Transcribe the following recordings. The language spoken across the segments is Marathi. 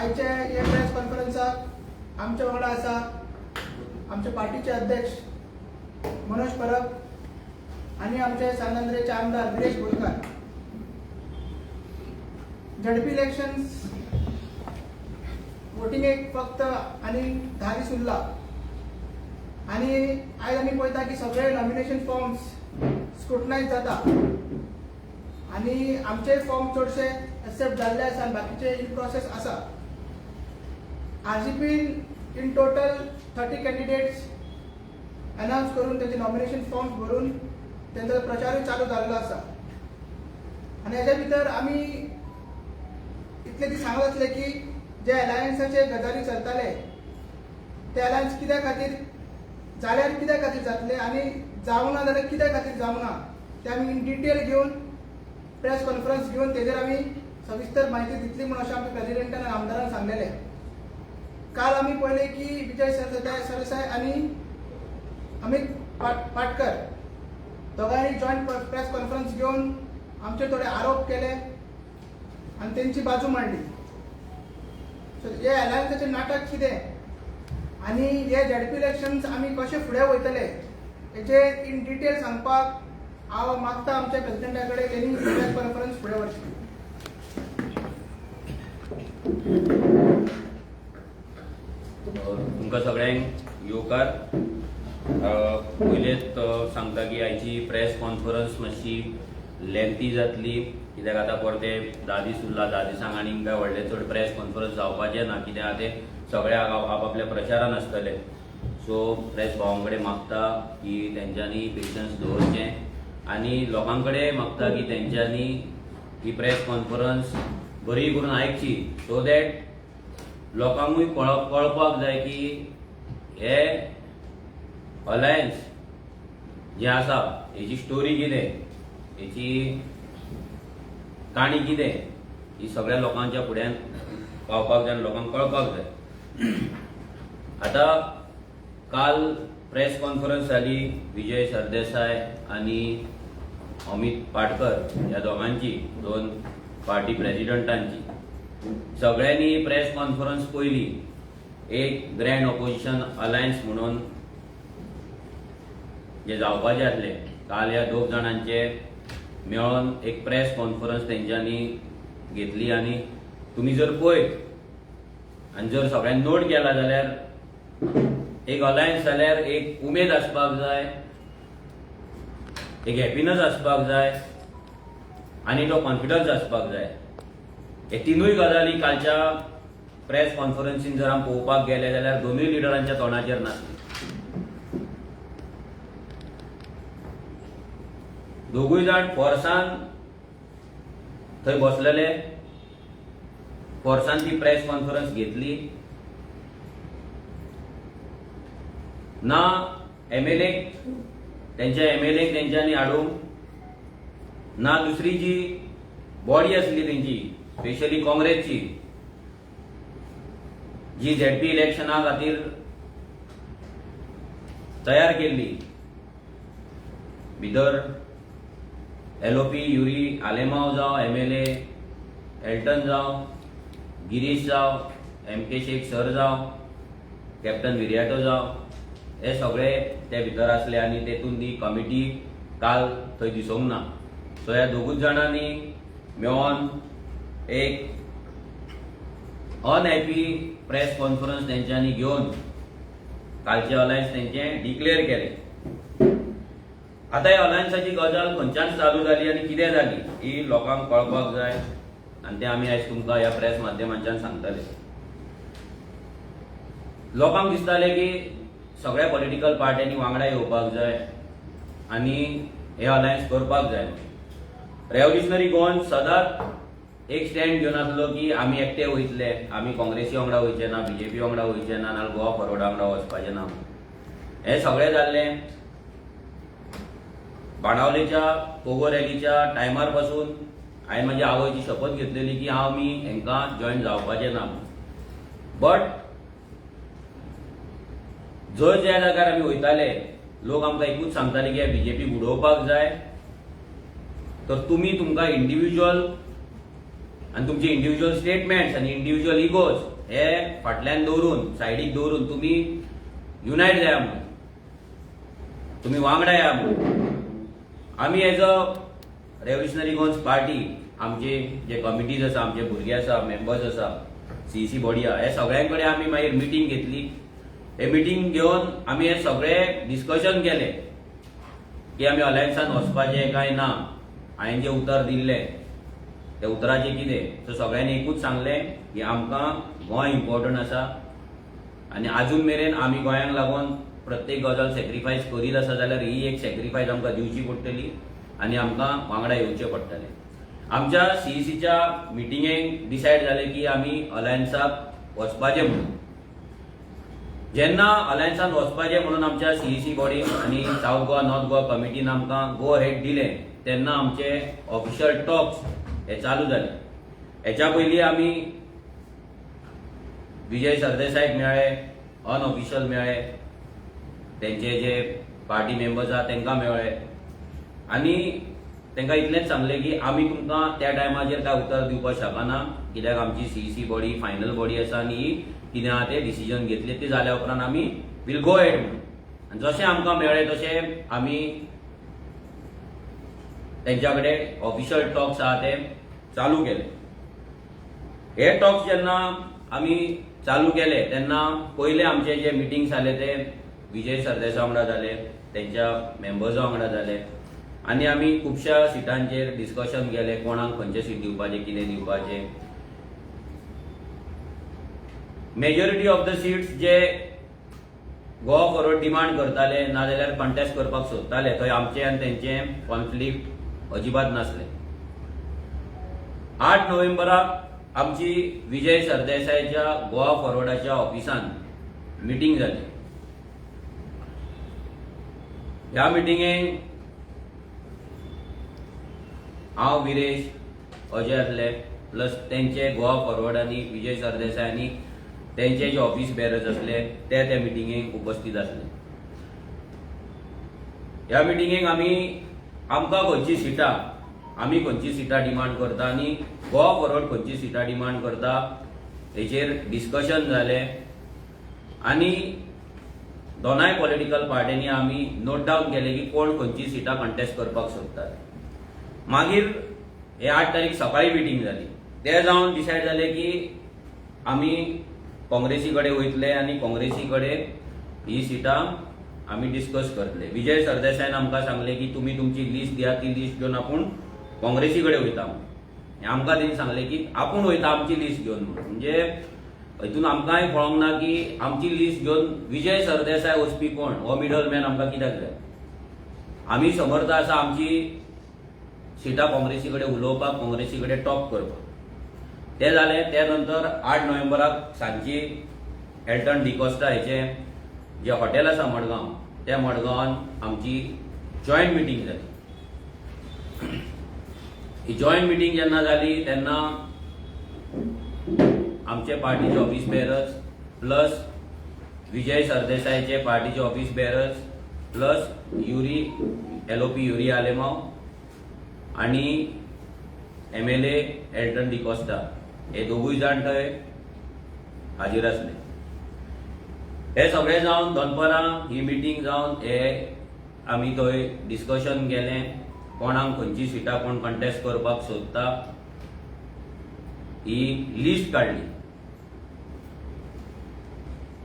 आयचे हे प्रेस कॉन्फरन्साक आमच्या वांगडा आसा आमचे पार्टीचे अध्यक्ष मनोज परब आणि आमचे सांगांद्रेचे आमदार गिरीश बोरकार. झडपी इलेक्शन्स वोटिंगेक फक्त आनी 10 दीस उरला आणि आयज आमी पळयता की सगळे नॉमिनेशन फॉर्म्स स्क्रुटनायज जाता आणि आमचे फॉर्म चडशे एक्सेप्ट जाल्ले आसा आनी बाकीचे इन प्रोसेस आसा. आरजीपीन इन टोटल 30 कॅन्डिडेट्स अनाउन्स करून त्याचे नॉमिनेशन फॉर्म्स भरून त्यांचा प्रचारही चालू झालेला आसा. आणि हेच्या भितर आमी इतले दीस सांगत असले की जे अलायन्साचे गजाली चलताले ते अलायन्स कित्या खातीर जाल्यार कित्या खातीर जातले आणि जावना जाल्यार कित्या खातीर जावना ते आमी इन डिटेल घेवन प्रेस कॉन्फरन्स घेवन तेजेर आमी सविस्तर माहिती दितली म्हणून अशें आमच्या प्रेसिडेंटान आनी आमदारान सांगलेले. काल आमी पळयले की विजय सरदेसाय आनी अमित पाटकर दोगांनी जॉयंट प्रेस कॉन्फरन्स घेवन आमचे थोडे आरोप केले आणि त्यांची बाजू मांडली. हे अलायन्साचे नाटक कितें आनी हे झडपी इलेक्शन्स आमी कशे फुडें वयतले हेचे इन डिटेल सांगपाक हांव मागता आमच्या प्रेसिडेंटा कडेन त्यांनी प्रेस कॉन्फरन्स फुडें व्हरची. तुमकां सगळ्यांक येवकार. पयलेच सांगता की आयची प्रेस कॉन्फरन्स मातशी लेंथी जातली कित्याक आतां परते 10 दीस उरला. 10 दिसांक आनीक काय व्हडले चड प्रेस कॉन्फरन्स जावपाचें ना कित्याक ते सगळे आपआपल्या प्रचारान आसतले. सो प्रेस भावां कडेन मागता की तेंच्यांनी पेशन्स दवरचें आनी लोकां कडेन मागता की तेंच्यांनी ही प्रेस कॉन्फरन्स बरी करून आयकची सो दॅट लोकांकूय कळपाक जाय की हे अलायन्स जे आसा हेची स्टोरी कितें, हेची काणी कितें ही सगळ्या लोकांच्या फुड्यान पावपाक जाय आनी लोकांक कळपाक जाय. आतां काल प्रेस कॉन्फरन्स जाली विजय सरदेसाय आनी अमित पाटकर ह्या दोगांची, 2 पार्टी प्रेसिडेंटांची. सगळ्यांनी प्रेस कॉन्फरन्स पयली एक ग्रँड ऑपोजिशन अलायन्स म्हणून जे जावपाचे आसले काल ह्या 2 जाणांचे मेळोन एक प्रेस कॉन्फरन्स तेंच्यांनी घेतली. आनी तुमी जर पळयत आनी जर सगळ्यांनी नोट केला जाल्यार एक अलायन्स जाल्यार एक उमेद आसपाक जाय, एक हॅपीनेस आसपाक जाय आनी तो कॉन्फिडन्स आसपाक जाय. हे तिनूय गजाली कालच्या प्रेस कॉन्फरन्सीन जर आमी पळोवपाक गेले जाल्यार दोनूय लिडरांच्या तोंडाचेर नासले. दोगूय जाण फोर्सान थंय बसलेले, फोर्सान ती प्रेस कॉन्फरन्स घेतली. ना एमएलएक तेंच्यांनी हाडूंक ना दुसरी जी बॉडी आसली तेंची स्पेशली काँग्रेसची जी झेडपी इलेक्शना खातीर तयार केल्ली, भितर एलओपी युरी आलेमाव जावं, एमएलए एल्टन जावं, गिरीश जावं, एमके शेख सर जावं, कॅप्टन विरियाटो जावं, हे सगळे ते भितर आसले आनी तेतून ती कमिटी काल थंय दिसूंक ना. सो ह्या दोगूच जाणांनी मेळोन एक अनहॅपी प्रेस कॉन्फरन्स तेंच्यांनी घेवन कालचे अलायन्स तेंचे डिक्लेअर केले. आता ह्या अलायन्साची गजाल खंयच्यान चालू जाली आनी कितें जाली ही लोकांक कळपाक जाय आनी ते आमी आयज तुमकां ह्या प्रेस माध्यमांच्यान सांगतले. लोकांक दिसताले की सगळ्या पॉलिटिकल पार्ट्यांनी वांगडा येवपाक जाय आनी हे अलायन्स करपाक जाय. रेव्होल्युशनरी गोवन सदांच एक स्टँड घेवन आसलो की आमी एकटे वयतले, आमी काँग्रेसी वांगडा वयचे ना, बीजेपी वांगडा वयचे ना, नाल्यार गोवा फॉरवर्डा वांगडा वचपाचे ना. हे सगळें जाल्लें बाणावलेच्या पोगो रॅलीच्या टायमार पासून हांवें म्हाज्या आवयची शपथ घेतलेली की मी हांकां जॉयन जावपाचें ना. बट ज्या जाग्यार आमी वयताले लोक आमकां एकूच सांगताले की बीजेपी बुडोवपाक जाय, तर तुमकां इंडिव्हिज्युअल आणि तुमचे इंडिव्हिज्युअल स्टेटमेंट्स आणि इंडिव्हिज्युअल इगोज हे फाटल्यान दवरून सायडीक दवरून तुम्ही युनायट जाया म्हणून, तुम्ही वांगडा या म्हणून आम्ही एज अ रेव्होल्युशनरी गोन्स पार्टी आमचे जे कमिटीज आसा, आमचे भुरगे आसा, मेंबर्स आसा, सीईसी बॉडी आहा, हे सगळ्यांकडे आम्ही मागीर मिटींग घेतली. हे मिटींग घेवन आम्ही हे सगळे डिस्कशन केले की आम्ही अलायन्सान वचपाचे काय ना. हांवें जे उतर दिल्ले त्या उतराचे कितें, सो सगळ्यांनी एकूच सांगलें की आमकां गोंय इम्पॉर्टंट आसा आनी अजून मेरेन आमी गोंयांक लागून प्रत्येक गजाल सॅक्रिफायस करीत आसा जाल्यार ही एक सॅक्रिफायस आमकां दिवची पडटली आनी आमकां वांगडा येवचें पडटलें. आमच्या सीईसीच्या मिटिंगेक डिसायड जालें की आमी अलायन्साक वचपाचें म्हणून. जेन्ना अलायन्सान वचपाचें म्हणून आमच्या सीईसी बॉडी आनी साऊथ गोवा नॉर्थ गोवा कमिटीन आमकां गो हेड दिलें तेन्ना आमचे ऑफिशियल टॉक्स हे चालू जाले. हेच्या पयलीं आमी विजय सरदेसायक मेळ्ळे, अनऑफिशियल मेळ्ळे, तेंचे जे पार्टी मेंबर्स आहा तांकां मेळ्ळे आनी तांकां इतलेंच सांगलें की आमी तुमकां त्या टायमाचेर कांय उतर दिवपाक शकना कित्याक आमची सीईसी बॉडी फायनल बॉडी आसा आनी ही कितें आहा ते डिसिजन घेतले ते जाल्या उपरांत आमी वील गो हेड म्हणून. आनी जशें आमकां मेळ्ळें तशें आमी तेंच्या कडेन ऑफिशियल टॉक्स आहा ते चालू केले. हे टॉक्स जेन्ना आमी चालू केले तेन्ना पयले आमचे जे मिटिंग्स जाले ते विजय सरदेसाय वांगडा जाले, तेंच्या मेंबर्सा वांगडा जाले आनी आमी खुबश्या सिटांचेर डिस्कशन केले, कोणाक खंयचे सीट दिवपाचें, कितें दिवपाचें. मेजॉरिटी ऑफ द सीट्स जे गोवा फॉरवर्ड डिमांड करताले नाजाल्यार कंटेस्ट करपाक सोदताले थंय आमचे आनी तेंचे कॉन्फ्लिक्ट अजिबात नासले. 8 नोव्हेंबराक आमची विजय सरदेसायच्या गोवा फॉरवर्डाच्या ऑफिसान मिटींग जाली. ह्या मिटींगेक हांव विरेश अजय आसले प्लस तेंचे गोवा फॉरवर्ड आनी विजय सरदेसाय आनी तेंचे जे ऑफिस बेरर्स असले ते त्या मिटींगेक उपस्थित असले. ह्या मिटींगेक आमकां खंयची सिटां, आमी खंयची सिटां डिमांड करता आनी गोवा फॉरवर्ड खंयची सिटां डिमांड करता हेचेर डिस्कशन जालें आनी दोनाय पॉलिटिकल पार्टींनी आमी नोट डावन केले की कोण खंयची सिटां कंटेस्ट करपाक सोदतात. मागीर हे 8 तारीख सकाळी मिटींग जाली. ते जावन डिसायड जालें की आमी काँग्रेसी कडेन वयतले आनी काँग्रेसी कडेन ही सिटां आमी डिस्कस करतले. विजय सरदेसायन आमकां सांगलें की तुमी तुमची लिस्ट दिया, ती लिस्ट घेवन आपूण काँग्रेसी कडेन वयता म्हणून. आमकां तेणी सांगलें की आपूण वयता आमची लिस्ट घेवन म्हणून. म्हणजे हितून आमकांय कळोंक ना की आमची लिस्ट घेवन विजय सरदेसाय वचपी कोण, हो मिडल मॅन आमकां कित्याक जाय. आमी समर्थ आसा आमची सिटां काँग्रेसी कडेन उलोवपाक, काँग्रेसी कडेन टॉक करपाक. ते जालें. त्या नंतर 8 नोव्हेंबराक सांजची एल्टन डिकोस्टा हेचे जे हॉटेल आसा मडगांव, त्या मडगांवान आमची जॉयंट मिटींग जाली. ही जॉयंट मिटींग जेन्ना जाली तेन्ना आमचे पार्टीचे ऑफिस बेरर्स प्लस विजय सरदेसायचे पार्टीचे office bearers plus LOP Yuri Alemao आनी MLA एल्टन डिकोस्टा हे दोगूय जाण थंय हाजीर आसले. हे सगळे जावन दनपारां ही मिटींग जावन हे आमी थंय डिस्कशन केलें कोणाक खंयची सिटां कोण कंटेस्ट करपाक सोदता ही लिस्ट काडली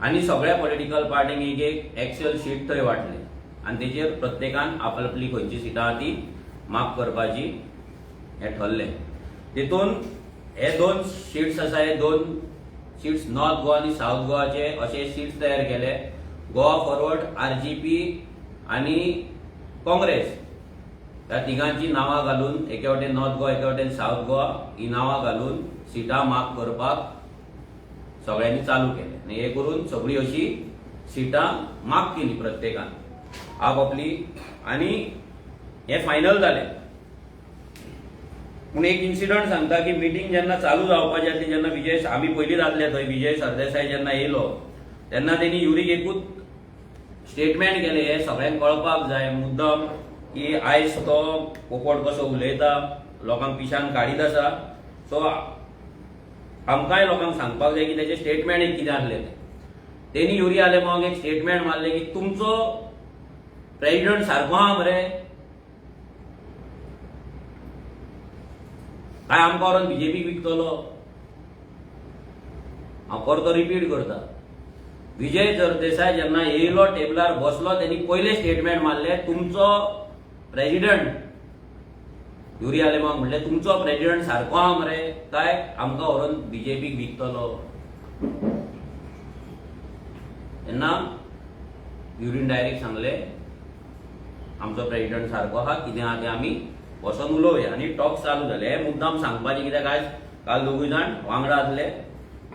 आनी सगळ्या पॉलिटिकल पार्टींक एक एक्सेल शीट थंय वाटले आनी तेजेर प्रत्येकान आपली खंयची सिटां आहा ती मार्क करपाची हे ठरलें. तितून हे 2 शीट्स आसा, हे 2 शीट्स नॉर्थ गोवा आनी साऊथ गोवाचे अशे शीट्स तयार केले. गोवा फॉरवर्ड, RGP आनी काँग्रेस ह्या तिगांची नांवां घालून एके वटेन नॉर्थ गोवा एके वटेन साऊथ गोवा ही नांवां घालून सिटां मार्क करपाक सगळ्यांनी चालू केले आनी हे करून सगळी अशी सिटां मार्क केली प्रत्येकान आपली आनी हे फायनल जालें. पूण एक इन्सिडंट सांगता की मिटींग जेन्ना चालू जावपाची आसली, जेन्ना आमी पयलींच आसले थंय, विजय सरदेसाय जेन्ना येयलो तेन्ना तेणी युरीक एकूच स्टेटमेंट केलें, हे सगळ्यांक कळपाक जाय मुद्दम की आयज तो पोपट कसो उलयता, लोकांक पिशान काडीत आसा. सो आमकांय लोकांक सांगपाक जाय की तेचे स्टेटमेंट एक कितें आसलें तें. तेणी युरी आलेमांक एक स्टेटमेंट मारलें की तुमचो प्रेसिडेंट सारको आहा मरे, काय आमकां व्हरून बीजेपीक विकतलो. हांव परतो रिपीट करता, विजय सरदेसाय जेन्ना येयलो टेबलार बसलो तेणी पयले स्टेटमेंट मारले तुमचो प्रेसिडेंट युरी आलेमांक म्हणलें तुमचो प्रेसिडेंट सारको आहा मरे, काय आमकां व्हरून बीजेपीक विकतलो. तेन्ना युरीन डायरेक्ट सांगलें आमचो प्रेसिडेंट सारको आहा, कितें आहा तें आमी बसून उलोवया. आनी टॉक्स चालू जाले. हे मुद्दाम सांगपाचें कित्याक आयज काल दोगूय जाण वांगडा आसले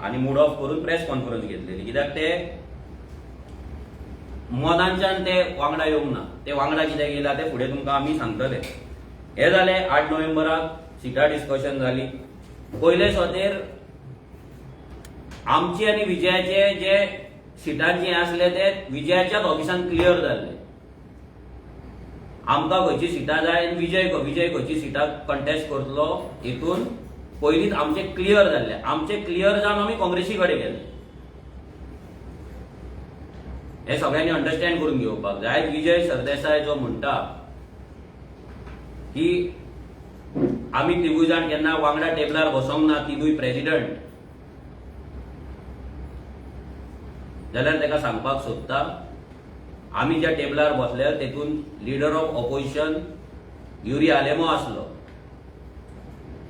आनी मूड ऑफ करून प्रेस कॉन्फरन्स घेतलेली. कित्याक ते मनांच्यान ते वांगडा येवंक ना. ते वांगडा कित्याक येयला ते फुडें तुमकां आमी सांगतले. हे जालें 8 नोव्हेंबराक सिटा डिस्कशन जाली. पयले स्वतेर आमची आनी विजयाचे जे सिटांचे आसले ते विजयाच्याच ऑफिसान क्लियर जाल्ले. आमकां खंयची सिटां जाय आनी विजय खंयची सिटां कंटेस्ट करतलो हितून पयलींच आमचे क्लियर जाल्ले. आमचे क्लियर जावन आमी काँग्रेसी कडेन गेले. हे सगळ्यांनी अंडरस्टँड करून घेवपाक जाय. आयज विजय सरदेसाय जो म्हणटा की आमी तिगूय जाण केन्ना वांगडा टेबलार बसोंक ना, तिनूय प्रेसिडेंट, जाल्यार ताका सांगपाक सोदता आमी ज्या टेबलार बसले तेतून लिडर ऑफ ऑपोजिशन युरी आलेमो आसलो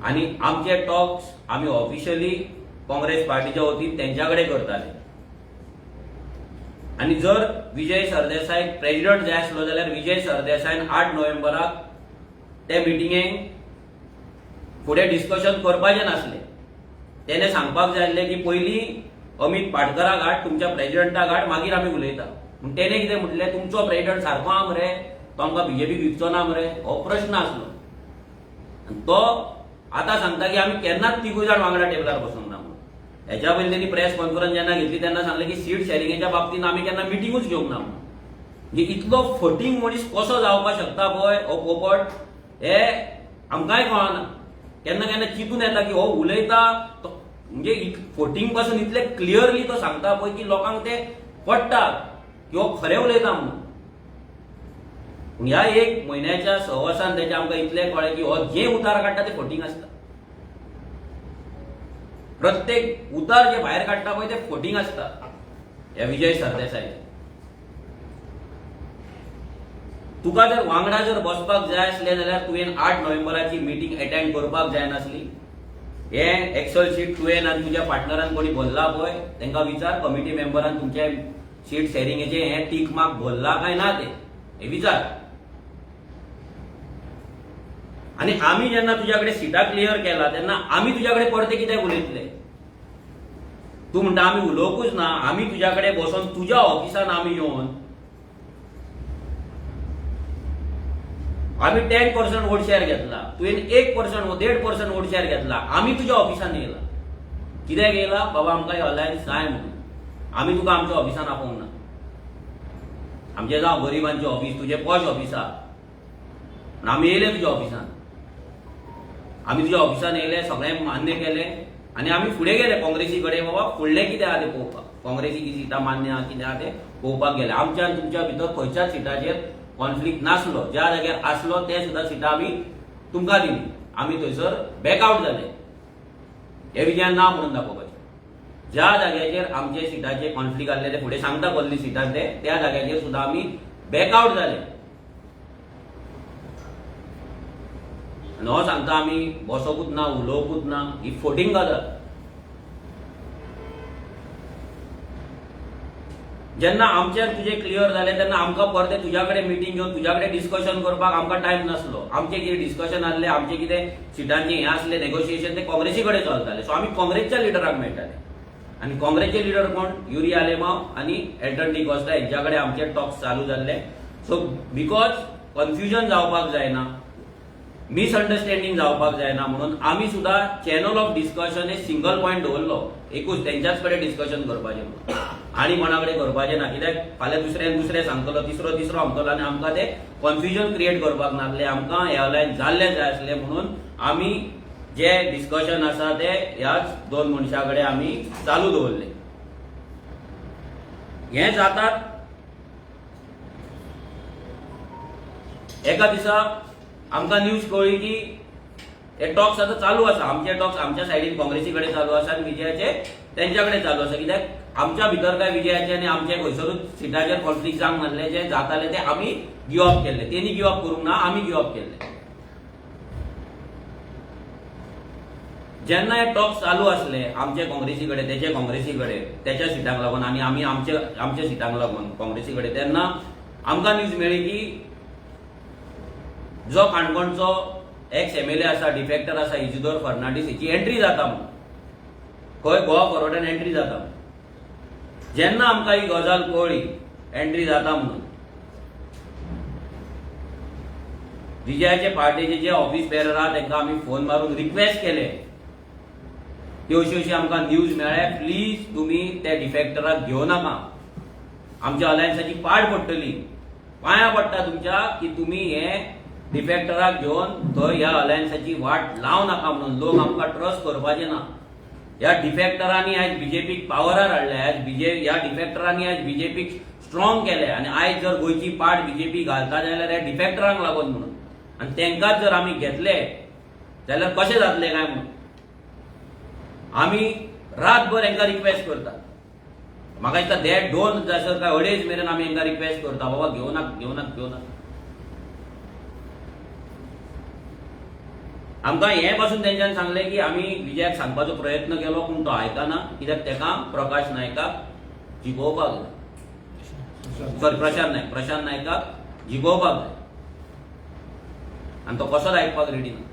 आनी आमचे टॉक्स आमी ऑफिशियली काँग्रेस पार्टीच्या वतीन तेंच्या कडेन करताले. आनी जर विजय सरदेसाय प्रेसिडेंट जाय आसलो जाल्यार विजय सरदेसायन 8 नोव्हेंबराक ते मिटिंगेक फुडें डिस्कशन करपाचें नासलें. तेणे सांगपाक जाय आसलें की पयलीं अमित पाटकराक हाड, तुमच्या प्रेसिडेंटाक हाड, मागीर आमी उलयता. पूण तेणे कितें म्हटलें तुमचो प्रेसिडेंट सारको आहा मरे, तो आमकां बीजेपीक विकचो ना मरे, हो प्रश्न आसलो. आनी तो आतां सांगता की आमी केन्नाच तिगूय जाण वांगडा टेबलार बसूंक ना म्हणून. हेच्या पयलीं तेणी प्रेस कॉन्फरन्स जेन्ना घेतली तेन्ना सांगलें की सीट शेअरिंगेच्या बाबतींत आमी केन्ना मिटिंगूच घेवंक ना म्हणून. म्हणजे इतलो फटींग मनीस कसो जावपाक शकता पळय हो पोपट, हे आमकांय कळना. केन्ना केन्ना चिंतून येता की हो उलयता म्हणजे फटींग पासून इतले क्लियरली तो सांगता पळय की लोकांक ते पडटा की हो खरें उलयता म्हणून. ह्या 1 म्हयन्याच्या सहवासान तेचे आमकां इतलें कळ्ळें की हो जे उतार काडटा ते फटींग आसता. प्रत्येक उतार जे भायर काडटा पळय ते फटींग आसता ह्या विजय सरदेसाय. तुका जर वांगडा जर बसपाक जाय आसलें जाल्यार तुवें 8 नोव्हेंबराची मिटींग अटेंड करपाक जाय नासली. हे एक्सेल शीट तुवें आनी तुज्या पार्टनरान कोणी भरला पळय तांकां विचार, कमिटी मेंबरान तुमचे सीट शेअरिंगेचे हे टीक मार्क भरला काय ना ते हे विचार. आनी आमी जेन्ना तुज्या कडेन सिटां क्लियर केला तेन्ना आमी तुज्या कडेन परते कित्याक उलयतले. तूं म्हणटा आमी उलोवंकूच ना, आमी तुज्या कडेन बसोन तुज्या ऑफिसान आमी येवन आमी 10% वोट शेअर घेतला, तुवें 1% 1.5% वोट शेअर घेतला. आमी तुज्या ऑफिसान येयला. कित्याक येयला बाबा आमकां अलायन्स जाय म्हणून. आमी तुका आमच्या ऑफिसान आपोवंक ना. आमचें जावं गरिबांचें ऑफिस, तुजें पॉश ऑफिस आहा, आमी येयले तुज्या ऑफिसान. आमी तुज्या ऑफिसान येयले, सगळें मान्य केलें आनी आमी फुडें गेले काँग्रेसी कडेन. बाबा फुडलें कितें आहा तें पळोवपाक, काँग्रेसी सिटां मान्य आहा कितें आहा तें पळोवपाक गेले. आमच्या आनी तुमच्या भितर खंयच्याच सिटाचेर कॉन्फ्लिक्ट नासलो. ज्या जाग्यार आसलो ते सुद्दां सिटां आमी तुमकां दिली. आमी थंयसर बॅकआउट जाले. हे विजयान ना म्हणून दाखोवपाचें. ज्या जाग्याचेर आमचे सिटाचे कॉन्फ्लिक्ट आसले ते फुडें सांगता कसली सिटां ते, त्या जाग्याचेर सुद्दां आमी बॅकआउट जाले. आनी हो सांगता आमी बसोकूच ना, उलोवंकूच ना, ही फटींग गजाल. जेन्ना आमचेर तुजें क्लियर जालें तेन्ना आमकां परते तुज्या कडेन मिटींग घेवन तुज्या कडेन डिस्कशन करपाक आमकां टायम नासलो. आमचें कितें डिस्कशन आसलें, आमचें कितें सिटांचें हें आसलें नेगोशिएशन तें काँग्रेसी कडेन चलतालें. सो आमी काँग्रेसच्या लिडराक मेळटाले. आनी काँग्रेसचे लिडर कोण युरी आलेमांव आनी एल्टन डिकॉस्टा हेंच्या कडेन आमचे टॉक्स चालू जाल्ले. सो बिकॉज कन्फ्युजन जावपाक जायना, मिसअंडरस्टँडिंग जावपाक जायना म्हणून आमी सुद्दां चॅनल ऑफ डिस्कशन हे सिंगल पॉयंट दवरलो. एकूच तेंच्याच कडेन डिस्कशन करपाचें म्हणून, आनी कोणा कडेन करपाचें ना. कित्याक फाल्यां दुसरें सांगतलो, तिसरो सांगतलो आनी आमकां तें कन्फ्युजन क्रिएट करपाक नासलें. आमकां हे अलायन्स जाल्लें जाय आसलें म्हणून आमी जे डिस्कशन आसा ते ह्याच दोन मनशां कडेन आमी चालू दवरले. हे जातात एका दिसा आमकां न्यूज कळ्ळी की हे टॉक्स आतां चालू आसा. आमचे टॉक्स आमच्या सायडीन काँग्रेसी कडेन चालू आसा आनी विजयाचे तेंच्या कडेन चालू आसा. कित्याक आमच्या भितर काय विजयाचे आनी आमचे खंयसरूच सिटाचेर कॉन्फ्लिक्ट जावंक नासले. जे जाताले ते आमी गिव अप केल्ले. तेणी गिव अप करूंक ना, आमी गिव अप केल्ले. जेन्ना हे टॉक्स चालू असले आमचे काँग्रेसी कडेन तेचे काँग्रेसी कडेन तेच्या सिटांक लागून आनी आमी आमच्या सिटांक लागून काँग्रेसी कडेन, तेन्ना आमकां न्यूज मेळ्ळी की जो काणकोणचो एक्स MLA आसा, डिफेक्टर आसा, इजिदोर फर्नांडीस, हेची एंट्री जाता म्हणून. खंय गोवा फॉरवर्डान एंट्री जाता म्हणून. जेन्ना आमकां ही गजाल कळ्ळी एंट्री जाता म्हणून, विजयाचे पार्टीचे जे ऑफिस बेरर आहा तांकां आमी फोन मारून रिक्वेस्ट केले की अशी आमकां न्यूज मेळ्ळ्या, प्लीज तुमी त्या डिफेक्टराक घेवं नाका, आमच्या अलायन्साची पाड पडटली, पांयां पडटा तुमच्या की तुमी हे डिफेक्टराक घेवन थंय ह्या अलायन्साची वाट लाव नाका म्हणून. लोक आमकां ट्रस्ट करपाचे ना. ह्या डिफेक्टरांनी आयज बीजेपीक पावरार हाडले. ह्या डिफेक्टरांनी आयज बीजेपीक स्ट्रॉंग केले आनी आयज जर गोंयची पाड बीजेपी घालता जाल्यार ह्या डिफेक्टरांक लागून म्हणून. आनी तेंकांच जर आमी घेतले जाल्यार कशें जातले काय म्हणून आमी रातभर हांकां रिक्वेस्ट करता. म्हाका दिसता देड 2 जासर काय 2:30 मेरेन आमी हांकां रिक्वेस्ट करता, बाबा घेवं नाका. आमकां हे पासून तेंच्यान सांगलें की आमी विजयाक सांगपाचो प्रयत्न केलो पूण तो आयकना. कित्याक तेका प्रकाश नायकाक जिखोवपाक जाय. सॉरी, प्रशांत नायकाक जिखोवपाक जाय आनी तो कसोच आयकपाक रेडी ना.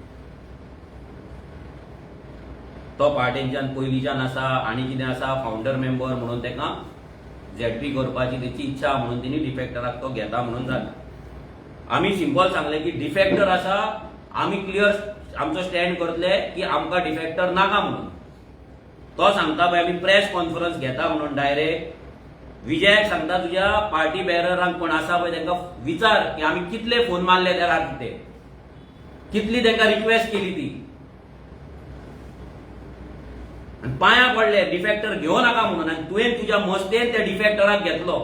तो पार्टीच्यान पयलींच्यान आसा आनी कितें आसा, फावंडर मेंबर म्हणून तेका ZP करपाची तेची इच्छा म्हणून तिणी डिफेक्टराक तो घेता म्हणून जालें. आमी सिंपल सांगलें की डिफेक्टर आसा, आमी क्लियर आमचो स्टँड करतले की आमकां डिफेक्टर नाका म्हणून. तो सांगता पळय आमी प्रेस कॉन्फरन्स घेता म्हणून डायरेक्ट विजयाक सांगता तुज्या पार्टी बेररांक कोण आसा पळय तांकां विचार की आमी कितले फोन मारले त्या राती, कितली तांकां रिक्वेस्ट केली ती, आनी पांयां पडले डिफेक्टर घेवं नाका म्हणून. आनी तुवें तुज्या मस्तेन त्या डिफेक्टराक घेतलो.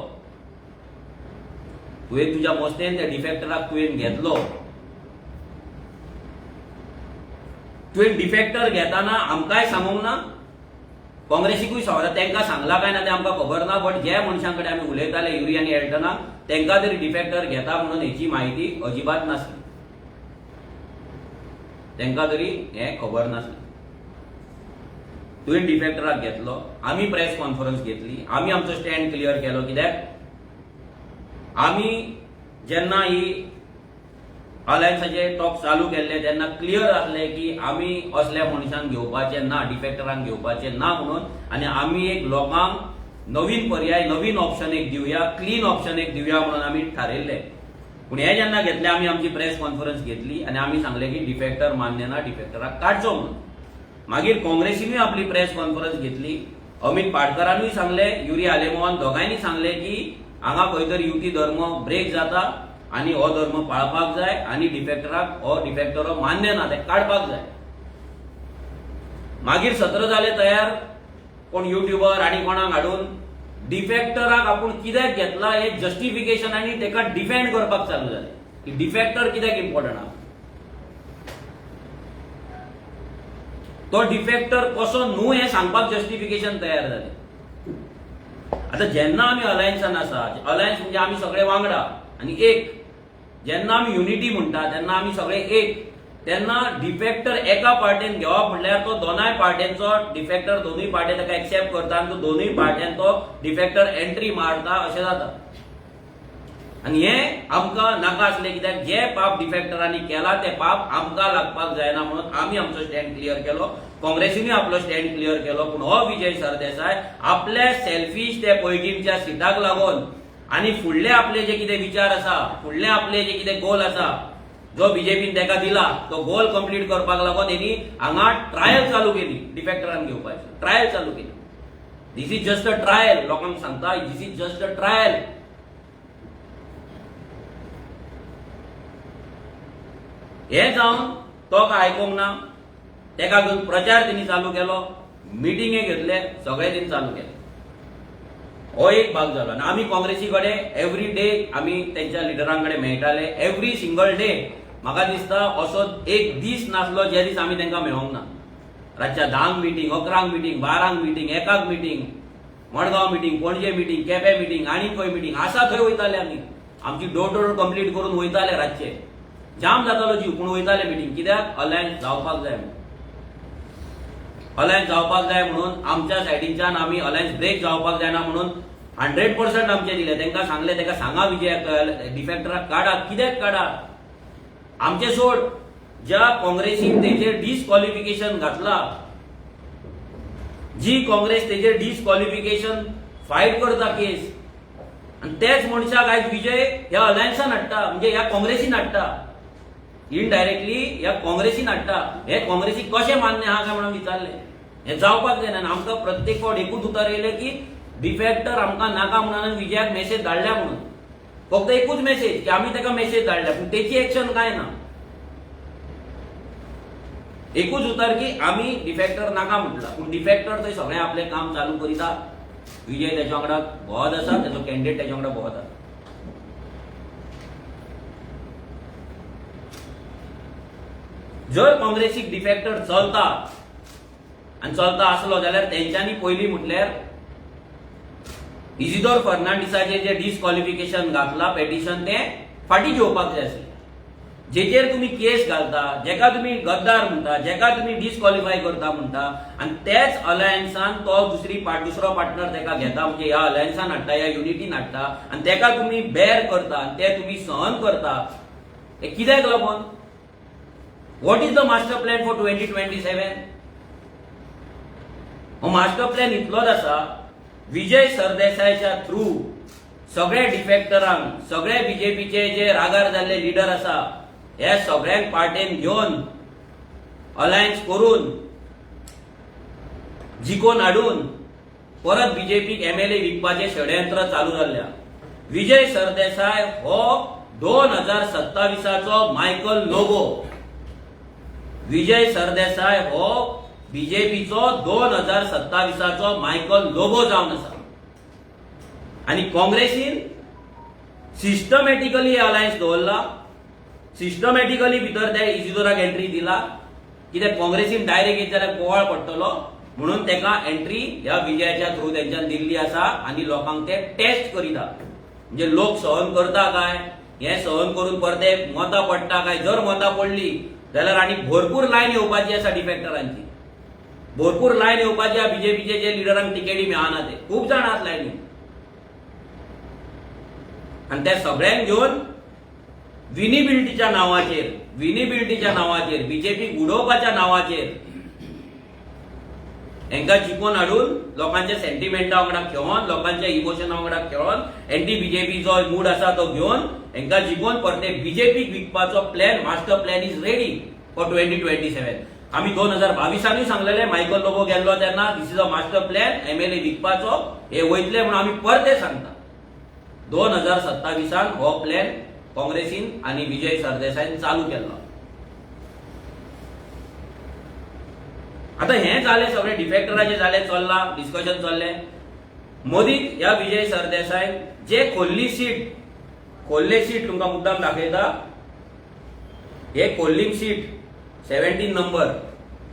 तुवें डिफेक्टर घेताना आमकांय सांगूंक ना, काँग्रेसीकूय तेंकां सांगला काय ना तें आमकां खबर ना. बट जे मनशां कडेन आमी उलयताले युरी आनी एल्टना तेंकां तरी डिफेक्टर घेता म्हणून हेची म्हायती अजिबात नासली. तेंकां तरी हें खबर नासलें. तुवें डिफेक्टराक घेतलो, आमी प्रेस कॉन्फरन्स घेतली, आमी आमचो स्टँड क्लियर केलो. कित्याक आमी जेन्ना ही अलायन्साचे टॉक चालू केल्ले तेन्ना क्लियर आसले की आमी असल्या मनशांक घेवपाचे ना, डिफेक्टरांक घेवपाचे ना म्हणून. आनी आमी एक लोकांक नवीन पर्याय, नवीन ऑप्शन एक दिवया, क्लीन ऑप्शन एक दिवया म्हणून आमी थारायल्ले. पूण हे जेन्ना घेतले आमी आमची प्रेस कॉन्फरन्स घेतली आनी आमी सांगले की डिफेक्टर मान्य ना, डिफेक्टराक काडचो म्हणून. मागीर काँग्रेसीनूय आपली प्रेस कॉन्फरन्स घेतली. अमित पाडकरानूय सांगले, युरी आलेमोहन दोगांयनी सांगले की हांगा खंय तरी युती धर्म ब्रेक जाता आनी हो धर्म पाळपाक जाय आनी डिफेक्टराक हो डिफेक्टर मान्य ना, ते काडपाक जाय. मागीर सत्र जाले तयार. कोण युट्यूबर आनी कोणाक हाडून डिफेक्टराक आपूण कित्याक घेतला हे जस्टिफिकेशन आनी तेका डिफेंड करपाक चालू जाले की डिफेक्टर कित्याक इम्पॉर्टंट आहा. तो डिफेक्टर कसो न्हू हे सांगपाक जस्टिफिकेशन तयार जाले. आता जेन्ना आमी अलायन्सान आसा, अलायन्स म्हणजे आमी सगळे वांगडा आनी एक, जेन्ना आमी युनिटी म्हणटा तेन्ना आमी सगळे एक, तेन्ना डिफेक्टर एका पार्टीन घेवप म्हणल्यार तो दोनाय पार्ट्यांचो डिफेक्टर दोनूय पार्टी ताका एक्सेप्ट करता आनी तो दोनूय पार्ट्यान तो डिफेक्टर एंट्री मारता अशें जाता. आनी हे आमकां नाका आसलें. कित्याक जे पाप डिफेक्टरांनी केला ते पाप आमकां लागपाक जायना म्हणून आमी आमचो स्टँड क्लियर केलो. काँग्रेसीनूय आपलो स्टँड क्लियर केलो. पूण हो विजय सरदेसाय आपल्या सेल्फिश ते पयलींच्या सिटाक लागून आनी फुडले आपले जे कितें विचार आसा, फुडले आपले जे कितें गोल आसा, जो बीजेपीन तेका दिला तो गोल कंप्लीट करपाक लागून हेणी हांगा ट्रायल चालू केली. डिफेक्टरांक घेवपाची ट्रायल चालू केली. दिस इज जस्ट अ ट्रायल. लोकांक सांगता दिस इज जस्ट अ ट्रायल. हे जावन तो काय आयकूंक ना. तेका घेऊन प्रचार त्यांनी चालू केलो, मिटिंगे घेतले, सगळे त्यांनी चालू केले. हो एक भाग झाला. आणि आम्ही काँग्रेसीकडे एव्हरी डे आम्ही त्यांच्या लिडरांकडे मेळटाले. एव्हरी सिंगल डे म्हाका दिसता असो एक दीस नासलो ज्या दीस आम्ही तांकां मेळोंक ना. रातच्या 10 meeting, 11 meeting, 12 meeting, 1 meeting, Madgaon meeting, पणजे मिटींग, केपें मिटींग, आनी खंय मिटींग आसा थंय वयताले आमी. आमची डोर टू डोर कंप्लीट करून वयताले रातचे. जाम जातालो जीव पूण वयताले मिटींग. कित्याक अलायन्स जावपाक जाय म्हणून. अलायन्स जावपाक जाय म्हणून आमच्या सायडीच्यान आमी अलायन्स ब्रेक जावपाक जायना म्हणून 100% आमचे दिले. तांकां सांगले, ताका सांगा विजयाक डिफेक्टराक काडा. कित्याक काडा? आमचे सोड, ज्या काँग्रेसीन तेजेर डिस्क्वॉलिफिकेशन घातला, जी काँग्रेस तेजेर डिस्क्वॉलिफिकेशन फायट करता केस, आणि तेच मनशाक आयज विजय ह्या अलायन्सान हाडटा, म्हणजे ह्या काँग्रेसीन हाडटा. इनडायरेक्टली ह्या काँग्रेसीन हाडटा. हे काँग्रेसीक कशें मान्य आहा काय म्हणून विचारले. हे जावपाक जायना. आमकां प्रत्येक फावट एकूच उतर येयले की डिफेक्टर आमकां नाका म्हणून विजयाक मेसेज धाडल्या म्हणून. फक्त एकूच मेसेज की आमी ताका मेसेज धाडल्या, पूण तेची एक्शन काय ना. एकूच उतर की आमी डिफेक्टर नाका म्हटला, पूण डिफेक्टर थंय सगळें आपलें काम चालू करिता. विजय तेच्या वांगडा भोवत आसा, तेजो कॅन्डिडेट तेच्या वांगडा भोवत आसा. जर काँग्रेसीक डिफेक्टर चलता आनी चलता आसलो जाल्यार तेंच्यांनी पयलीं म्हटल्यार इजिदोर फर्नांडिसाचेर जे डिस्क्वॉलिफिकेशन घातला पेटिशन तें फाटीं घेवपाक जाय आसलें. जेचेर तुम्ही केस घालता, जेका तुम्ही गद्दार म्हणटा, जेका तुम्ही डिस्क्वॉलिफाय करता म्हणटा, आणि तेच अलायन्सान तो दुसरो पार्टनर तेका घेता, म्हणजे ह्या अलायन्सान हाडटा, ह्या युनिटीन हाडटा, आणि तेका तुम्ही बेर करता, ते तुम्ही सहन करता. हे कित्याक लागून? What is the master plan for 2027? हो मास्टर प्लॅन इतलोच आसा, विजय सरदेसायच्या थ्रू सगळे डिफेक्टरांक, सगळे बीजेपीचे जे रागार जाल्ले लिडर आसा, हे सगळ्यांक पार्टेन घेवन अलायन्स करून जिखोवन हाडून परत बीजेपीक एमएलए विकपाचे षडयंत्र चालू जाल्ल्या. विजय सरदेसाय हो 2027चो मायकल लोबो. विजय सरदेसाय हो बीजेपीचो 2027चो मायकल लोबो जावन आसा. आणि काँग्रेसीन सिस्टमॅटिकली अलायन्स दवरला, सिस्टमॅटिकली भितर त्या इजिदोराक एंट्री दिला. कित्याक काँग्रेसीन डायरेक्ट येत जाल्यार बोवाळ पडटलो म्हणून तेका एंट्री ह्या विजयाच्या थ्रू तेंच्यान दिल्ली आसा. आणि लोकांक ते टेस्ट करिता, म्हणजे लोक सहन करता काय, हे सहन करून परते मतां पडटा काय. जर मतां पडली जाल्यार आनी भरपूर लायन येवपाची आसा डिफेक्टरांची, भरपूर लायन येवपाची आसा. बीजेपीचे जे लिडरांक टिकेटी मेळना ते खूब जाण आसात लायनी, आणि त्या सगळ्यांक घेवन विनिबिलिटीच्या नावाचेर बीजेपी उडोवपाच्या नावाचेर हांकां जिखोवन हाडून लोकांच्या सेंटिमेंटा वांगडा खेळोन, लोकांच्या इमोशना वांगडा खेळोन, एंटी बीजेपी जो मूड आसा तो घेवन हांकां जिखोवन परते बीजेपीक विकपाचो plan, master plan is ready for 2027. आमी 2022 सांगलेले मायकल लोबो गेल्लो तेन्ना this is a master plan MLA विकपाचो, हे वयतले म्हणून आमी परते सांगता. 2027 हो प्लॅन काँग्रेसीन आणि विजय सरदेसायन चालू केला. आता हे जाले सगळे डिफेक्टराचे जाले, चल्ला डिस्कशन चल्ले. मोदीक ह्या विजय सरदेसाय जे खोल्ली सीट तुमकां मुद्दाम दाखयता, हे खोल्लिंग सीट 17 नंबर,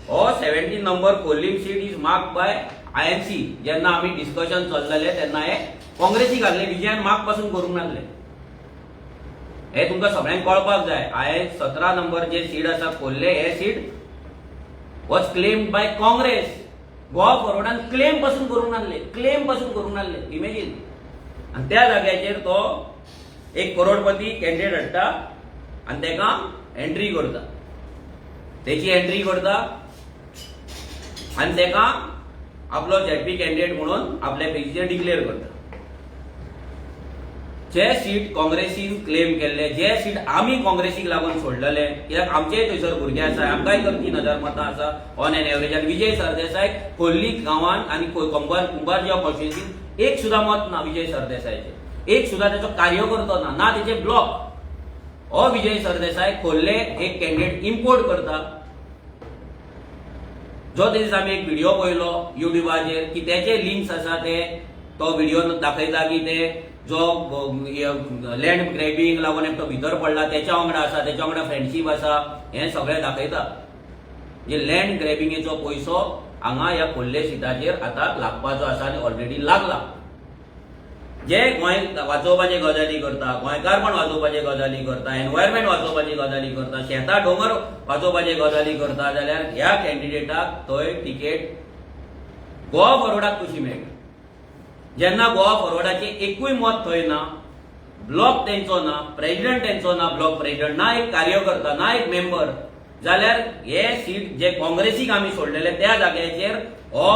हो 17 नंबर खोल्लिंग seat is mark by INC. जेन्ना आमी डिस्कशन चल्लेले तेन्ना हे काँग्रेसीक घातले, विजयान मार्क पासून करूंक नासले. हे तुमकां सगळ्यांक कळपाक जाय. 17 नंबर जे सीट आसा खोल्ले, हे seat was claimed by Congress. Goa फॉरवर्डान क्लेम पासून करूंक नासले, इमेजीन. आणि त्या जाग्याचेर तो एक करोडपती कॅन्डिडेट हाडटा आणि तेका एंट्री करता, तेची एंट्री करता आणि तेका आपलो ZP कॅन्डिडेट म्हणून आपल्या पेजीचेर डिक्लेअर करता. जे सीट काँग्रेसीन क्लेम केल्ले, जे सीट आमी काँग्रेसीक लागून सोडलेले, कित्याक आमचेय थंयसर भुरगे आसा, आमकांय तर 3000 मतां आसा ऑन एन एवरेज. आनी विजय सरदेसाय खोल्ली गांवांत आनी कुंभार ज्या कॉन्स्टिट्युएन्सीन एक सुद्दां मत ना विजय सरदेसायचे, एक सुद्दां तेचो कार्यकर्तो ना तेचे ब्लॉक. हो विजय सरदेसाय खोल्ले एक कॅन्डिडेट इम्पोर्ट करता जो ते दीस आमी एक व्हिडिओ पळयलो युट्यूबाचेर की तेचे लिंक्स आसा ते तो व्हिडिओ दाखयता की ते जो लँड ग्रॅबिंग लागून एकटो भितर पडला त्याच्या वांगडा आसा, त्याच्या वांगडा फ्रेंडशीप आसा, हे सगळें दाखयता. जे लँड ग्रॅबिंगेचो पयसो हांगा ह्या खोल्ले सिटाचेर आतां लागपाचो आसा आनी ऑलरेडी लागला. जे गोंय वाचोवपाचे गजाली करता, गोंयकारपण वाचोवपाचे गजाली करता, एनवायरमेंट वाचोवपाची गजाली करता, शेतां दोंगर वाचोवपाचे गजाली करता जाल्यार ह्या कॅन्डिडेटाक थंय तिकेट गोवा फॉरवर्डाक कशी मेळटा. जेन्ना गोवा फॉरवर्डाचे एकूय मत थंय ना, ब्लॉक तेंचो ना, प्रेसिडेंट तेंचो ना, ब्लॉक प्रेसिडेंट ना, एक कार्यकर्ता ना, एक मेंबर, जाल्यार हे सीट जे काँग्रेसीक आमी सोडलेले त्या जाग्याचेर हो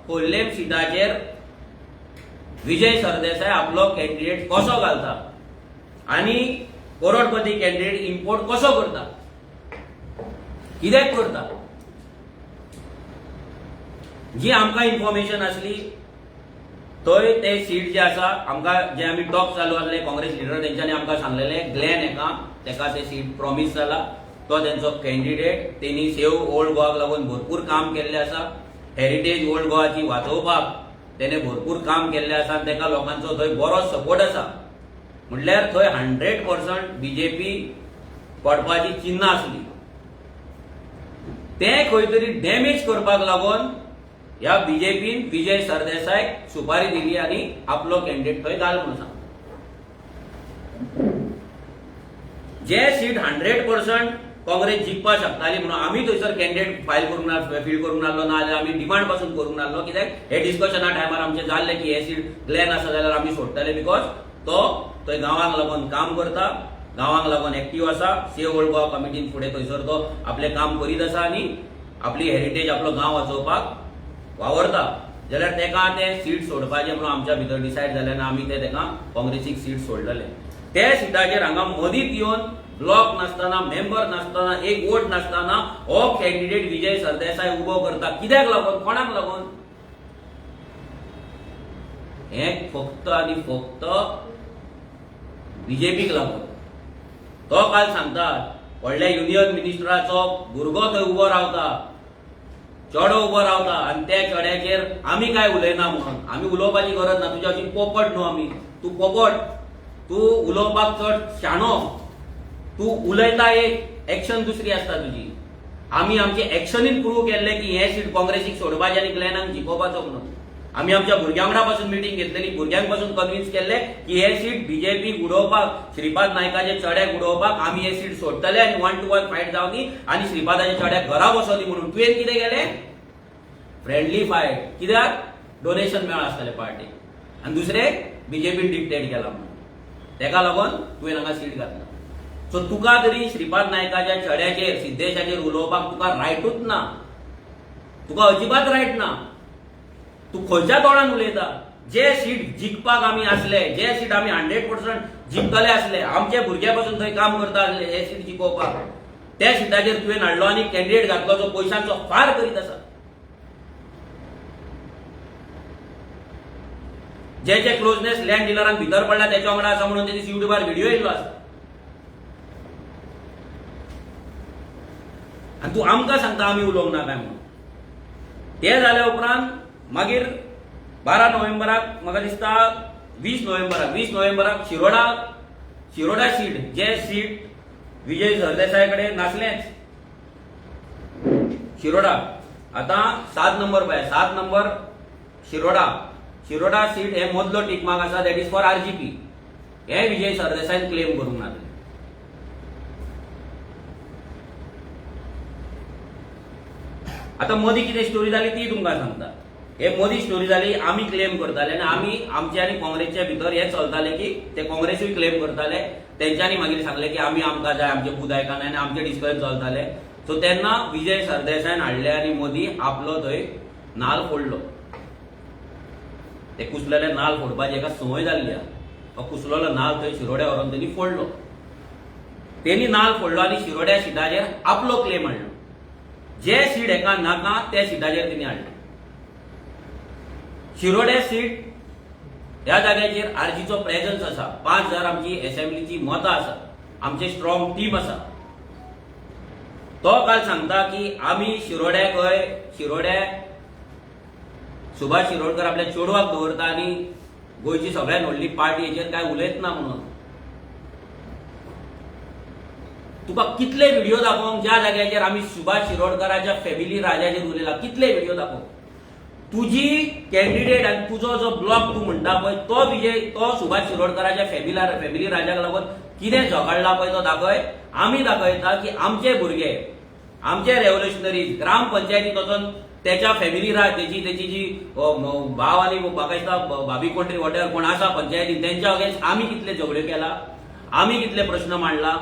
खोर्लेम सिटाचेर विजय सरदेसाय आपलो कॅन्डिडेट कसो घालता आनी करोडपती कॅन्डिडेट इम्पोर्ट कसो करता, कित्याक करता. जी आमकां इन्फॉर्मेशन आसली थंय ते सीट जे आसा आमकां जे आमी टॉक चालू आसले काँग्रेस लिडर तेंच्यांनी आमकां सांगलेले ग्लॅन तेका ते सीट प्रॉमिस जाला, तो तेंचो कॅन्डिडेट. तेणी सेव ओल्ड गोवाक लागून भरपूर काम केल्लें आसा, हेरिटेज ओल्ड गोवाची वाचोवपाक तेणे भरपूर काम केल्लें आसा आनी तेका लोकांचो थंय बरो सपोर्ट आसा. म्हटल्यार थंय 100% बीजेपी पडपाची चिन्ह आसली. ते खंय तरी डॅमेज करपाक लागून ह्या बीजेपीन विजय सरदेसायक सुपारी दिली आनी आपलो कॅन्डिडेट थंय घाल म्हणून सांगता. जे सीट 100% काँग्रेस जिखपाक शकताली म्हणून आमी थंयसर कॅन्डिडेट फायल करूंक ना, फील करूंक नासलो, ना जाल्यार आमी डिमांड पासून करूंक नासलो. कित्याक हे डिस्कशना टायमार आमचें जाल्लें की हे सीट ग्लॅन आसा जाल्यार आमी सोडटले, बिकॉज तो थंय गांवांक लागून काम करता, गांवांक लागून एक्टीव आसा, सेव ओल्ड गोवा कमिटीन फुडें थंयसर तो आपलें काम करीत आसा आनी आपली हेरिटेज आपलो गांव वाचोवपाक वावरता. जाल्यार तेका तें सीट सोडपाचें म्हणून आमच्या भितर डिसायड जालें आनी आमी तेका काँग्रेसीक सीट सोडलेलें. त्या सिटाचेर हांगा मदींच येवन ब्लॉक नासतना, मेंबर नासतना, एक वोट नासतना हो कॅन्डिडेट विजय सरदेसाय उबो करता. कित्याक लागून, कोणाक लागून? हे फक्त आनी फक्त बीजेपीक लागून. तो काल सांगता व्हडल्या युनियन मिनिस्टराचो भुरगो थंय उबो रावता, चेडो उबो रावता आनी त्या चेड्याचेर आमी काय उलयना म्हणून. आमी उलोवपाची गरज ना, तुज्या अशी पोपट न्हू आमी. तूं पोपट, तूं उलोवपाक चड शाणो, तूं उलयता एक, एक्शन दुसरी आसता तुजी. आमी आमचे एक्शनीन प्रूव केल्लें की हे सीट काँग्रेसीक सोडपाचें आनी ग्लॅनाक जिखोवपाचो म्हणून. आमी आमच्या भुरग्यां वांगडा पासून मिटींग घेतलेली, भुरग्यांक पासून कन्विन्स केल्ले की हे सीट बीजेपीक उडोवपाक, श्रीपाद नायकाचे चेड्याक उडोवपाक आमी हे सीट सोडटले आनी 1-to-1 फायट जावनी आनी श्रीपादाच्या चेड्याक घरा बसोनी म्हणून. तुवें कितें केलें? Friendly fight. कित्याक? डोनेशन मेळ आसतलें पार्टीक आनी दुसरें बीजेपीन डिक्टेट केला म्हणून. तेका लागून तुवें हांगा सीट घातला. सो तुका तरी श्रीपाद नायकाच्या चेड्याचेर, सिद्धेशाचेर उलोवपाक तुका रायटूच ना, तुका अजिबात रायट ना. तूं खंयच्या तोंडान उलयता? जे सीट जिखपाक आमी आसले, जे सीट आमी 100% जिखतले आसले, आमचे भुरगे पासून थंय काम करता आसले हे सीट जिखोवपाक, त्या सीटाचेर तुवें हाडलो आनी कॅन्डिडेट घातलो जो पयशांचो फार करीत आसा. जे क्लोजनेस लँड डिलरांक भितर पडला त्याच्या वांगडा आसा म्हणून ते युट्यूबार व्हिडिओ येयल्लो आसा. आनी तूं आमकां सांगता आमी उलोवंक ना काय म्हणून. ते जाल्या उपरांत मागीर 12 नोव्हेंबराक म्हाका दिसता 20 नोव्हेंबराक शिरोडा सीट, जे सीट विजय सरदेसाय कडेन नासलेंच, शिरोडा आतां 7 नंबर पळय, 7 नंबर शिरोडा सीट हे मदलो टीक मार्क आसा, दॅट इज फॉर आरजीपी. हे विजय सरदेसायन क्लेम करूंक ना. आतां मदीं कितें स्टोरी जाली ती तुमकां सांगता. हे मदीं स्टोरी जाली, आमी क्लेम करताले आनी आमी आमचे आनी काँग्रेसच्या भितर हे चलताले की ते काँग्रेसूय क्लेम करताले, तेंच्यांनी मागीर सांगले की आमी आमकां जाय, आमचे पूत आयकना आनी आमचे डिस्कशन चलताले. सो तेन्ना विजय सरदेसायन हाडले आनी मदीं आपलो थंय नाल फोडलो. ते कुसलेले नाल फोडपाची एका संवय जाल्ली आहा. हो कुसलेलो नाल थंय शिरोड्या व्हरोन तेणी फोडलो. तेणी नाल फोडलो आनी शिरोड्या सिटाचेर आपलो क्लेम हाडलो. जे सीट हेका नाका त्या सिटाचेर तेणी हाडले. शिरोड्या सीट ह्या जाग्याचेर आरजीचो प्रेझन्स आसा, 5000 आमची असेंब्लीची मतां आसा, आमचे स्ट्रॉंग टीम आसा. तो काल सांगता की आम्ही शिरोड्या सुभाष शिरोडकर आपल्या चेडवाक दवरता आणि गोयची सगळ्यात व्हडली पार्टी हेचेर काय उलयत ना म्हणून. तुका कितले व्हिडिओ दाखोवंक ज्या जाग्याचेर आम्ही सुभाष शिरोडकराच्या फॅमिली राजाचेर उलयला, कितले व्हिडिओ दाखोवंक. तुझी कॅन्डिडेट आणि तुझो जो ब्लॉक तू म्हणटा पळय तो सुभाष शिरोडकराच्या फॅमिली राजाक लागून कितें झगडला पळय तो दाखय. आम्ही दाखयता की आमचे भुरगे, आमचे रेव्होल्युशनरीज ग्रामपंचायतीत वचून त्याच्या फॅमिली राज त्याची जी भाव आणि म्हाका दिसता भाभी कोण वॉटेवर कोण आसा पंचायतीन त्यांच्या अगेन्स्ट आम्ही कितले झगड्यो केला, आम्ही कितले प्रश्न मांडला,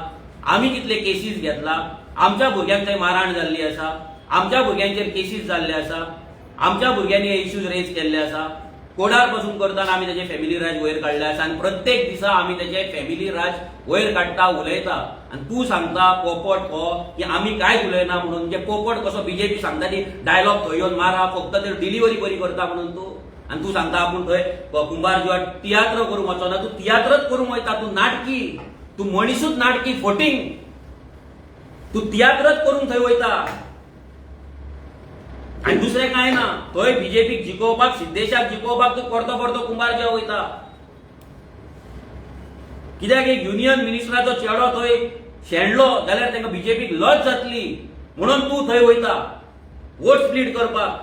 आम्ही कितले केसीस घेतला. आमच्या भुरग्यांक थंय मारहाण जाल्ली आसा, आमच्या भुरग्यांचेर केसीस जाल्ले आसा, आमच्या भुरग्यांनी हे इश्यूज रेज केल्ले आसा. कोडार पासून करताना आम्ही त्याचे फॅमिली राज वयर काढले आसा आणि प्रत्येक दिसा आम्ही त्याचे फॅमिली राज वयर काडटा उलयता. आणि तू सांगता पोपट हो की आम्ही काय उलयना म्हणून. म्हणजे पोपट कसो बीजेपी सांगता ती डायलॉग थंय येवन मारा फक्त ते डिलिव्हरी बरी करता म्हणून तू. आणि तू सांगता आपूण थंय कुंभार जेव्हा तियात्र करूंक वचना, तू तियात्रच करूंक वयता, तू नाटकी, तू मनीसूच नाटकी फोटींग, तू तियात्रच करूंक थंय वयता आणि दुसरे काय ना. थंय बीजेपीक जिखोवपाक, सिद्धेशाक जिखोवपाक तू परतो परतो कुंभार जेव्हा वयता. कित्याक एक युनियन मिनिस्टराचो चेडो थंय शेणलो जाल्यार तांकां बीजेपीक लज जातली म्हणून तू थंय वयता वोट स्प्लीट करपाक.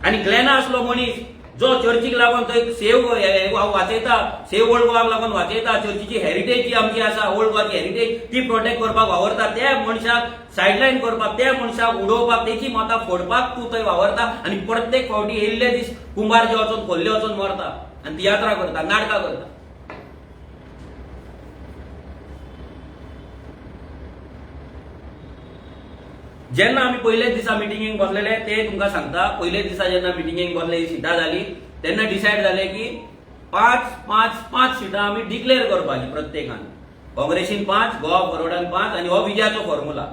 आणि ग्लेना असलो मनीस जो चर्चीक लागून थंय सेव वाचयता, सेव ओल्ड गोवाक लागून वाचयता, चर्चीची हेरिटेज जी आमची आसा ओल्ड गोवाची हेरिटेज ती प्रोटेक्ट करपाक वावरता, त्या मनशाक सायडलायन करपाक, त्या मनशाक उडोवपाक, तेची मतां फोडपाक तू थंय वावरता. आणि प्रत्येक फावटी येयल्ले दीस कुंभार जे वचून खोल्ले वचून मरता आणि तियात्रां करता, नाटकां करता. जेन्ना आम्ही पहिलेच दिसा मिटिंगेक बसलेले ते तुमकां सांगता. पहिलेच दिसा जेन्ना मिटिंगेक बसले ही सिटां जाली तेन्ना डिसायड जाले की 5 सिटां आमी डिक्लेअर करपाची प्रत्येकान. काँग्रेसीन 5, गोवा फॉरवर्डान 5 आणि हो विजयाचो फॉर्म्युला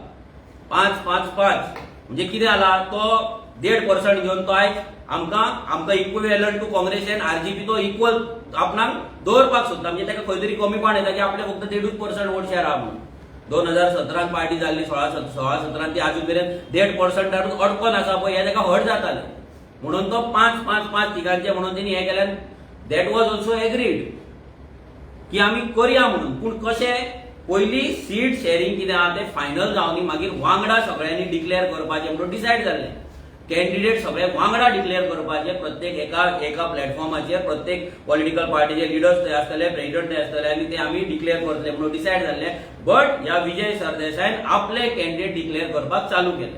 5-5-5. म्हणजे कितें जाला तो 1.5% घेवन तो आयज आमकां इक्विवेलंट टू काँग्रेसीन आरजीपी तो इक्वल आपणाक दवरपाक सोदता. म्हणजे ताका खंय तरी कमीपण येता की आपले फक्त 1.5% वोट शेअर आहा म्हणून. 2017 पार्टी जाल्ली 16-17 ती अजून मेरेन 1.5% अडकून आसा पळय हे ताका हट जाताले म्हणून तो 5-5-5 तिगांचे म्हणून तेणी हे केल्यान. दॅट वॉज ऑल्सो एग्रीड की आमी करया म्हणून. पूण कशें पयली सीट शेअरिंग कितें आहा तें फायनल जावनी मागीर वांगडा सगळ्यांनी डिक्लेअर करपाचें म्हणून डिसायड जाल्लें. कॅन्डिडेट सगळे वांगडा डिक्लेअर करपाचे प्रत्येक एका प्लॅटफॉर्माचेर. प्रत्येक पॉलिटिकल पार्टीचे लिडर्स थंय आसतले, प्रेसिडेंट थंय आसतले आणि ते आमी डिक्लेअर करतले म्हणून डिसायड जाल्ले. बट ह्या विजय सरदेसायन आपले कॅन्डिडेट डिक्लेअर करपाक चालू केले.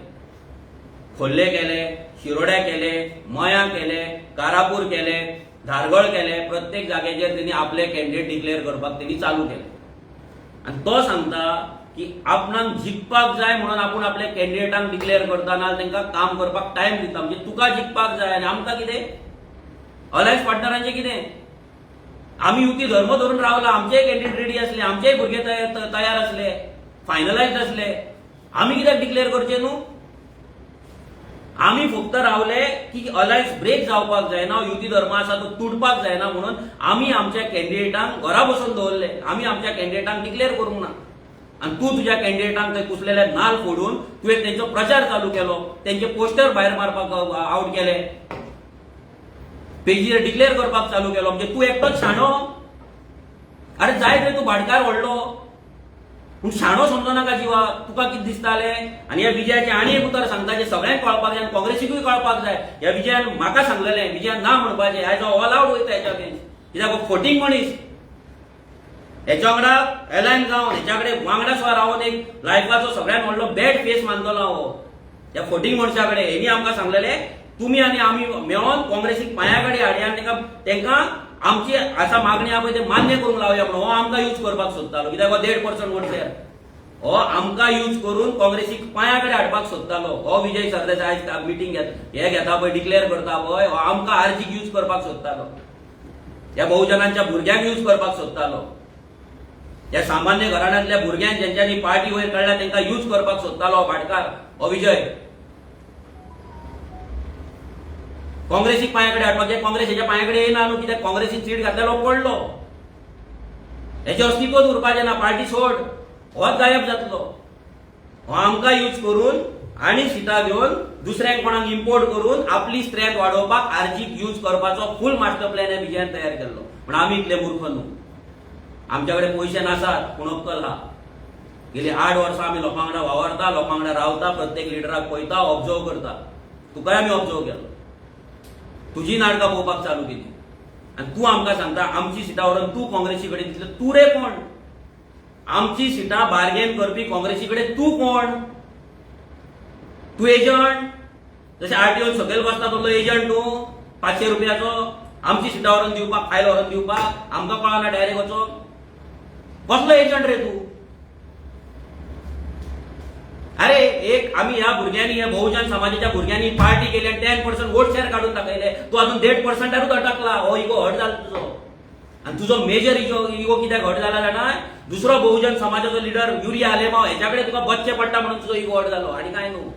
खोर्ले केले, शिरोड्या केले, मयां केले, कारापूर केले, धारगळ केले. प्रत्येक जाग्याचेर तेणी आपले कॅन्डिडेट डिक्लेअर करपाक तेणी चालू केले. आणि तो सांगता की आपणाक जिखपाक जाय म्हणून आपूण आपल्या कॅन्डिडेटांक डिक्लेअर करतना तांकां काम करपाक टायम दिता. म्हणजे तुका जिखपाक जाय आनी आमकां कितें अलायन्स पार्टनरांचें कितें. आमी युती धर्म धरून रावला, आमचेय कॅन्डिडेट रेडी आसले, आमचेय भुरगे तयार आसले, फायनलायज्ड आसले. आमी कित्याक डिक्लेअर करचें न्हू. आमी फक्त रावले की अलायन्स ब्रेक जावपाक जायना, युती धर्म आसा तो तुटपाक जायना म्हणून आमी आमच्या कॅन्डिडेटांक घरा बसून दवरले. आमी आमच्या कॅन्डिडेटांक डिक्लेअर करूंक ना. आणि तू तुझ्या कॅन्डिडेटांक थंय कुसलेले नाल फोडून तुवें तेंचो प्रचार चालू केलो, तेंचे पोस्टर भायर मारपाक आउट केले, पेजीर डिक्लेअर करपाक चालू केलो. म्हणजे तू एकटोच शाणो. अरे जाय रे तू भाटकार व्हडलो पूण शाणो समजो नाका जिवा. तुका कितें दिसतालें. आनी ह्या विजयाचें आनी एक उतर सांगता जे सगळ्यांक कळपाक जाय आनी काँग्रेसीकूय कळपाक जाय. ह्या विजयान म्हाका सांगलेलें विजयान ना म्हणपाचें. आयज हांव ऑल आउट वयता हेच्या अगेन्स्ट. कित्याक फोटींग मनीस हेच्या वांगडा एलायन जावन हेच्या कडेन वांगडा सुद्दां रावन एक लायफाचो सगळ्यात व्हडलो बॅड फेस मानतलो हो ह्या फोटींग मनशा कडेन. हेणी आमकां सांगलेलें तुमी आनी आमी मेळोन काँग्रेसीक पांया कडेन हाडया आनी तांकां आमची आसा मागणी आहा पळय ते मान्य करूंक लावया म्हणून हो आमकां यूज करपाक सोदतालो. कित्याक हो 1.5% वोट शेअर हो आमकां यूज करून काँग्रेसीक पांया कडेन हाडपाक सोदतालो. हो विजय सरदेसाय आयज मिटींग हे घेता पळय डिक्लेअर करता पळय हो आमकां आरजीक यूज करपाक सोदतालो. ह्या बहुजनांच्या भुरग्यांक यूज करपाक सोदतालो. ह्या सामान्य घराण्यांतल्या भुरग्यांक ज्यांच्यानी पार्टी वयर काडल्या तांकां यूज करपाक सोदतालो हो भाटकार हो विजय. काँग्रेसीक पांया कडेन हाडपाक काँग्रेस हेच्या पांया कडेन येयना न्हू. कित्याक काँग्रेसीन सीट घातलेलो पडलो. हेचें अस्तित्वच उरपाचें ना. पार्टी सोड होच गायब जातलो. हो आमकां यूज करून आणि सिटां घेवन दुसऱ्यांक कोणाक इम्पोर्ट करून आपली स्ट्रेंथ वाडोवपाक आरजीक यूज करपाचो फूल मास्टर प्लॅन हे बीजेन तयार केल्लो. पण आमी इतले मूर्ख न्हू. आमच्या कडेन पयशे नासात पूण अक्कल आहा. गेली 8 वर्सां आमी लोकां वांगडा वावरता, लोकां वांगडा रावता, प्रत्येक लिडराक पळयता, ऑब्जर्व करता. तुकाय आमी ऑब्जर्व केलो. तुजी नाटकां पळोवपाक चालू केली आनी तूं आमकां सांगता आमची सिटां व्हरून तूं काँग्रेसी कडेन दितले. तूं रे कोण? आमची सिटां बार्गेन करपी काँग्रेसी कडेन तूं कोण? तूं एजंट? जशें आरटीओन सकयल बसता तसलो एजंट तूं 500 रुपयाचो आमची सिटां व्हरून दिवपाक, फायल व्हरून दिवपाक? आमकां कळना डायरेक्ट वचोन? कसलो एजंट रे तूं? अरे एक आम्ही ह्या भुरग्यांनी, ह्या बहुजन समाजाच्या भुरग्यांनी पार्टी केली आणि 10% वोट शेअर काढून दाखयले. तू अजून 1.5%रूच अटकला. हो इगो हट जाला तुजो. आणि तुझो मेजर इगो कित्याक हट जाला जाणा? दुसरो बहुजन समाजाचो लिडर युरिया आलेमाव हेच्याकडे तुका बसचें पडटा म्हणून तुजो इगो हट जालो आणि काय न्हू.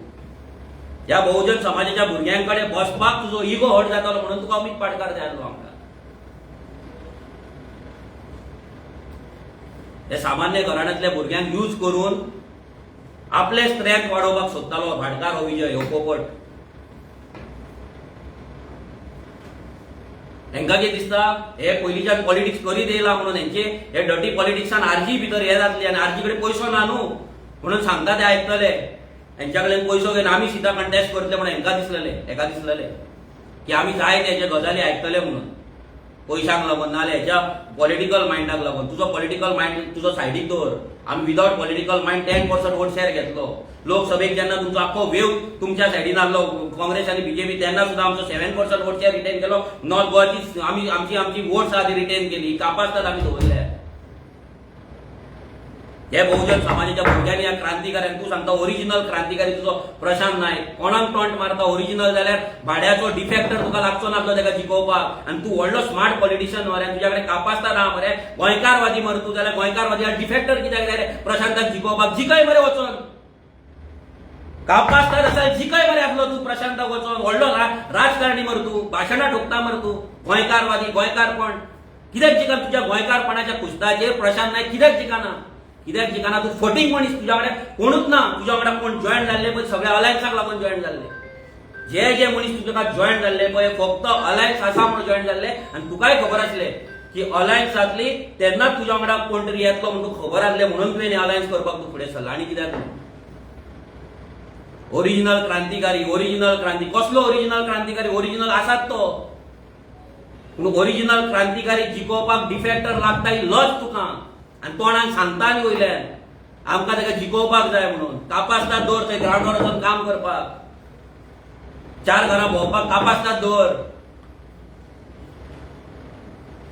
ह्या बहुजन समाजाच्या भुरग्यांकडे बसपाक तुजो इगो हट जातालो म्हणून तुका अमित पाटकार जाय आसलो आमकां. हे सामान्य घराण्यांतल्या भुरग्यांक यूज करून आपले स्ट्रेंथ वाडोवपाक सोदतालो भाटकार हो विजय, हो पोपट. हेंकां कितें दिसता हे पयलींच्यान पॉलिटिक्स करीत येयला म्हणून हेंचे हे डर्टी पॉलिटिक्सान आरजी भितर हे जातली आनी आरजी कडेन पयसो ना न्हू म्हणून सांगता ते आयकतले. हेंच्या कडेन पयसो घेवन आमी सिटां कंटेस्ट करतले म्हणून हेका दिसलेले की आमी जाय तेचे गजाली आयकतले म्हणून. पयशांक लागून नाल्यार हेच्या पॉलिटिकल मायंडाक लागून. तुजो पॉलिटिकल मायंड तुजो सायडीक दवर. आमी without political mind 10% vote share घेतलो. लोकसभेक जेन्ना तुमचो आख्खो वेव तुमच्या सायडीन आहलो काँग्रेस आनी बीजेपी तेन्ना सुद्दां आमचो 7% वोट शेअर रिटेन केलो. नॉर्थ गोवाची आमची वोट्स आदी रिटेन केली. कापासतात आमी दवरल्या. हे बहुजन समाजाच्या भुरग्यांनी ह्या क्रांतिकाऱ्यांक तूं सांगता ओरिजिनल क्रांतिकारी तुजो प्रशांत नायक. कोणाक टॉन्ट मारता ओरिजिनल जाल्यार भाड्याचो डिफेक्टर तुका लागचो नासलो ताका जिखोवपाक. आनी तूं व्हडलो स्मार्ट पॉलिटिशियन मरे तुज्या कडेन कापासता ना मरे. गोंयकारवादी मरे तूं जाल्यार गोंयकारवादी डिफेक्टर कित्याक जाय रे प्रशांताक जिखोवपाक? जिखय मरे वचोन. कापासता आसा जिखय मरे आसलो तूं प्रशांताक वचोन. व्हडलो राजकारणी मरे तूं. भाशणां ठोकता मरे तूं. गोंयकारवादी गोंयकारपण कित्याक जिखना? तुज्या गोंयकारपणाच्या कुस्ताचेर प्रशांत नायक कित्याक जिखना? कित्याक जिखना? तूं फटींग मनीस. तुज्या कडेन कोणूच ना. तुज्या वांगडा कोण जॉयन जाल्ले पळय सगळे अलायन्साक लागून जॉयन जाल्ले. जे मनीस तुज्या जॉयन जाल्ले पळय फक्त अलायन्स आसा म्हणून जॉयन जाल्ले. आनी तुकाय खबर आसले की अलायन्स जातली तेन्नाच तुज्या वांगडा कोण तरी येतलो म्हणून तुका खबर आसले म्हणून तुवें अलायन्स करपाक तूं फुडें सरला. आनी कित्याक ओरिजिनल क्रांतिकारी कसलो ओरिजिनल क्रांतिकारी? ओरिजिनल आसात तो पूण ओरिजिनल क्रांतिकारी जिखोवपाक डिफेक्टर लागता ही लज तुका. आनी तोंडाक सांगता आनी वयल्यान आमकां ताका जिखोवपाक जाय म्हणून. कापासतात दवर थंय ग्रावंडार वचून काम करपाक. 4 घरां भोंवपाक कापासतात दवर.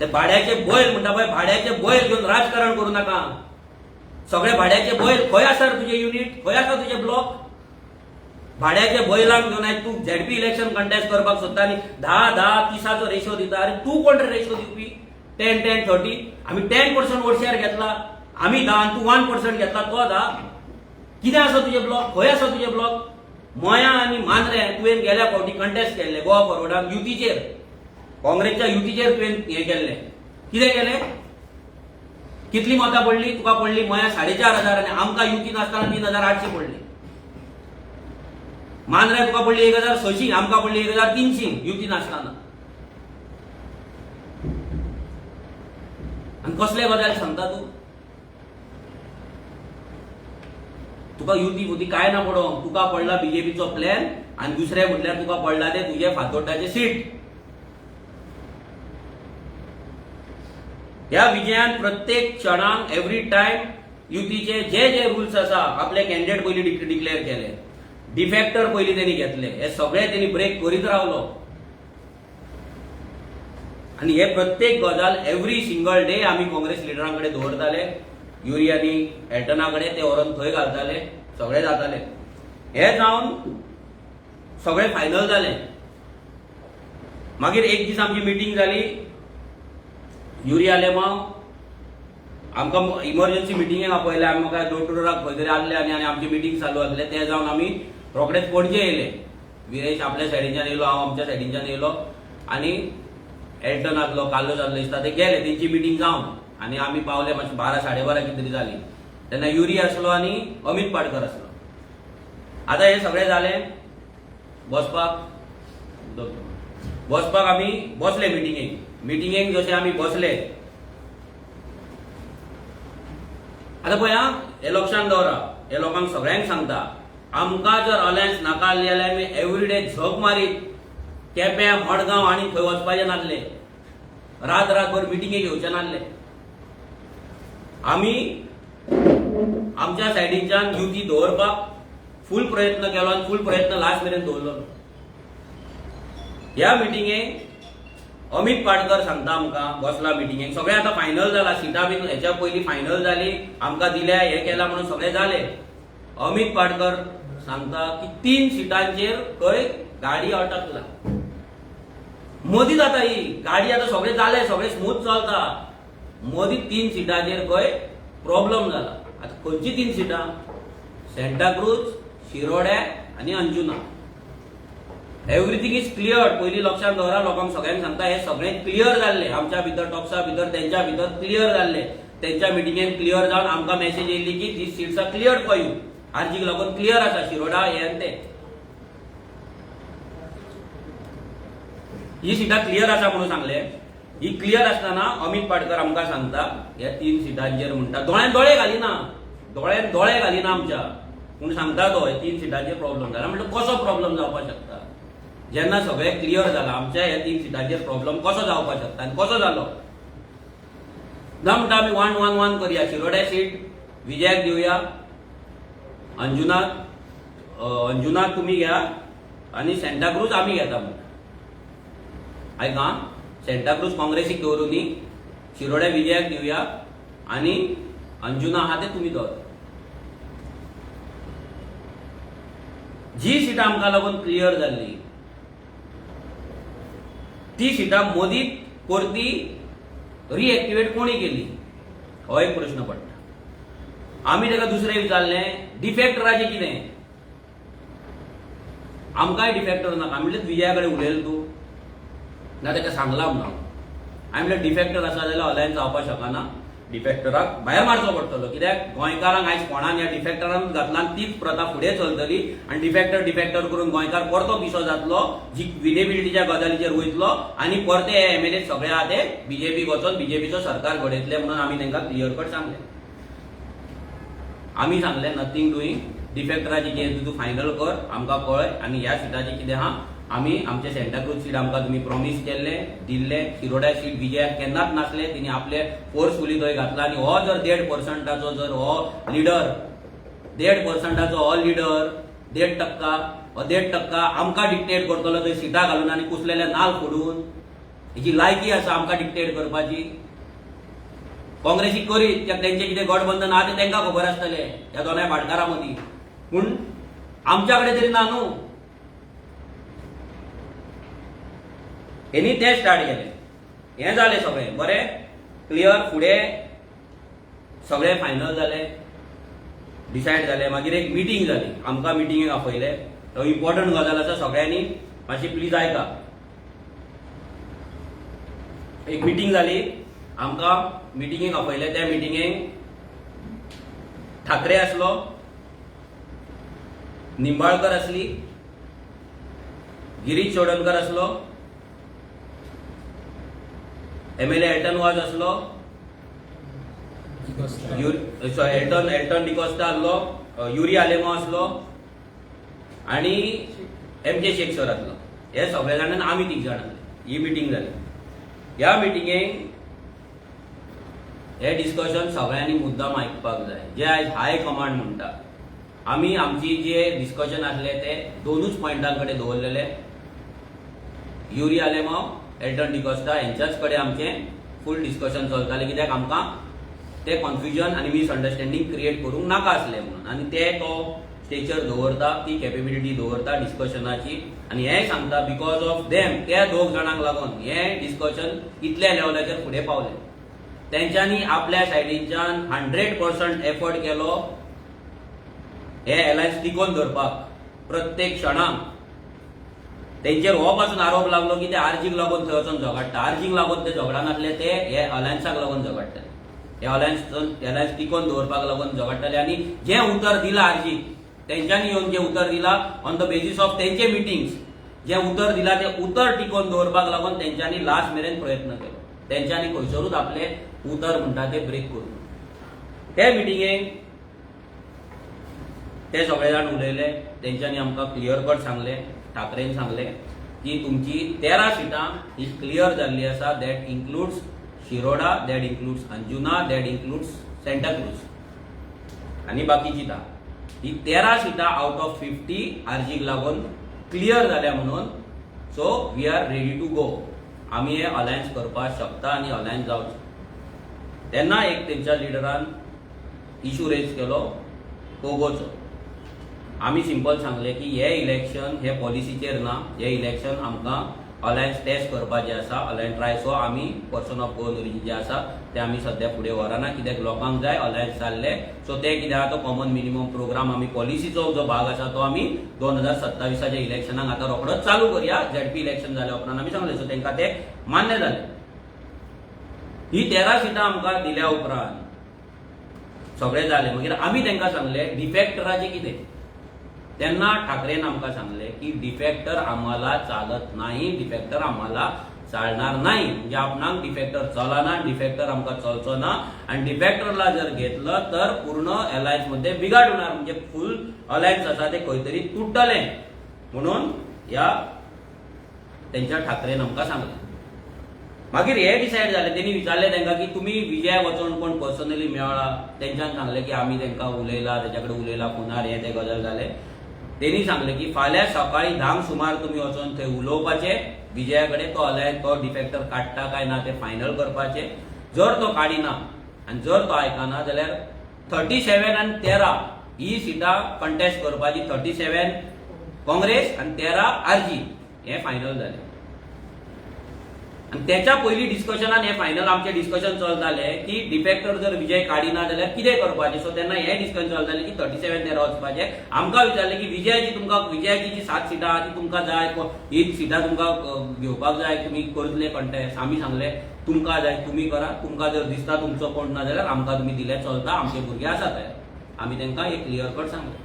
ते भाड्याचे बैल म्हणटा पळय भाड्याचे बैल घेवन राजकारण करूं नाका. सगळे भाड्याचे बैल खंय आसा रे तुजे युनिट? खंय आसा तुजे ब्लॉक? भाड्याचे बैलांक घेवन आयज तूं झेडपी इलेक्शन कंटेस्ट करपाक सोदता आनी 10-10, 30 रेशो दिता. अरे तूं कोण रे रेशो दिवपी? 10-10, 30. आमी 10% वोट शेअर घेतला. आमी 10 आनी तूं 1% घेतला. तो 10. कितें आसा तुजे ब्लॉक? खंय आसा तुजे ब्लॉक? मोया आनी मांद्रे तुवें गेल्या फावटी कंटेस्ट केल्ले गोवा फॉरवर्डान युतीचेर. काँग्रेसच्या युतीचेर तुवें हे केल्ले. कितें केलें? कितली मतां पडली? तुका पडली मोया 4,500 आनी आमकां युती नासतना 3,800 पडली. मांद्रे तुका पडली 1,600 आमकां पडली 1,300 युती नासतना. आनी कसले गजाल सांगता तूं? तुका युती काय ना पडोवंक. तुका पडला बीजेपीचो प्लॅन आनी दुसरे म्हटल्यार तुका पडला ते तुजे फातोड्डाचे सीट. ह्या विजयान प्रत्येक क्षणाक एवरी टायम युतीचे जे रुल्स आसा आपले कॅन्डिडेट पयलीं डिक्लेअर केले. डिफेक्टर पयलीं तेणी घेतले. हे सगळे तेणी ब्रेक करीत रावलो. आनी हे प्रत्येक गजाल एवरी सिंगल डे आमी काँग्रेस लिडरांकडे दवरताले. युरियानी एल्टनाकडे ते व्हरून थंय घालताले. सगळे जाताले. हे जावन सगळे फायनल जाले. मागीर एक दीस आमची मिटींग जाली. युरिया लेमाव आमकां इमर्जन्सी मिटींगेक आपयले. आमी म्हाका डोर टू डोराक खंय तरी आसले आनी आमची मिटींग चालू आसले. ते जावन आमी रोखडेच पणजे येयले. विरेश आपल्या सायडीच्यान येयलो, हांव आमच्या सायडीच्यान येयलो आनी एल्टन आसलो, कार्लोस आसलो दिसता ते गेले. तेंची मिटींग जावन आनी आमी पावले मातशे 12, 12:30 कितें तरी जाली. तेन्ना युरिया आसलो आनी अमित पाटकर आसलो. आता हे सगळे झाले बसपाक आम्ही बसले मिटिंगेक जसे आम्ही बसले. आता पळय हे लक्षात दवरा, हे लोकांक सगळ्यांक सांगता, आमकां जर अलायन्स नाकारली जाल्यार आमी एवरीडे झक मारीत केप्यां मडगांव आनी थंय वचपाचे नासले, रातभर मिटिंगे घेवचे नासले. आमी आमच्या सायडीच्यान युती दवरपाक फूल प्रयत्न केलो आनी फूल प्रयत्न लास्ट मेरेन दवरलो. ह्या मिटिंगेक अमित पाटकर सांगता आमकां बसला मिटिंगेक, सगळें आतां फायनल जाला, सिटां बी हेच्या पयलीं फायनल जाली, आमकां दिल्या हे केला म्हणून सगळें जालें. अमित पाटकर सांगता की 3 सिटांचेर खंय गाडी अटकला. मदीं जाता ही गाडी, आतां सगळें जालें, सगळें स्मूथ चलता, मदीं 3 सिटांचेर खंय प्रॉब्लेम जाला. आतां खंयची 3 सिटां? सेंटाक्रूज, शिरोड्या आनी अंजुना. Everything is clear. पयलीं लक्षात दवरा, लोकांक सगळ्यांक सांगता हे सगळें क्लियर जाल्लें, आमच्या भितर टॉक्सा भितर तेंच्या भितर क्लियर जाल्लें. तेंच्या मिटिंगेन क्लियर जावन आमकां मेसेज येयल्ली की these seats are clear for you. आरजीक लागून क्लियर आसा, शिरोडा हे आनी ते. ही सिटां क्लियर आसा म्हणून सांगले. ही क्लियर आसतना अमित पाटकर आमकां सांगता ह्या 3 सिटांचेर म्हणटा, दोळ्यान दोळे घालिना आमच्या, पूण सांगता तो हे 3 सिटांचेर प्रॉब्लेम जाला. म्हणटा कसो प्रॉब्लेम जावपाक शकता? जेन्ना सगळें क्लियर जाला, आमच्या ह्या 3 सिटांचेर प्रॉब्लेम कसो जावपाक शकता आनी कसो जालो? ना म्हणटा आमी 1-1-1 करया. शिरोड्या सीट विजयाक दिवया, अंजुनाक तुमी घ्या आनी सेंटाक्रूज आमी घेता म्हणटा. आयका, सेंटाक्रूज काँग्रेसीक दवरूं न्ही, शिरोड्या विजयाक दिवया आनी अंजुना आहा ते तुमी दवर. जी सिटां आमकां लागून क्लियर जाल्ली ती सिटां मदींच परती रिएक्टिवेट कोणी केली हो एक प्रश्न पडटा. आमी ताका दुसरें विचारलें, डिफेक्टराचें कितें? आमकांय डिफेक्टर नाका. आमी म्हणलें विजया कडेन उलयलो तूं? ना, ताका सांगलां म्हणून. हांवें म्हणलें डिफेक्टर आसा जाल्यार अलायन्स जावपाक शकना, डिफेक्टराक भायर मारचो पडटलो. कित्याक गोंयकारांक आयज कोणान ह्या डिफेक्टरांक घातला आनी तीच प्रथा फुडें चलतली आनी डिफेक्टर करून गोंयकार परतो पिसो जातलो, जी विनेबिलिटीच्या गजालीचेर वयतलो आनी परते हे एमएलए सगळे आहा ते बीजेपीक वचोन बीजेपीचो सरकार घडयतले म्हणून आमी तांकां क्लियर कट सांगलें. आमी सांगलें नथींग डुईंग, डिफेक्टराची कितें तूं फायनल कर, आमकां कळय आनी ह्या सिटाचें कितें आहा. आमी आमचे सेंटाक्रूज सीट आमकां तुमी प्रॉमीस केल्लें, दिल्लें. शिरोड्या सीट विजयाक केन्नाच नासले, तिणी आपले फोर्सफुली थंय घातला आनी हो जर 1.5%ाचो जर हो लिडर 1.5%ाचो हो लिडर 1.5% आमकां डिक्टेट करतलो थंय सिटां घालून आनी कुसलेले नाल फोडून, हेची लायकी आसा आमकां डिक्टेट करपाची? काँग्रेसीक करीत, कित्याक तेंचें कितें गठबंधन आहा तें तेंकां खबर आसतलें ह्या दोनाय भाटकारां मदीं, पूण आमच्या कडेन तरी ना न्हू. हेनी ते स्टार्ट केलें. हें जालें सगळें बरें क्लियर. फुडें सगळें फायनल जालें, डिसायड जालें. मागीर एक मिटींग जाली, आमकां मिटिंगेक आपयलें. तो इम्पॉर्टंट गजाल आसा, सगळ्यांनी मातशी प्लीज आयका. एक मिटींग जाली, आमकां मिटिंगेक आपयलें. त्या मिटिंगेक ठाकरे आसलो, निंबाळकर आसली, गिरीश चोडणकर आसलो, एमएलए एल्टन वाज आसलो, एल्टन डिकोस्टा आसलो, युरी आलेमो आसलो आनी एमजे शेख सर आसलो. हे सगळे जाणां आमी 3 जाण आसले. ही मिटींग जाली. ह्या मिटिंगेक हे डिस्कशन सगळ्यांनी मुद्दाम आयकपाक जाय, जे आयज हाय कमांड म्हणटा. आमी आमची जे डिस्कशन आसले ते 2च पॉयंटां कडेन दवरलेले. युरी आलेमो, एल्टन डिकोस्टा हेंच्याच कडेन आमचें फूल डिस्कशन चलतालें, कित्याक आमकां ते कन्फ्युजन आनी मिसअंडरस्टँडींग क्रिएट करूंक नाका आसलें म्हणून. आनी ते तो स्टेचर दवरता, ती कॅपेबिलिटी दवरता डिस्कशनाची. आनी हेंय सांगता बिकॉज ऑफ देम, त्या 2 जाणांक लागून हें डिस्कशन इतल्या लेवलाचेर फुडें पावलें. तेंच्यांनी आपल्या सायडीच्यान 100% एफर्ट केलो हे अलायन्स टिकोवन दवरपाक. प्रत्येक क्षणाक तेंचेर हो पासून आरोप लागलो की ते आरजीक लागून थंय वचून झगडटा. आरजीक लागून ते झगडनासले, ते हे अलायन्साक लागून झगडटाले. हे अलायन्स टिकोवन दवरपाक लागून झगडटाले. आनी जें उतर दिलां आरजीक तेंच्यांनी येवन जे उतर दिला ऑन द बेसिस ऑफ तेंचे मिटिंग्स जे उतर दिला ते उतर टिकोवन दवरपाक लागून तेंच्यांनी लास्ट मेरेन प्रयत्न केलो. तेंच्यांनी खंयसरूच आपले उतर म्हणटा ते ब्रेक करूं. ते मिटिंगेक ते सगळे जाण उलयले. तेंच्यांनी आमकां क्लियर कट सांगले, ठाकरेन सांगले की तुमची 13 सिटां ही क्लियर जाल्ली आसा. That includes Shiroda, that includes Anjuna, that includes Santa Cruz आनी बाकीची 10. ही 13 सिटां आउट ऑफ 50 आरजीक लागून क्लियर जाल्या म्हणून. So we are ready to go. आमी हे अलायन्स करपाक शकता आनी अलायन्स जावचें. तेन्ना एक तेंच्या लिडरान इशू रेज केलो कोगोचो. आमी सिंपल सांगले की हे इलेक्शन हे पॉलिसीचेर ना. हे इलेक्शन आमकां अलायन्स टेस्ट करपाचें आसा, अलायन्स ट्राय. सो आमी पर्सन ऑफ गोवन ओरिजीन जे आसा ते आमी सध्या फुडें व्हरना. कित्याक लोकांक जाय अलायन्स जाल्ले. सो ते कित्याक तो कॉमन मिनिमम प्रोग्राम आमी पॉलिसीचो जो भाग आसा तो आमी 2027च्या इलेक्शनाक आतां रोखडोच चालू करया. झेडपी इलेक्शन जाल्या उपरांत आमी सांगलें. सो तेंकां ते मान्य जालें. ही 13 सिटां आमकां दिल्या उपरांत सगळें जालें. मागीर आमी तेंकां सांगलें डिफेक्टराचें कितें. तेन्ना ठाकरेन आमकां सांगले की डिफेक्टर आम्हाला चालत नाही, डिफेक्टर आम्हाला चालणार नाही. म्हणजे आपणाक डिफेक्टर चलना, डिफेक्टर आमकां चलचो ना. आणि डिफेक्टरला जर घेतलं तर पूर्ण अलायन्स मध्ये बिघाड होणार. म्हणजे फुल अलायन्स आसा ते खंय तरी तुटतलें म्हणून या तेंच्या ठाकरेन आमकां सांगलें. मागीर हे डिसायड जालें. तेणी विचारलें तेंकां की तुमी विजय वचोन कोण पर्सनली मेळ्ळा. तेंच्यांन सांगलें की आमी तेंकां उलयला, तेच्या कडेन उलयला फोनार, हे ते गजाल जाले. तेणी सांगलें की फाल्यां सकाळीं 10 सुमार तुमी वचोन थंय उलोवपाचें विजया कडेन. तो अलायन्स तो डिफेक्टर काडटा काय ना ते फायनल करपाचें. जर तो काडिना आनी जर तो आयकना जाल्यार 37 आनी 13 ही सिटां कंटेस्ट करपाची. 37 काँग्रेस आनी 13 आरजी हे फायनल जालें. आनी तेच्या पयलीं डिस्कशनान हे फायनल आमचें डिस्कशन चल जालें की डिफेक्टर जर विजय काडिना जाल्यार कितें करपाचें. सो तेन्ना हे डिस्कशन चल जालें की 37 13 वचपाचें. आमकां विचारलें की विजयाची जी 7 सिटां आहा ती तुमकां जाय, ही सिटां तुमकां घेवपाक जाय, तुमी करतले कंटेस्ट. आमी सांगलें तुमकां जाय तुमी करा. तुमकां जर दिसता तुमचो कोण ना जाल्यार आमकां तुमी दिलें चलता. आमचे भुरगे आसा तयार. आमी तेंकां एक क्लियर कट सांगलें.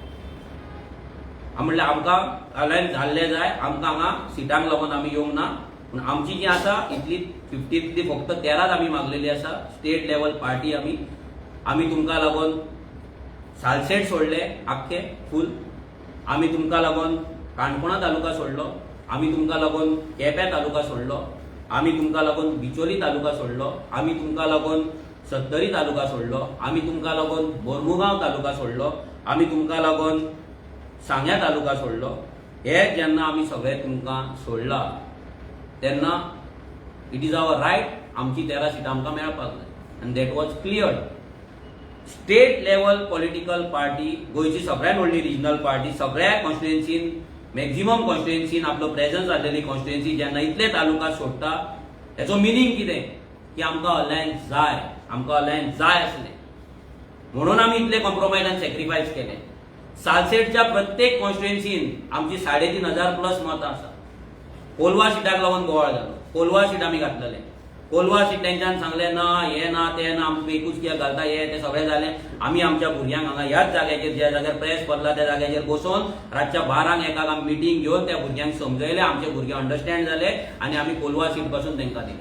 म्हणलें आमकां अलायन्स जाल्ले जाय. आमकां हांगा सिटांक लागून आमी येवंक ना. पूण आमची जी आसा इतली 50 फक्त 13च आमी मागलेली आसा. स्टेट लेवल पार्टी आमी तुमकां लागून सालसेट सोडले आख्खे फूल. आमी तुमकां लागून काणकोणा तालुका सोडलो. आमी तुमकां लागून केपें तालुका सोडलो. आमी तुमकां लागून बिचोली तालुका सोडलो. आमी तुमकां लागून सत्तरी तालुका सोडलो. आमी तुमकां लागून बोरमुगांव तालुका सोडलो. आमी तुमकां लागून सांग्या तालुका सोडलो. हे जेन्ना आमी सगळे तुमकां सोडला तेन्ना इट इज आवर रायट. आमची 13 सिटां आमकां मेळपाक जाय. आनी that was cleared. State level political party, गोंयची सगळ्यात व्हडली रिजनल पार्टी, सगळ्या कॉन्स्टिट्युएन्सीन मॅक्झिमम कॉन्स्टिट्युएन्सीन आपलो प्रेझन्स आसलेली कॉन्स्टिट्युएन्सी जेन्ना इतले तालुका सोडटा हेचो मिनींग कितें की आमकां अलायन्स जाय. आमकां अलायन्स जाय आसलें म्हणून आमी इतले कॉम्प्रोमायज आनी सॅक्रिफायस केले. सालसेटच्या प्रत्येक कॉन्स्टिट्युएन्सीन आमची 3500 प्लस मतां आसा. कोलवा सिटाक लागून बोवाळ जालो. कोलवा सीट आमी घातलेले. कोलवा सीट तेंच्यान सांगलें ना, हे ना ते ना, आमकां एकूच कित्याक घालता, हे ते सगळें जालें. आमी आमच्या भुरग्यांक हांगा ह्याच जाग्याचेर ज्या जाग्यार प्रेस भरला त्या जाग्याचेर बसोवन रातच्या 12 एकाक आमी मिटींग घेवन त्या भुरग्यांक समजयलें. आमचे भुरगे अंडरस्टँड जाले आनी आमी कोलवा सीट पासून तेंकां दिली.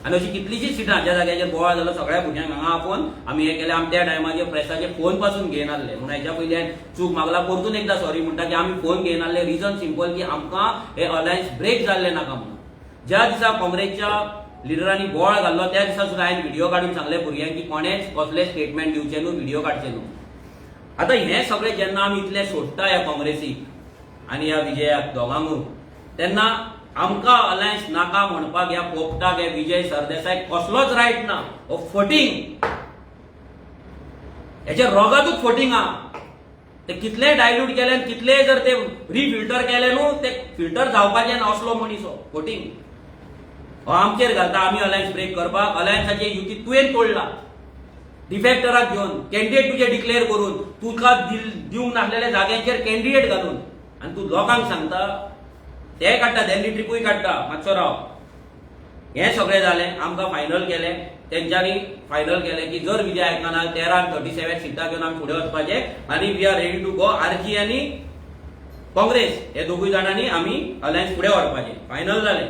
आनी अशी कितलीशीच सिटां ज्या जाग्याचेर बोवाळ जालो सगळ्या भुरग्यांक हांगा आपोवन आमी हे केलें. आमी त्या टायमाचेर प्रेसाचे फोन पासून घेयन आहले. म्हणून हेच्या पयलीं हांवें चूक मागला. परतून एकदां सॉरी म्हणटा की आमी फोन घेयन आहले. रिजन सिंपल की आमकां हे अलायन्स ब्रेक जाल्ले नाका म्हणून. ज्या दिसा काँग्रेसच्या लिडरांनी बोवाळ घाल्लो त्या दिसा सुद्दां हांवें व्हिडिओ काडून सांगलें भुरग्यांक की कोणेच कसले स्टेटमेंट दिवचे न्हू, व्हिडिओ काडचे न्हू. आतां हें सगळें जेन्ना आमी इतलें सोडटा ह्या काँग्रेसीक आनी ह्या विजयाक दोगांकूय तेन्ना आमकां अलायन्स नाका म्हणपाक ह्या पोपटाक हे विजय सरदेसाय कसलोच रायट ना. हो फटींग, हेच्या रोगातूच फटींग आहा. ते कितले डायल्यूट केले कितले जर ते रिफिल्टर केले न्हू ते फिल्टर जावपाचें ना असलो मनीस हो फटींग. हो आमचेर घालता आमी अलायन्स ब्रेक करपाक. अलायन्साची युती तुवें तोडला डिफेक्टराक घेवन, कॅन्डिडेट तुजे डिक्लेअर करून, तुका दिवंक नासलेल्या जाग्यांचेर कॅन्डिडेट घालून आनी तूं लोकांक सांगता ते काडटा दिल्ली ट्रिपूय काडटा. मातसो राव. हे सगळें जालें, आमकां फायनल केलें, तेंच्यांनी फायनल केलें की जर विजय आयकना 13-37 सिटां घेवन आमी फुडें वचपाचे आनी we are ready to go RG आनी काँग्रेस हे दोगूय जाणांनी आमी अलायन्स फुडें व्हरपाचें. फायनल जालें.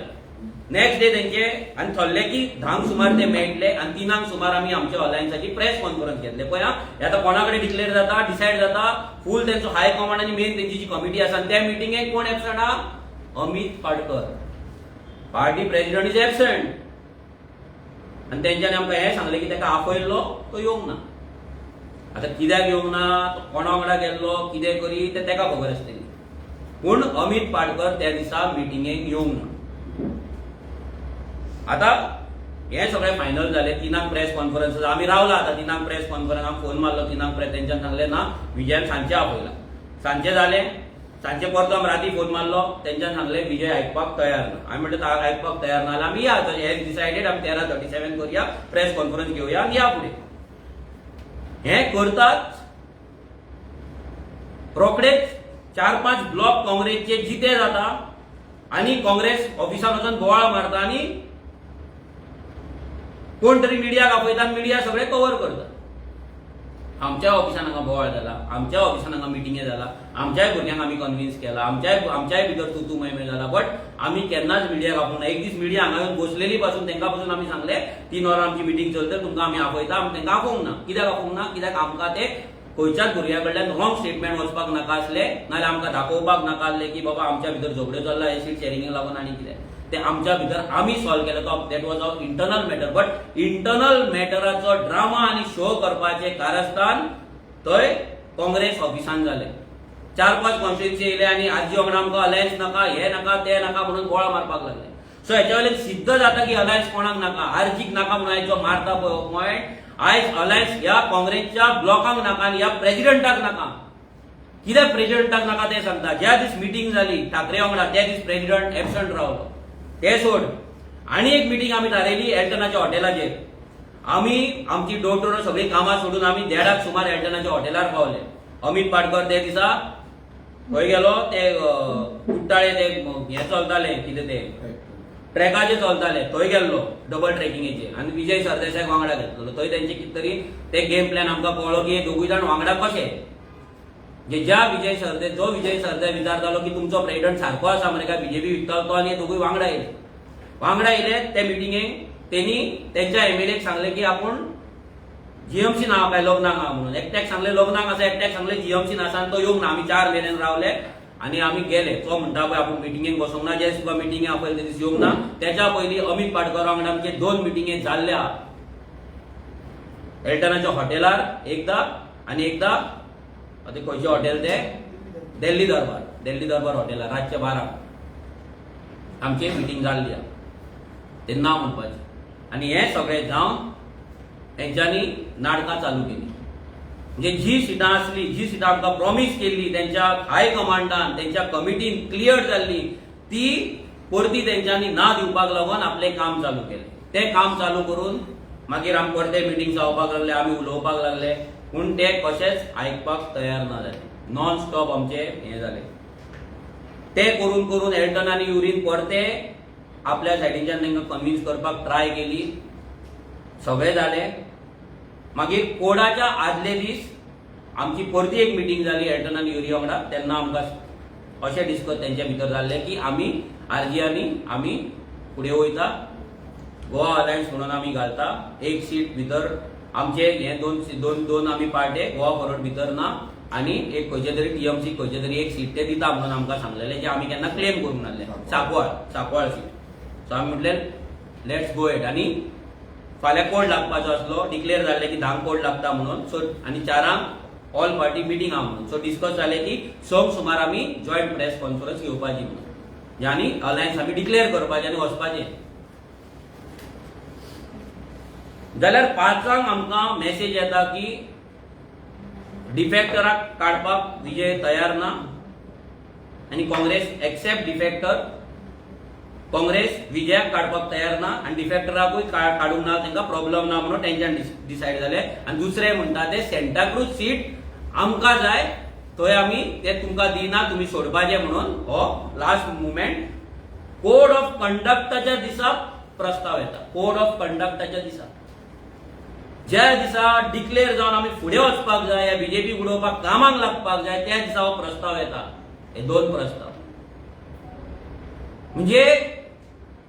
नेक्स्ट डे तेंचे आनी थरले की 10 सुमार ते मेळटले आनी 3 सुमार आमी आमच्या अलायन्साची प्रेस कॉन्फरन्स घेतले. पळय आतां कोणा कडेन डिक्लेअर जाता, डिसायड जाता, फूल तेंचो हाय कमांड आनी मेन तेंची जी कमिटी आसा त्या मिटिंगेक कोण एबसंट आहा? Amit Patkar, party president is absent. आनी तेंच्यांनी आमकां हें सांगलें की ताका आपयल्लो तो येवंक ना. आतां कित्याक येवंक ना, तो कोणा वांगडा गेल्लो, कितें करी तें ताका खबर आसतली. पूण अमित पाटकर त्या दिसा मिटिंगेक येवंक ना. आता हे सगळें फायनल जालें. 3 प्रेस कॉन्फरन्स आमी रावला. आतां 3 प्रेस कॉन्फरन्स हांव फोन मारलो 3 प्रेस, तेंच्यान सांगलें ना विजयान सांजचे आपयला. सांजचे जालें. सांजचे परतो राती फोन मारलो, तेंच्यान सांगलें विजय आयकपाक तयार ना. हांवें म्हणलें आयकपाक तयार ना जाल्यार आमी या, हे डिसायडेड आमी 13:37 करुया, प्रेस कॉन्फरन्स घेवया आनी या फुडें. हें करतात रोखडेच 4-5 ब्लॉक काँग्रेसचे जिते जाता आनी काँग्रेस ऑफिसान वचून बोवाळ मारता आनी कोण तरी मिडियाक आपयता, मिडिया सगळे कव्हर करता. आमच्या ऑफिसान हांगा बोवाळ जाला, आमच्या ऑफिसान हांगा मिटिंगे जाला, आमच्याय भुरग्यांक आमी कन्विन्स केला, आमच्याय भितर तू मैमे जाला, बट आमी केन्नाच मिडियाक आपोवंक ना. एक दीस मिडिया हांगा येवन बसलेली पासून तेंका पासून आमी सांगले 3 वरां आमची मिटिंग चलता, तुमकां आमी आपयता. आमी तेंका आपोवंक ना. कित्याक आपोवंक ना? कित्याक आमकां ते खंयच्याच भुरग्या कडल्यान रॉंग स्टेटमेंट वचपाक नाका आसले, नाल्यार आमकां दाखोवपाक नाका आसले की बाबा आमच्या भितर झगड्यो चल्ला हे सीट शेरिंगेक लागून आनी कितें. ते आमच्या भितर आमी सॉल्व केले. तो that was our internal matter. But internal मॅटराचो ड्रामा आनी शो करपाचे कारस्थान थंय काँग्रेस ऑफिसान जालें. 4-5 कॉन्स्टिट्युएन्सी येयले आनी आजी वांगडा आमकां अलायन्स नाका, हे नाका, ते नाका म्हणून बोळा मारपाक लागले. सो हेच्या वयल्यान सिद्ध जाता की अलायन्स कोणाक नाका, आरजीक नाका म्हणून हांवें मारता पॉयंट. आयज अलायन्स ह्या काँग्रेसच्या ब्लॉकांक नाका आनी ह्या प्रेसिडेंटाक नाका. कित्याक प्रेसिडेंटाक नाका ते सांगता. ज्या दीस मिटींग जाली ठाकरे वांगडा त्या दीस प्रेसिडेंट एबसंट रावलो. ते सोड. आनी एक मिटींग आमी थारायली एल्टनाच्या हॉटेलाचेर. आमी आमची डोर टू डोर सगळी कामां सोडून आमी 1:30 सुमार एल्टनाच्या हॉटेलार पावले. अमित पाटकर ते दिसा खंय गेलो, ते कुट्टाळे ते हे चलताले, कितें ते ट्रॅकाचे चलताले, थंय गेल्लो डबल ट्रॅकिंगेचेर आनी विजय सरदेसाय वांगडा घेतलो. थंय तेंचे कितें तरी ते गेम प्लॅन आमकां कळ्ळो की हे दोगूय जाण वांगडा कशे. जो विजय सरदेसाय विचारतालो की तुमचो प्रेसिडेंट सारको आसा मरे काय बीजेपी विकतालो तो, आनी हे दोगूय वांगडा येयले. ते मिटिंगेक तेणी तेंच्या एमएलएक सांगले की आपूण जीएमसी ना काय लग्नाक आहा म्हणून. एकट्याक सांगले लग्नाक आसा, एकट्याक सांगले जीएमसी नासा आनी तो येवंक ना. आमी 4 मेरेन रावले आनी आमी गेले. तो म्हणटा पळय आपूण मिटिंगेक बसोंक ना, जे तुका मिटिंगे आपयले ते दीस येवंक ना. त्याच्या पयलीं अमित पाटकर वांगडा आमचे 2 मिटिंगे जाल्ल्या एल्टनाच्या हॉटेलार एकदा आनी एकदा ते खंयचे हॉटेल ते दिल्ली दरबार हॉटेलार रातचे 12 आमची मिटींग जाल्ली. ते नांव म्हणपाचें. आनी हें सगळें जावन तेंच्यांनी नाटकां चालू केली. म्हणजे जी सिटां आसली, जी सिटां आमकां प्रॉमिस केल्ली तेंच्या हाय कमांडान, तेंच्या कमिटीन क्लियर जाल्ली, ती परती तेंच्यांनी ना दिवपाक लागून आपलें काम चालू केलें. तें काम चालू करून मागीर आमी परते मिटींग जावपाक लागले, आमी उलोवपाक लागले, पूण ते कशेंच आयकपाक तयार ना जाले. नॉन स्टॉप आमचे हें जालें. ते करून करून एल्टन आनी युरीन परते आपल्या सायडीच्यान तांकां कन्विन्स करपाक ट्राय केली. सगळें जालें. मागीर कोडाच्या आदले दीस आमची परती एक मिटींग जाली एल्टन आनी युरी वांगडा. तेन्ना आमकां अशें डिस्कस तेंच्या भितर जाल्लें की आमी आरजीआनी आमी फुडें वयता, गोवा अलायन्स म्हणून आमी घालता. एक सीट भितर आमचे हे दोन आमी पार्टे गोवा फॉरवर्ड भितर ना आनी एक खंयचे तरी टीएमसी खंयचे तरी एक सीट ते दिता म्हणून आमकां सांगलेलें, जे आमी केन्ना क्लेम करूंक नासलें. सांकवाळ सीट. सो आमी म्हटलें लेट्स गो एट. आनी फाल्यां कोड लागपाचो आसलो. डिक्लेअर जाल्लें की 10 कोड लागता म्हणून. सो आनी 4 ऑल पार्टी मिटींग आहा म्हणून. सो डिस्कस जालें की 6 सुमार आमी जॉयंट प्रेस कॉन्फरन्स घेवपाची म्हणून, आनी अलायन्स आमी डिक्लेअर करपाचें आनी वचपाचें. जाल्यार 5 आमकां मेसेज येता की डिफेक्टराक काडपाक विजय तयार ना आनी काँग्रेस एक्सेप्ट डिफेक्टर. काँग्रेस विजयाक काडपाक तयार ना आनी डिफेक्टराकूय काडूंक ना, तांकां प्रॉब्लम ना म्हणून तेंच्यान डिसायड जालें. आनी दुसरें म्हणटा ते सेंटाक्रूज सीट आमकां जाय, थंय आमी ते तुमकां दिना, तुमी सोडपाचें म्हणून हो लास्ट मुवमेंट कोड ऑफ कंडक्टाच्या दिसा प्रस्ताव येता कोड ऑफ कंडक्टाच्या दिसा. ज्या दिसा डिक्लेअर जावन आमी फुडें वचपाक जाय, या बीजेपी उडोवपाक कामाक लागपाक जाय, त्या दिसा हो प्रस्ताव येता. हे दोन प्रस्ताव म्हणजे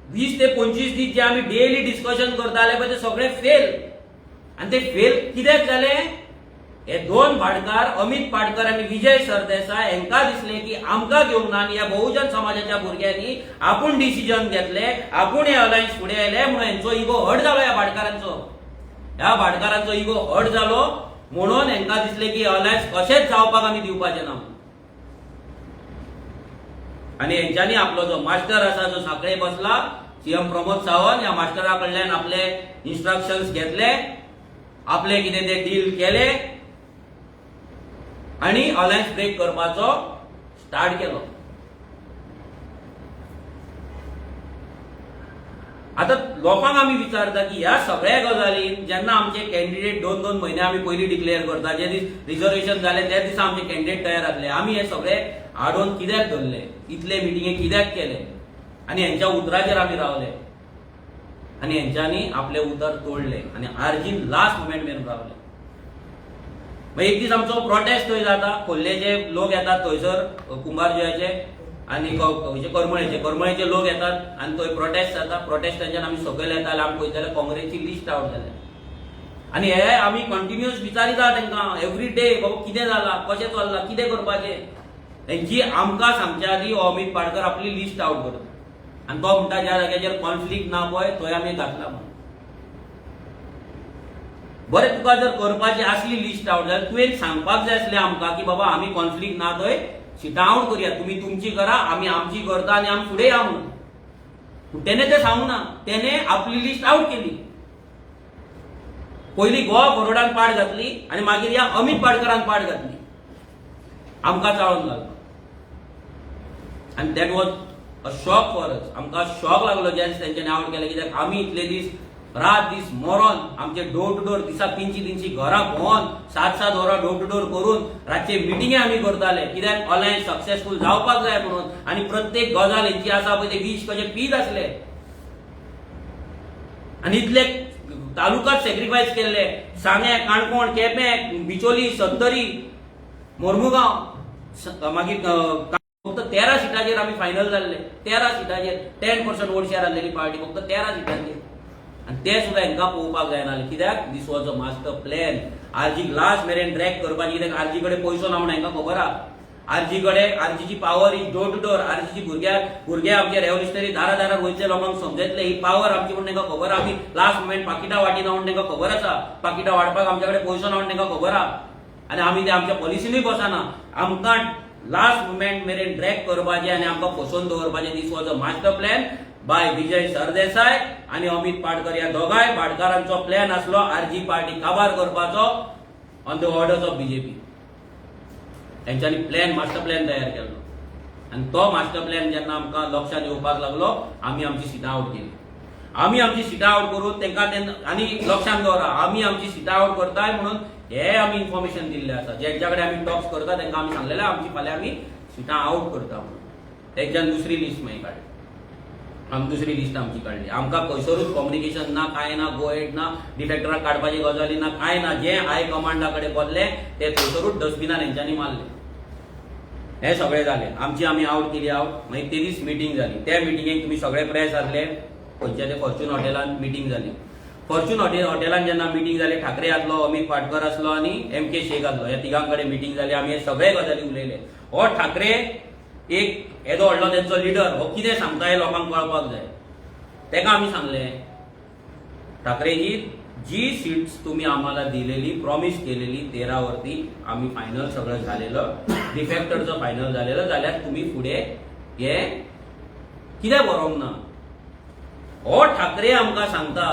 20 ते 25 दीस जे आमी डेली डिस्कशन करताले पळय ते सगळे फेल. आणि ते फेल कित्याक जाले? हे दोन भाटकार अमित पाटकर आणि विजय सरदेसाय हांकां दिसले की आमकां घेवंक ना, या बहुजन समाजाच्या भुरग्यांनी आपूण डिसिजन घेतले, आपूण हे अलायन्स फुडें आयले म्हणून हेंचो इगो हट जालो. ह्या भाटकारांचो इगो हट जालो म्हणून हांकां दिसले की अलायन्स कशेंच जावपाक आमी दिवपाचें ना. आणि हेंच्यांनी आपलो जो मास्टर आसा जो साखळे बसला सीएम प्रमोद सावंत, ह्या मास्टरा कडल्यान आपले इन्स्ट्रक्शन्स घेतले, आपले कितें ते डील केले आणि अलायन्स ब्रेक करपाचो स्टार्ट केलो. आता लोकांक आमी विचारता की ह्या सगळ्या गजालीन जेन्ना आमचे कॅन्डिडेट 2-2 म्हयने आमी पयलीं डिक्लेअर करता, जे दीस रिझर्वेशन जाले त्या दिसा आमचे कॅन्डिडेट तयार जातले, आमी हे सगळे आडोवन कित्याक धरले, इतले मिटिंगे कित्याक केले आणि हेंच्या उतराचेर आमी रावले आणि हेंच्यांनी आपले उतर तोडले आणि आर्जीन लास्ट मोमेंट मेरेन रावले. मागीर एक दीस आमचो प्रोटेस्ट थंय जाता, खोर्लेचे लोक येतात थंयसर कुंभारजुव्याचे आणि करमळेचे लोक येतात आणि थंय प्रोटेस्ट जाता. प्रोटेस्टांच्यान आमी सकयल येता जाल्यार आमी पळयता जाल्यार काँग्रेसची लिस्ट आवट जाल्या आणि हे आमी कंटिन्युअस विचारिता तांकां एवरी डे, बाबा कितें जालां, कशें चल्लां, कितें करपाचें. तेंची आमकां सांगच्या आदी हो अमित पाटकर आपली लिस्ट आवट करता आणि तो म्हणटा ज्या जाग्याचेर कॉन्फ्लिक्ट ना पळय थंय आमी घातला म्हणून. बरें, तुका जर करपाची आसली लिस्ट आवट जाल्यार तुवें सांगपाक जाय आसलें आमकां की बाबा आमी कॉन्फ्लिक्ट ना थंय सिटां आवट करुया, तुमी तुमची करा, आमी आमची करता आणि आमी फुडें या म्हणून. पूण तेणे तें सांगूंक ना, तेणे आपली लिस्ट आवट केली. पयलीं गोवा फॉरवर्डान पाड घातली आणि मागीर ह्या अमित पाटकरान पाड घातली, आमकां चाळोवन घालपाक. आणि that was a shock for us. आमकां शॉक लागलो ज्या दिसा तेंच्यांनी आवट केलें, कित्याक आमी इतले दीस रात दीस मरोन आमचे डोर टू डोर दिसा 300 घरां भोंवन 7-7 वरां डोर टू डोर करून रातचे मिटिंगे आमी करताले, कित्याक अलायन्स सक्सेसफूल जावपाक जाय म्हणून. आणि प्रत्येक गजाल हेंची आसा पळय ते विश कशे पीत आसले आणि इतले तालुकाच सॅक्रिफायस केल्ले, सांगे, काणकोण, केपें, बिचोली, सत्तरी, मोर्मुगांव, मागीर फक्त 13 सिटाचेर आमी फायनल जाल्ले. 13 सिटाचेर 10% वोट शेअर आसलेली पार्टी, फक्त 13 सिटांचेर. आणि ते सुद्धा हांकां पळोवपाक जायना, कित्याक this was a master plan. आरजीक लास्ट मेरेन ड्रॅग करपाची, कित्याक आरजी कडेन पयसो ना म्हणून हांकां खबर आहा. आरजीची power is door to door. आरजीची भुरगे आमचे रेव्होल्युशनरी दारादारार वयतले लोकांक समजतले ही पावर आमची म्हणून तांकां खबर आहा. आमी लास्ट मोमेंट पाकिटां वाटिना म्हणून तांकां खबर आसा, पाकिटां वाडपाक आमचे कडेन पयसो ना म्हणून तांकां खबर आहा. आणि आमी ते आमच्या पॉलिसीनूय बसना. आमकां लास्ट मोमेंट मेरेन ड्रॅग करपाचें आणि आमकां फसोवन दवरपाचें. This was a master plan by Vijay Sardesai आणि अमित पाटकर. ह्या दोगांय भाटकारांचो प्लॅन आसलो आरजी पार्टी काबार करपाचो on the orders of BJP. तेंच्यांनी प्लॅन, मास्टर प्लॅन तयार केल्लो आणि तो मास्टर प्लॅन जेन्ना आमकां लक्षात येवपाक लागलो, आमी आमची सिटां आवट केली. आमी आमची सिटां आवट करून तांकां आनी लक्षांत दवरा, आमी आमची सिटां आवट करताय म्हणून हे आमी इन्फॉर्मेशन दिल्लें आसा. जेंच्या कडेन आमी टॉक्स करता तांकां आमी सांगलेलें आमची फाल्यां आमी सिटां आवट करता म्हणून. तेंच्यान दुसरी लिस्ट मागीर काडली, आमी दुसरी लिस्ट आमची काडली. आमकां खंयसरूच कम्युनिकेशन ना, कांय ना, गो एड ना, डिफेक्टराक काडपाची गजाली ना, कांय ना. जे हाय कमांडा कडेन बसले ते थंयसरूच डस्टबिनान हेंच्यांनी मारले. हे सगळें जालें. आमची आमी आवट केली आवट. मागीर ते दीस मिटींग जाली. त्या मिटिंगेक तुमी सगळे प्रेस आसले. खंयच्या ते फॉर्च्यून हॉटेलान मिटींग जाली. फॉर्च्यून हॉटेलान जेन्ना मिटींग जाली, ठाकरे आसलो, अमित पाटकर आसलो आणि MK शेख आसलो. ह्या तिगां कडेन मिटींग जाली. आमी हे सगळे गजाली उलयले. हो ठाकरे एक येदो व्हडलो तेंचो लिडर, हो कितें सांगता हे लोकांक कळपाक जाय. तेका आमी सांगलें, ठाकरेजी, जी सीट्स तुम्ही आम्हाला दिलेली, प्रॉमिस केलेली 13 वरती आम्ही फायनल सगळं झालेलं, डिफेक्टरचं फायनल झालेलं जाल्यार तुम्ही पुढे हे कित्याक बरोवंक ना. हो ठाकरे आमकां सांगता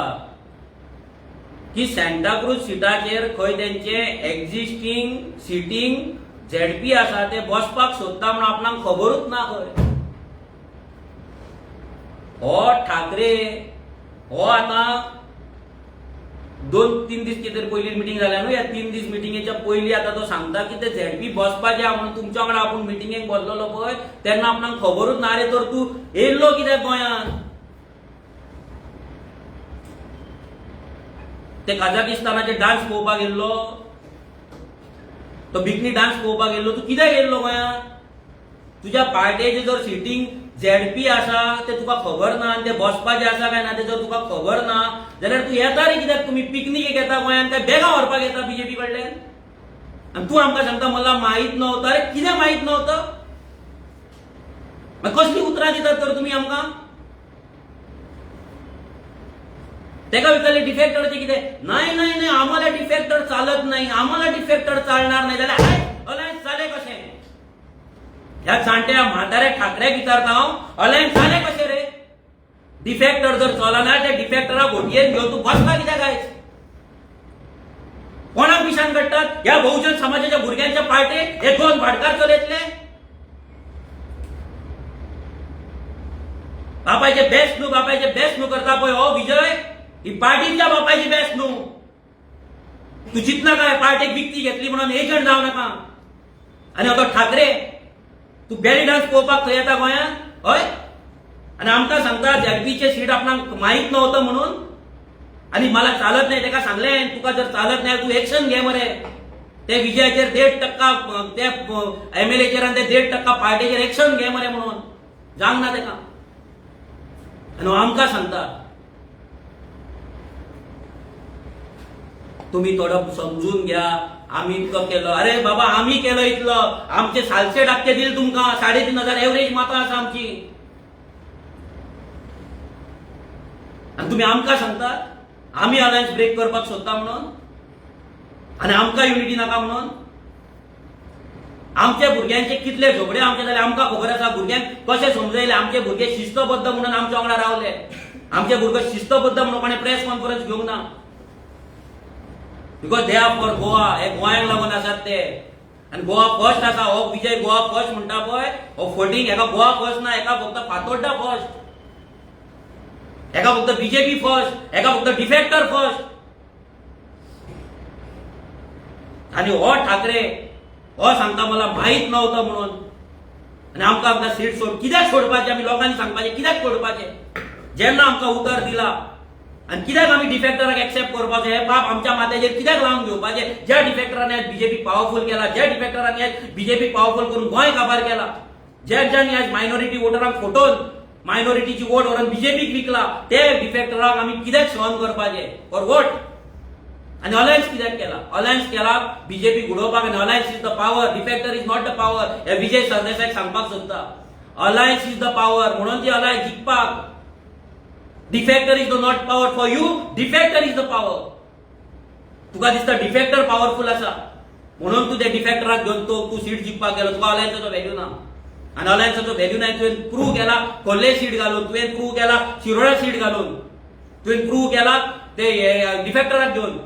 की सांताक्रूज सिटाचेर खंय तेंचे एक्झिस्टिंग सिटींग ZP आसा ते बसपाक सोदता म्हणून आपणाक खबरूच ना. खंय हो ठाकरे हो आतां 2-3 दीस कितें पयली मिटींग जाल्या न्हू, ह्या 3 दीस मिटींगेच्या पयली आतां तो सांगता की ते ZP बसपाचें आहा म्हणून तुमच्या वांगडा आपूण मिटींगेक बसलेलो पळय तेन्ना आपणाक खबरूच ना रे, तर तूं येयल्लो कित्याक गोंयांत. ते काझाकिस्तानाचे डान्स पळोवपाक गेल्लो, तो बिकनी डान्स पळोवपाक गेल्लो, तूं कित्याक गेल्लो गोंयांत? तुज्या पार्टेचे जर सिटींग झेडपी आसा ते तुका खबर ना, आनी ते बसपाचे आसा काय ना ते जर तुका खबर ना जाल्यार तूं येता रे कित्याक? तुमी पिकनिकेक येता गोंयांत काय बेगा व्हरपाक येता बीजेपी कडल्यान? आणि तू आमकां सांगता मला माहीत नव्हतं. अरे कित्याक माहीत नव्हतं? कसली उतरां दितात तर तुमी आमकां? तेका विचारले डिफेक्टरचे कितें? नाही नाही नाही, आम्हाला डिफेक्टर चालत नाही, आम्हाला डिफेक्टर चालणार नाही. जाल्यार अलायन्स जाले कशें? ह्या जाणट्या म्हाताऱ्या ठाकऱ्याक विचारता हांव, अलायन्स जाले कशें रे? डिफेक्टर जर चलना त्या डिफेक्टराक घोटयेन घेवन तूं बसला कित्याक आयज? कोणाक निशाण काडटात? ह्या बहुजन समाजाच्या भुरग्यांच्या पार्टेक हे दोन भाटकार चलयतले? बापायचे बेस्ट न्हू, बापायचे बेस्ट न्हू करता पळय हो विजय, ही पार्टीच्या बापायची बेस्ट न्हू. तू चिंतना काय पार्टेक विकती घेतली म्हणून एजंट जावं नाका? आनी आता ठाकरे तू बेली डान्स पळोवपाक थंय येता गोंयांत? हय, आणि आमकां सांगता झेडपीचे सीट आपणाक माहीत नव्हतं म्हणून, आणि मला चालत नाही तेका सांगलें तुका जर चालत नाही तू एक्शन घे मरे. ते विजयाचेर 1.5% ते MLAचेर आनी ते 1.5% पार्टीचेर एक्शन घे मरे म्हणून जावंक ना तेका. आणि आमकां सांगता तुम्ही थोडं समजून घ्या, आम्ही इतकं केलं. अरे बाबा आम्ही केलं इतलं, आमचे 700% दिले तुमका, 3,500 एव्हरेज माता आसा आमची, आणि तुम्ही आमकां सांगता आम्ही अलायन्स ब्रेक करपाक सोदता म्हणून, आणि आमकां युनिटी नाका म्हणून. आमच्या भुरग्यांचे कितले झगडे आमचे जाले आमकां खबर आसा. भुरग्यांक कशें समजयले, आमचे भुरगे शिस्तबद्ध म्हणून आमच्या वांगडा रावले. आमचे भुरगे शिस्तबद्ध म्हणून कोणें प्रेस कॉन्फरन्स घेवंक ना, because they are for Goa. हे गोंयांक लागून आसात ते, आणि गोवा फर्स्ट आसा. हो विजय गोवा फर्स्ट म्हणटा पळय, हो फटींग हेका गोवा फर्स्ट ना, हेका फक्त फातोड्डा फर्स्ट, हेका फक्त बीजेपी फर्स्ट, हेका फक्त डिफेक्टर फर्स्ट. आणि हो ठाकरे हो सांगता मला माहीत नव्हतं म्हणून, आणि आमकां सीट सोड कित्याक सोडपाचे? आमी लोकांनी सांगपाचे कित्याक सोडपाचे? जेन्ना आमकां उतर दिला, आणि कित्याक आमी डिफेक्टराक एक्सेप्ट करपाचें? हे पाप आमच्या माथ्याचेर कित्याक लावन घेवपाचे? ज्या डिफेक्टरांनी आज बीजेपी पॉवरफुल केला, ज्या डिफेक्टरांनी आज बीजेपी पॉवरफुल करून गोंय काबार केला, ज्यांनी आज मायनॉरिटी वोटरांक फटोवन मायनॉरिटीची वोट व्हरून बीजेपीक विकला, ते डिफेक्टराक आमी कित्याक सहन करपाचे फॉर वोट? आणि अलायन्स कित्याक केला? अलायन्स केला बीजेपी घडोवपाक, आणि alliance is the power, डिफेक्टर is not the power. हे विजय सरदेसाईक सांगपाक सोदता. अलायन्स इज द पॉवर, म्हणून ती अलायन्स जिखपाक. Defector is the not power for you, defector is the power. तुका दिसता डिफेक्टर पॉवरफुल आसा म्हणून तू त्या डिफेक्टराक घेवन तू सीट जिखपाक गेलो. तुका अलायन्साचो व्हॅल्यू ना, आणि अलायन्साचो व्हॅल्यू नाही. तुवें प्रूव्ह केला खोर्ले सीट घालून, तुवें प्रूव्ह केला शिरोडा सीट घालून, तुवें प्रूव्ह केला ते डिफेक्टराक घेवन,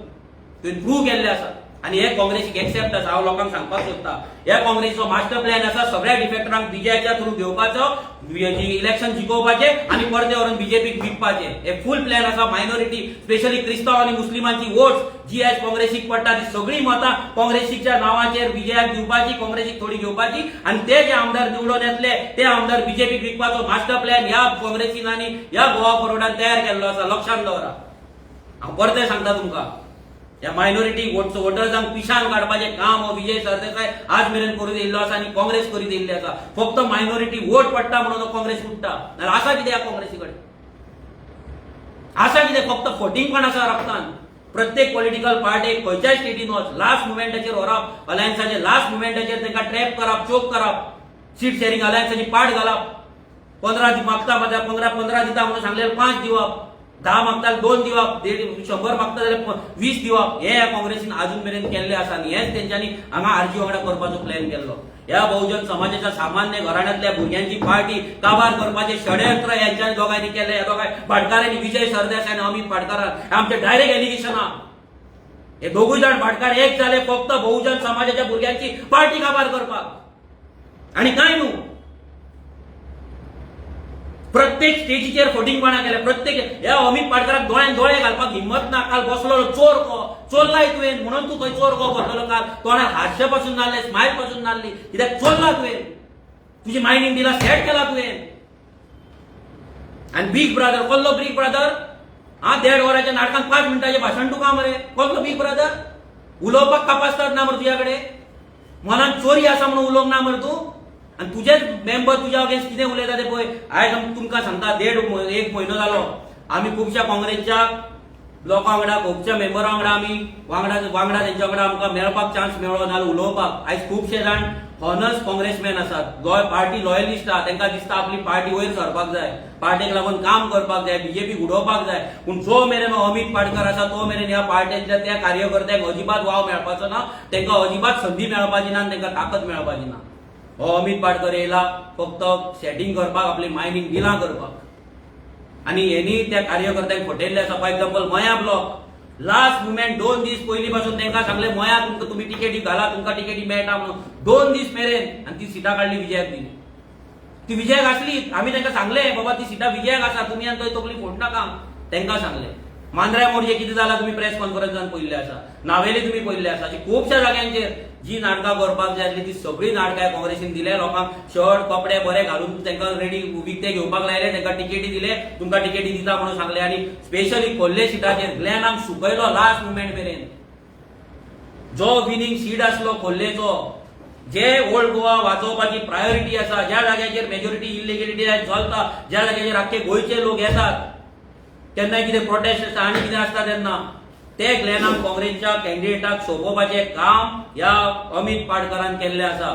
तुवें प्रूव्ह केल्ले आसा. आणि हे काँग्रेसीक एक्सेप्ट आसा. हांव लोकांक सांगपाक सोदता, ह्या काँग्रेसीचो मास्टर प्लॅन आसा सगळ्या डिफेक्टरांक बीजेपीच्या थ्रू घेवपाचो, इलेक्शन जिखोवपाचे, आणि परते व्हरून बीजेपीक विकपाचे. हे फूल प्लॅन आसा. मायनॉरिटी स्पेशली क्रिस्तांव आणि मुस्लिमांची वोट्स जी आज काँग्रेसीक पडटा ती सगळी मतां काँग्रेसीच्या नांवाचेर विजयाक दिवपाची, काँग्रेसीक थोडी घेवपाची, आणि ते जे आमदार निवडून येतले ते आमदार बीजेपीक विकपाचो मास्टर प्लॅन ह्या काँग्रेसीन आनी ह्या गोवा फॉरवर्डान तयार केल्लो आसा. लक्षांत दवरा. हांव परते सांगता तुमकां, या मायनॉरिटी वोटर्सांक पिशान काडपाचें काम हो विजय सरदेसाय आज मेरेन करीत येयल्लो आसा, आणि काँग्रेस करीत येयल्ली आसा. फक्त मायनॉरिटी वोट पडटा म्हणून काँग्रेस फुटता. नाल्यार आसा कितें ह्या काँग्रेसी कडेन? आसा कितें? फक्त फटींगपण आसा रक्तान. प्रत्येक पॉलिटिकल पार्टीक खंयच्याय स्टेटीन वच, लास्ट मुमेंटाचेर व्हरप अलायन्साचे, लास्ट मुमेंटाचेर तांकां ट्रॅप करप, चोक करप, सीट शेअरिंग अलायन्साची पाड घालप. 15 मागता 15 दिता म्हणून सांगलें 5 दिवप, 10 मागता 2 दिवप, 100 मागता जाल्यार 20 दिवप. हे ह्या काँग्रेसीन अजून मेरेन केल्ले आसा, आनी हेच तेंच्यांनी हांगा आरजी वांगडा करपाचो प्लॅन केल्लो. ह्या बहुजन समाजाच्या सामान्य घराण्यांतल्या भुरग्यांची पार्टी काबार करपाचे षडयंत्र यांच्या दोगांनी केले. ह्या दोगांय भाटकारांनी, विजय सरदेसाय आणि अमित भाटकारान, आमचे डायरेक्ट एलिगेशन आहा. हे दोगूय जाण भाटकार एक जाले फक्त बहुजन समाजाच्या भुरग्यांची पार्टी काबार करपाक, आणि काय न्हू. प्रत्येक स्टेजीचेर फटींगपणा केले. प्रत्येक ह्या अमित पाटकराक दोळ्यान दोळे घालपाक हिम्मत ना. काल बसलो चोर को चोरलाय तुवें म्हणून तू थंय चोर को बसलो. काल तोंडार हास्य पासून नासले, स्मायल पासून नासली, कित्याक चोरला तुवें. तुजी मायनींग बिलां सेट केला तुवें. आणि बिग ब्रदर, कसलो बिग ब्रदर? 1.5 वराच्या नाटकात 5 मिनिटाचे भाषण तुका मरे कसलो बिग ब्रदर उलोवपाक कापासतात ना मरे तुझ्याकडे मनात चोरी असा म्हणून उलोवंक ना मरे तू आणि तुझेच मेंबर तुझ्या अगेन्स्ट कितें उलयता ते पळय आयज तुमकां सांगता 1.5 म्हयनो जालो आमी खुबशा काँग्रेसच्या लोकां वांगडा खुबशा मेंबरां वांगडा आमी वांगडा तेंच्या वांगडा आमकां मेळपाक चान्स मेळ्ळो नाल्यार उलोवपाक आयज खुबशे जाण हॉनस्ट काँग्रेसमॅन आसात पार्टी लॉयलिस्ट आहा तांकां दिसता आपली पार्टी वयर सरपाक जाय पार्टेक लागून काम करपाक जाय बीजेपी उडोवपाक जाय पूण जो मेरेन अमित पाटकर आसा तो मेरेन ह्या पार्टींतल्या त्या कार्यकर्त्यांक अजिबात वाव मेळपाचो ना तांकां अजिबात संदी मेळपाची ना आनी तांकां ताकद मेळपाची ना हो अमित पाटकर येयला फक्त सेटिंग करपाक आपली मायनिंग डिलां करपाक आणि हेनी त्या कार्यकर्त्यांक फटयल्ले आसा फॉर एक्झाम्पल मया ब्लॉक लास्ट मुमेंट 2 दीस पयलीं पासून तांकां सांगले मया तुमकां तुमी टिकेटी घाला तुमकां टिकेटी मेळटा म्हणून 2 दीस मेरेन आनी ती सिटां काडली विजयाक दिली ती विजयाक आसली आमी तांकां सांगले बाबा ती सिटां विजयाक आसा तुमी आनी थंय तकली फोड नाका तांकां सांगले मांद्र्या मोरजे कितें जालां तुमी प्रेस कॉन्फरन्सान पळयल्ले आसा नावेली तुमी पळयल्ले आसा अशी खुबश्या जाग्यांचेर जी नाटकां करपाक जाय आसली ती सगळी नाटकां काँग्रेसीन दिले लोकांक शर्ट कपडे बरे घालून तांकां रेडी विकते घेवपाक लायले तांकां टिकेटी दिले तुमकां टिकेटी दिता म्हणून सांगले आनी स्पेशली खोल्ले सिटाचेर ग्लॅनाक सुकयलो लास्ट मुमेंट मेरेन जो विनिंग सीट आसलो खोल्लेचो जे ओल्ड गोवा वाचोवपाची प्रायोरिटी आसा ज्या जाग्याचेर मेजॉरिटी इलिगेलिटी चलता ज्या जाग्याचेर आख्खे गोंयचे लोक येतात तेन्ना कितें प्रोटेस्ट आसता आनी कितें आसता तेन्ना ते ग्लॅनाक काँग्रेसच्या कॅन्डिडेटाक सोंपोवपाचें काम ह्या अमित पाटकरान केल्लें आसा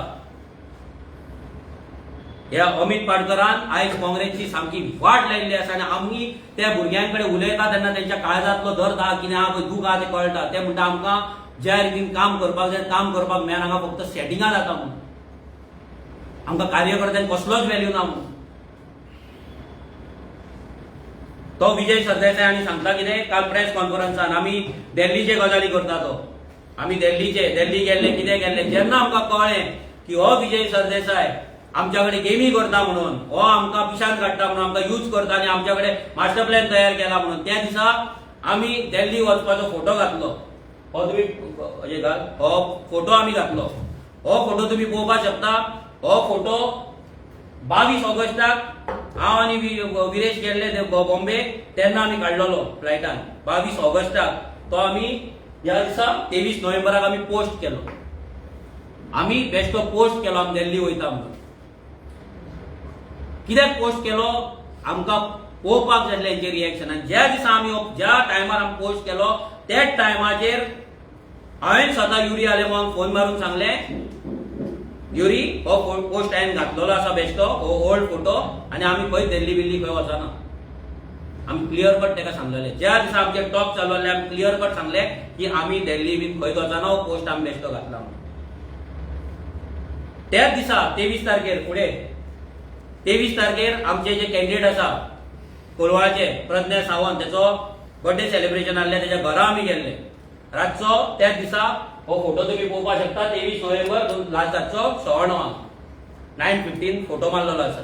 ह्या अमित पाटकरान आयज काँग्रेसची सामकी वाट लायिल्ली आसा आनी आमी त्या भुरग्यांकडे उलयता तेन्ना तेंच्या काळजांतलो दर्द आहा कितें आहा पळय दूख आहा तें कळटा ते म्हणटा आमकां ज्या रितीन काम करपाक जाय काम करपाक मेळना हांगा फक्त सेटिंगां जाता म्हणून आमकां कार्यकर्त्यांक कसलोच व्हॅल्यू ना म्हणून तो विजय सरदेसाय आनी सांगता कितें काल प्रेस कॉन्फरन्सान आमी दिल्लीचे गजाली करता तो आमी दिल्ली गेल्ले कितें गेल्ले जेन्ना आमकां कळ्ळें की हो विजय सरदेसाय आमच्या कडेन गेमी करता म्हणून हो आमकां पिशांत काडटा म्हणून आमकां यूज करता आनी आमच्या कडेन मास्टर प्लॅन तयार केला म्हणून त्या दिसा आमी दिल्ली वचपाचो फोटो घातलो हो तुमी हो फोटो आमी घातलो हो फोटो तुमी पळोवपाक शकता हो फोटो 22 ऑगस्टाक हांव आनी विरेश गेल्ले बॉम्बे तेन्ना आमी काडलेलो फ्लायटान 22 ऑगस्टाक तो आमी ह्या दिसा 23 नोव्हेंबराक आमी पोस्ट केलो आमी बेश्टो पोस्ट केलो आमी दिल्ली वयता म्हणून कित्याक पोस्ट केलो आमकां पळोवपाक जाय हेंचें रिएक्शन आनी ज्या दिसा आमी ज्या टायमार आमी पोस्ट केलो त्याच टायमाचेर हांवें स्वता युरी आलेमांक फोन मारून सांगलें युरी हो पोस्ट हांवें घातलेलो आसा बेश्टो हो ओल्ड फोटो आनी आमी खंय दिल्ली बिल्ली खंय वचना आमी क्लियर कट ताका सांगलेले ज्या दिसा आमचे टॉक चालू जाल्ले आमी क्लियर कट सांगले की आमी दिल्ली बीन खंय वचना हो पोस्ट आमी बेश्टो घातला म्हणून त्याच दिसा 23 तारखेर फुडें 23 तारखेर आमचे जे कॅन्डिडेट आसा कोलवाळाचे प्रज्ञा सावंत त्याचो बर्थडे सेलिब्रेशन आसलें तेच्या घरा आमी गेल्ले रातचो त्याच दिसा हो फोटो तुम्ही पळोवपाक शकता 23 नोव्हेंबर रातचो 9:15 9:15 फोटो मारलेलो आसा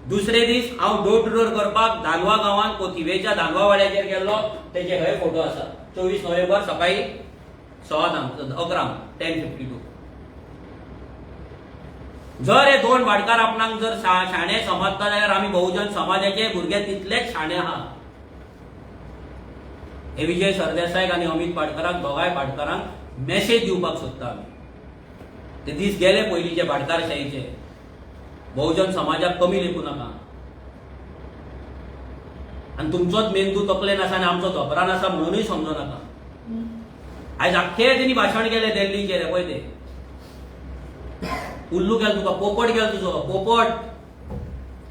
दुसरे दीस हांव डोर टू डोर करपाक धानवा गांवांत कोथिवेच्या धानवा वाड्याचेर गेल्लो तेचे हे फोटो आसा 24 नोव्हेंबर सकाळी 11 10:52 जर हे दोन भाटकार आपणाक जर शाणे समजता जाल्यार आमी बहुजन समाजाचे भुरगे तितलेच शाणे आहात हे विजय सरदेसायक आनी अमित पाटकराक दोगांय पाटकरांक मेसेज दिवपाक सोदता आमी ते दीस गेले पयलींचे भाटकारशाहीचे बहुजन समाजाक कमी लेखू नाका आनी तुमचोच मेंदू तकलेन आसा आनी आमचो धोपरान आसा म्हणूनय समजो नाका आयज आख्खे तेणी भाशण केले दिल्लीचे पळय ते उल्लू गेल तुका पोपट गेल तुजो पोपट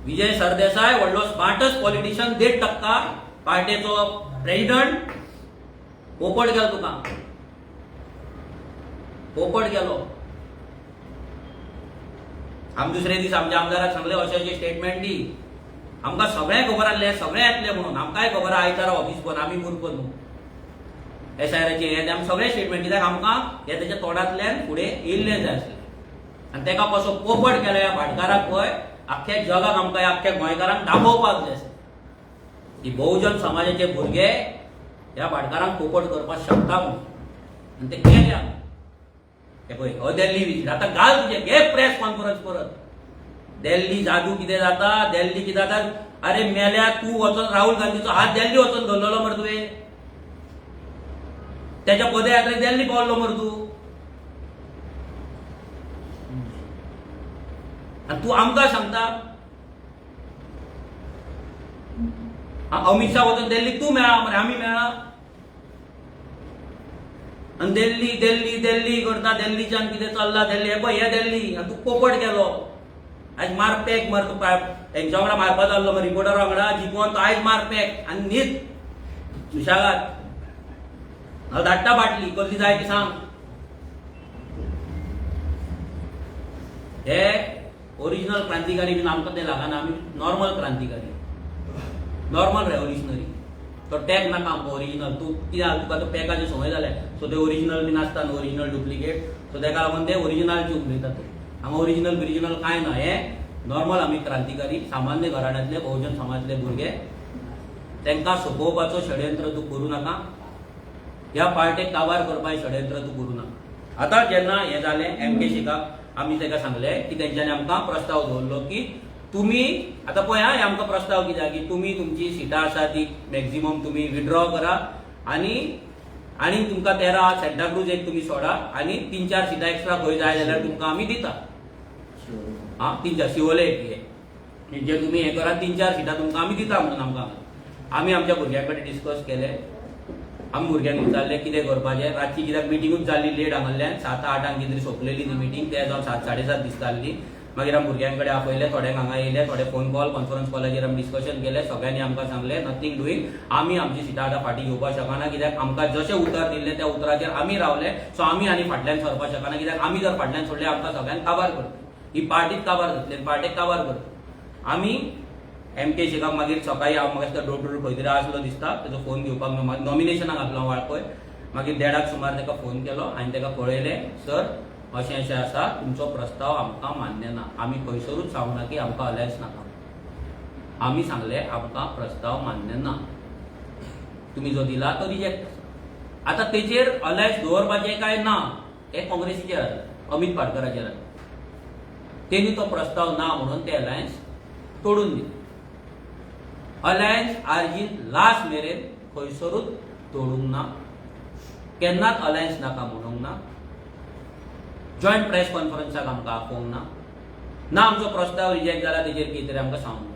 विजय सरदेसाय व्हडलो स्मार्टस्ट पॉलिटिशियन 1.5% पार्टीचो प्रेसिडेंट पोपट गेल तुका पोपट गेलो आमी दुसरे दीस आमच्या आमदाराक सांगले अशें स्टेटमेंट दी आमकां सगळें खबर आसलें सगळें येतलें म्हणून आमकांय खबर आहा आयतारा ऑफिस बंद आमी मूर्ख न्हू SIRचे हे आमी सगळे स्टेटमेंट कित्याक आमकां हे तेच्या तोंडांतल्यान फुडें येयल्लें जाय आसलें आनी तेका कसो पोपट केलो ह्या भाटकाराक पळय आख्ख्या जगाक आमकां आख्ख्या गोंयकारांक दाखोवपाक जाय आसलें की बहुजन समाजाचे भुरगे ह्या भाटकारांक पोपट करपाक शकता म्हणून आनी ते केले आमी हे पळय हो दिल्ली विजीट आतां घाल तुजे घे प्रेस कॉन्फरन्स परत दिल्ली जादू कितें जाता दिल्ली कितें जाता अरे मेल्या तू वचून राहुल गांधीचो हात दिल्ली वचून धरलेलो मरे तुवें, त्याच्या पदयात्रेक दिल्ली पावल्लो मरे तू, आणि तू आमकां सांगता अमित शाह वचून दिल्लीक तू मेळ्ळा मरे आमी मेळ्ळा, आणि दिल्ली दिल्ली दिल्ली करता, दिल्लीच्यान कितें चल्ला दिल्ली, हे पळय हे दिल्ली, आनी तू पोपट गेलो आज मार पॅक मार, तू हेंच्या वांगडा मारपा जाल्लो मरे रिपोर्टरा वांगडा जिखोन तो आयज मार पॅक आनी न्हीद सुशागाद, हांव धाडटा बाटली कसली जाय ती सांग. हे ओरिजिनल क्रांतिकारी बीन आमकां ते लागना, आमी नॉर्मल क्रांतिकारी, नॉर्मल रेव्होल्युशनरी. तो टॅग नाका आमकां ओरिजिनल, तू कित्याक तुका तो पॅकाची संवय जाल्या, सो ते ओरिजिनल बीन आसता न्हू, ओरिजिनल डुप्लिकेट, सो तेका लागून ते ओरिजिनलची उलयता ते. हांगा ओरिजिनल बिरिजिनल कांय ना, हे नॉर्मल आमी क्रांतिकारी सामान्य घराण्यांतले बहुजन समाजातले भुरगे, तांकां सोपोवपाचो षडयंत्र तूं करूं नाका, ह्या पार्टेक काबार करपाचें षडयंत्र तूं करूं नाका. आतां जेन्ना हें जालें MK शेखाक आमी ताका सांगलें की तेंच्यांनी आमकां प्रस्ताव दवरलो की तुमी आतां पळय हें आमकां प्रस्ताव कित्याक की तुमी तुमची सिटां आसा ती मॅक्झिमम तुमी विड्रॉ करा आनी तुमकां 13 सेंटा क्रूज एक तुमी सोडा आनी 3-4 सिटां एक्स्ट्रा खंय जाय जाल्यार तुमकां आमी दिता. 3-4 शिवोले जे तुमी हें करा 3-4 सिटां तुमकां आमी दिता म्हणून आमकां आमी आमच्या भुरग्यां कडेन डिस्कस केलें. आमी भुरग्यांक विचारलें कितें करपाचें, रातची कित्याक मिटिंगूच जाल्ली लेट हांगाल्यान 7-8 कितें तरी सोंपलेली ती मिटींग, ते जावन 7-7:30 दिसताली. मागीर आमी भुरग्यां कडेन आपयले, थोड्यांक हांगा येयले, थोडे फोन कॉल कॉन्फरन्स कॉलाचेर आमी डिस्कशन केलें. सगळ्यांनी आमकां सांगलें नथींग डुईंग, आमी आमची सिटां आतां फाटीं घेवपाक शकना, कित्याक आमकां जशें उतर दिल्लें त्या उतराचेर आमी रावले, सो आमी आनी फाटल्यान सरपाक शकना, कित्याक आमी जर फाटल्यान सोडलें आमकां सगळ्यांक काबार करता, ही पार्टीच काबार जातली, पार्टेक काबार करता. आमी MK शेखाक मागीर सकाळी हांव म्हाका डोर टू डोर खंय तरी आसलो दिसता, तेजो फोन घेवपाक नॉमिनेशनाक घातलो वाळपय. मागीर 1:30 सुमार ताका फोन केलो आनी ताका पळयलें, सर अशें आसा, तुमचो प्रस्ताव आमकां मान्य ना, आमी खंयसरूच सांगना की आमकां अलायन्स नाका. आमी सांगलें आमकां प्रस्ताव मान्य ना, तुमी जो दिला तो रिजेक्ट आसा. आतां तेचेर अलायन्स दवरपाचें काय ना हें काँग्रेसीचेर जाता, अमित पाडकराचेर जाता. तेणी तो प्रस्ताव ना म्हणून ते अलायन्स तोडून दिले. अलायन्स आर्जीन लास्ट मेरेन खंयसरूच तोडूंक ना, केन्नाच अलायन्स नाका म्हणूंक ना, जॉयंट प्रेस कॉन्फरन्साक आमकां आपोवंक ना आमचो प्रस्ताव रिजेक्ट जाला तेजेर कितें तरी आमकां सांगूंक.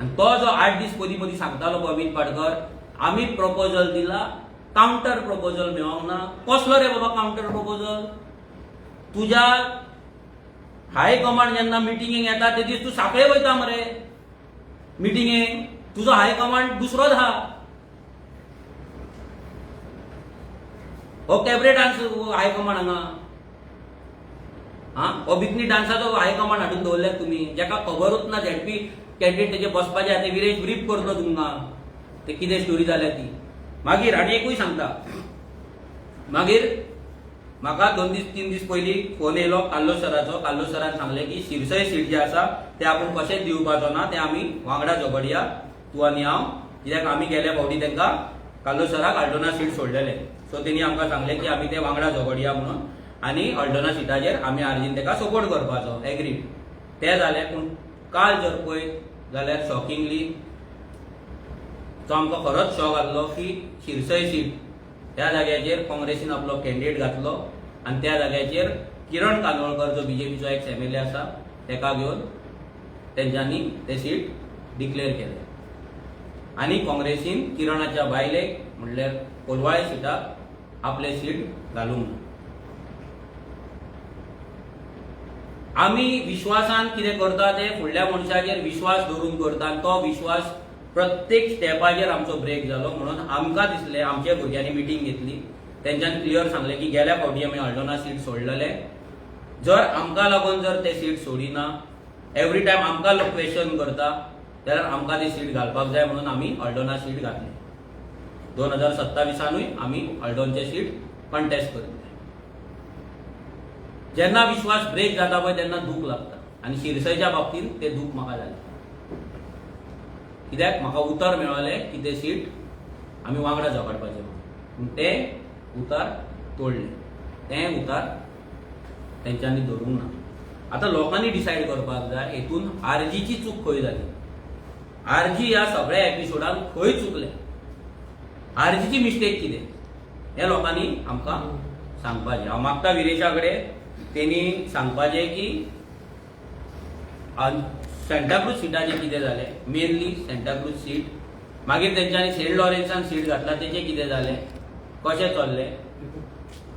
आनी तो जो 8 दीस पयलीं सांगतालो अमित पाडकर, आमी प्रपोजल दिला, काउंटर प्रपोजल मेळोंक ना. कसलो रे बाबा काउंटर प्रपोजल? तुज्या हाय कमांड जेन्ना मिटिंगेक येता ते दीस तूं सांखळे वयता मरे मिटिंगेक, तुजो हाय कमांड दुसरोच आहा. हो कॅबरे डान्स हाय कमांड हांगा, हो बिकनी डान्साचो हाय कमांड हाडून दवरल्यात तुमी, जेका खबरूच ना झेडपी कॅन्डिडेट तेजे बसपाचे आहा, ते विरेश ब्रीफ करता तुमकां ते कितें स्टोरी जाल्या ती. मागीर आनी एकूय सांगता, मागीर म्हाका 2-3 दीस पयलीं फोन येयलो काल्लो सरान सांगलें की शिरसय सीट जे आसा ते आपूण कशेंच दिवपाचो ना, ते आमी वांगडा झगडया तूं आनी हांव, कित्याक आमी गेल्या फावटी तांकां काल्लो सराक अल्टोना सीट सोडलेलें, सो तेणी आमकां सांगलें की आमी ते वांगडा झगडया म्हणून, आनी अल्टोना सिटाचेर आमी आर्जीन ताका सपोर्ट करपाचो. एग्रीड तें जालें. पूण काल जर पळयत जाल्यार शॉकिंगली तो आमकां खरोच शॉक जाल्लो की शिरसय सीट त्या जाग्याचेर काँग्रेसीन आपलो कॅन्डिडेट घातलो आनी त्या जाग्याचेर किरण कानोळकर जो BJPचो एक्स MLA आसा तेका घेवन तेंच्यांनी ते सीट डिक्लेअर केलें. आनी काँग्रेसीन किरणाच्या बायलेक म्हणल्यार कोलवाळे सीटाक आपले सीट घालूंक ना. आमी विश्वासान कितें करता ते फुडल्या मनशाचेर विश्वास दवरून करता, आनी तो विश्वास प्रत्येक स्टेपाचेर आमचो ब्रेक जालो. म्हणून आमकां दिसलें, आमच्या भुरग्यांनी मिटींग घेतली, तेंच्यांनी क्लियर सांगलें की गेल्या फावटी आमी अल्टोना सीट सोडलेले, जर आमकां लागून जर ते सीट सोडिना, एवरी टायम आमकां लोक क्वेश्चन करता, जाल्यार आमकां ती सीट घालपाक जाय म्हणून आमी अल्टोना सीट घातली. 2027 आमी अल्टोनचे सीट कंटेस्ट करतले. जेन्ना विश्वास ब्रेक जाता पळय तेन्ना दूख लागता, आनी शिरसयच्या बाबतींत ते दूख म्हाका जालें, कित्याक म्हाका उतर मेळलें की ते सीट आमी वांगडा झगडपाचें पूण ते उतर तोडलें. तें उतर तेंच्यांनी धरूंक ना. आतां लोकांनी डिसायड करपाक जाय हेतून आरजीची चूक खंय जाली. आरजी ह्या सगळ्या एपिसोडान खंय चुकले, आरजीची मिस्टेक कितें हे लोकांनी आमकां सांगपाचें. हांव मागता विरेशा कडेन तेणी सांगपाचें की सेंटाक्रूज सिटाचें कितें जालें, मेनली सेंटाक्रूज सीट, मागीर तेंच्यांनी सेंट लॉरेन्सान सीट घातला तेचें कितें जालें, कशें चल्लें,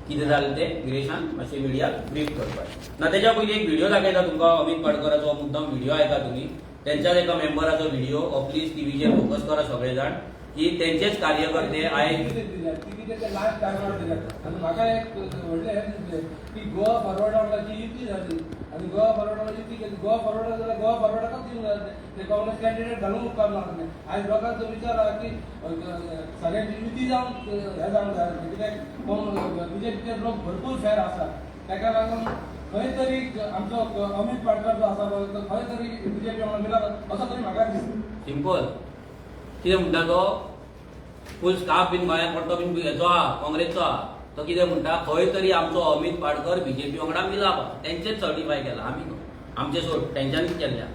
कितें जालें तें विरेशान मातशें मिडियाक ब्रीफ करपाचें. ना तेच्या पयलीं एक व्हिडिओ दाखयता तुमकां अमित पाडकराचो, मुद्दाम व्हिडिओ आयका तुमी, तेंच्याच एका मेंबराचो व्हिडिओ प्लीज टीव्हीचेर फोकस करा सगळे जाण, की तेंचेच कार्यकर्ते आयज लास्ट टायमार दिल्यात आनी म्हाका एक व्हडलें हें दिसलें की गोवा फॉरवर्ड वांगडाची युती जाली आनी गोवा फॉरवर्ड वांगडा युती केली. गोवा फॉरवर्ड जाल्यार गोवा फॉरवर्डाकच दिवंक जाय ते काँग्रेस कॅन्डिडेट घालूंक उपकार ना. आयज लोकांचो विचार आहा की सगळ्यांची युती जावन हें जावंक जाय, कित्याक बीजेपीचे लोक भरपूर फेर आसा, ताका लागून खंय तरी आमचो अमित पाडकर जो आसा पळय तो खंय तरी बीजेपी वांगडा मिलात असो तरी म्हाका दिसता. सिंपल कितें म्हणटा तो फूल स्टाफ बीन गोंयांत पडतो बीन हेचो आहा काँग्रेसचो आहा, तो कितें म्हणटा खंय तरी आमचो अमित पाडकर बीजेपी वांगडा मिलाप आहा, तेंचेच सर्टिफाय केला, आमी न्हू, आमचे सोड तेंच्यांनीच केल्ल्या.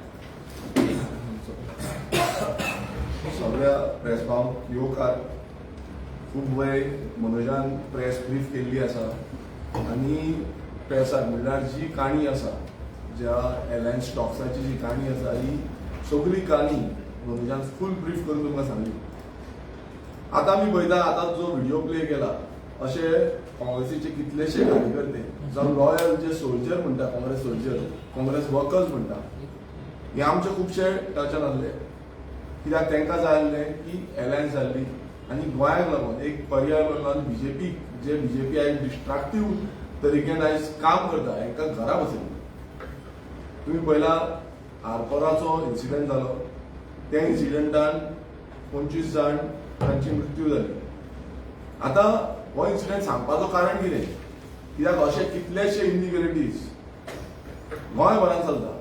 सगळ्या प्रेस भाव येवकार खूब बरे मनोजान प्रेस ब्रीफ केल्ली आसा आनी प्रेसाक म्हणल्यार जी काणी आसा, ज्या एलायन्स स्टॉक्साची जी काणी आसा ही सगळी काणी मनोजान फूल ब्रीफ करून तुमकां सांगली. आतां आमी पळयता आतां जो व्हिडिओ प्ले केला अशे काँग्रेसीचे कितलेशे कार्यकर्ते जावं लॉयल जे सोल्जर म्हणटा, काँग्रेस सोल्जर, काँग्रेस वर्कर्स म्हणटा, हे आमचे खुबशे टचान आसले. कित्याक तांकां जाय आसलें की एलायन्स जाल्ली आनी गोंयाक लागून एक पर्याय लागून बीजेपी जे बीजेपी आयज डिस्ट्रक्टीव तरिकेन आयज काम करता हांकां घरा बसयली. तुमी पळयला आरपोराचो इन्सिडंट जालो, त्या इन्सिडंटान 25 जाण तांची मृत्यू जाली. आतां हो इन्सिडंट सांगपाचो कारण कितें, कित्याक अशे कितलेशे इनिक्वेलिटीज गोंयभरांत चलता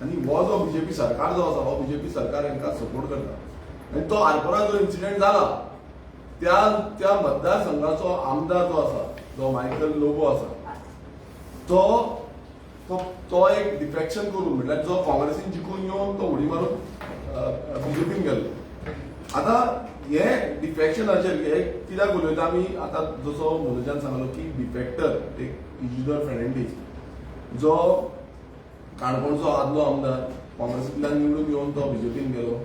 आनी हो जो बीजेपी सरकार जो आसा हो बीजेपी सरकार हांकां सपोर्ट करता. आनी तो आरपोरा जो इन्सिडंट जाला त्या मतदारसंघाचो आमदार जो आसा, जो मायकल लोबो आसा, तो एक डिफेक्शन करून म्हटल्यार जो काँग्रेसीन जिखून येवन तो उडी मारून बीजेपीन गेलो. आतां हे डिफेक्शनाचेर हे कित्याक उलयता आमी, आतां जसो मनोजान सांगलो की डिफेक्टर एक इजिदोर फेर्नांडीस जो काणकोणचो आदलो आमदार काँग्रेसींतल्यान निवडून येवन तो बीजेपीन गेलो.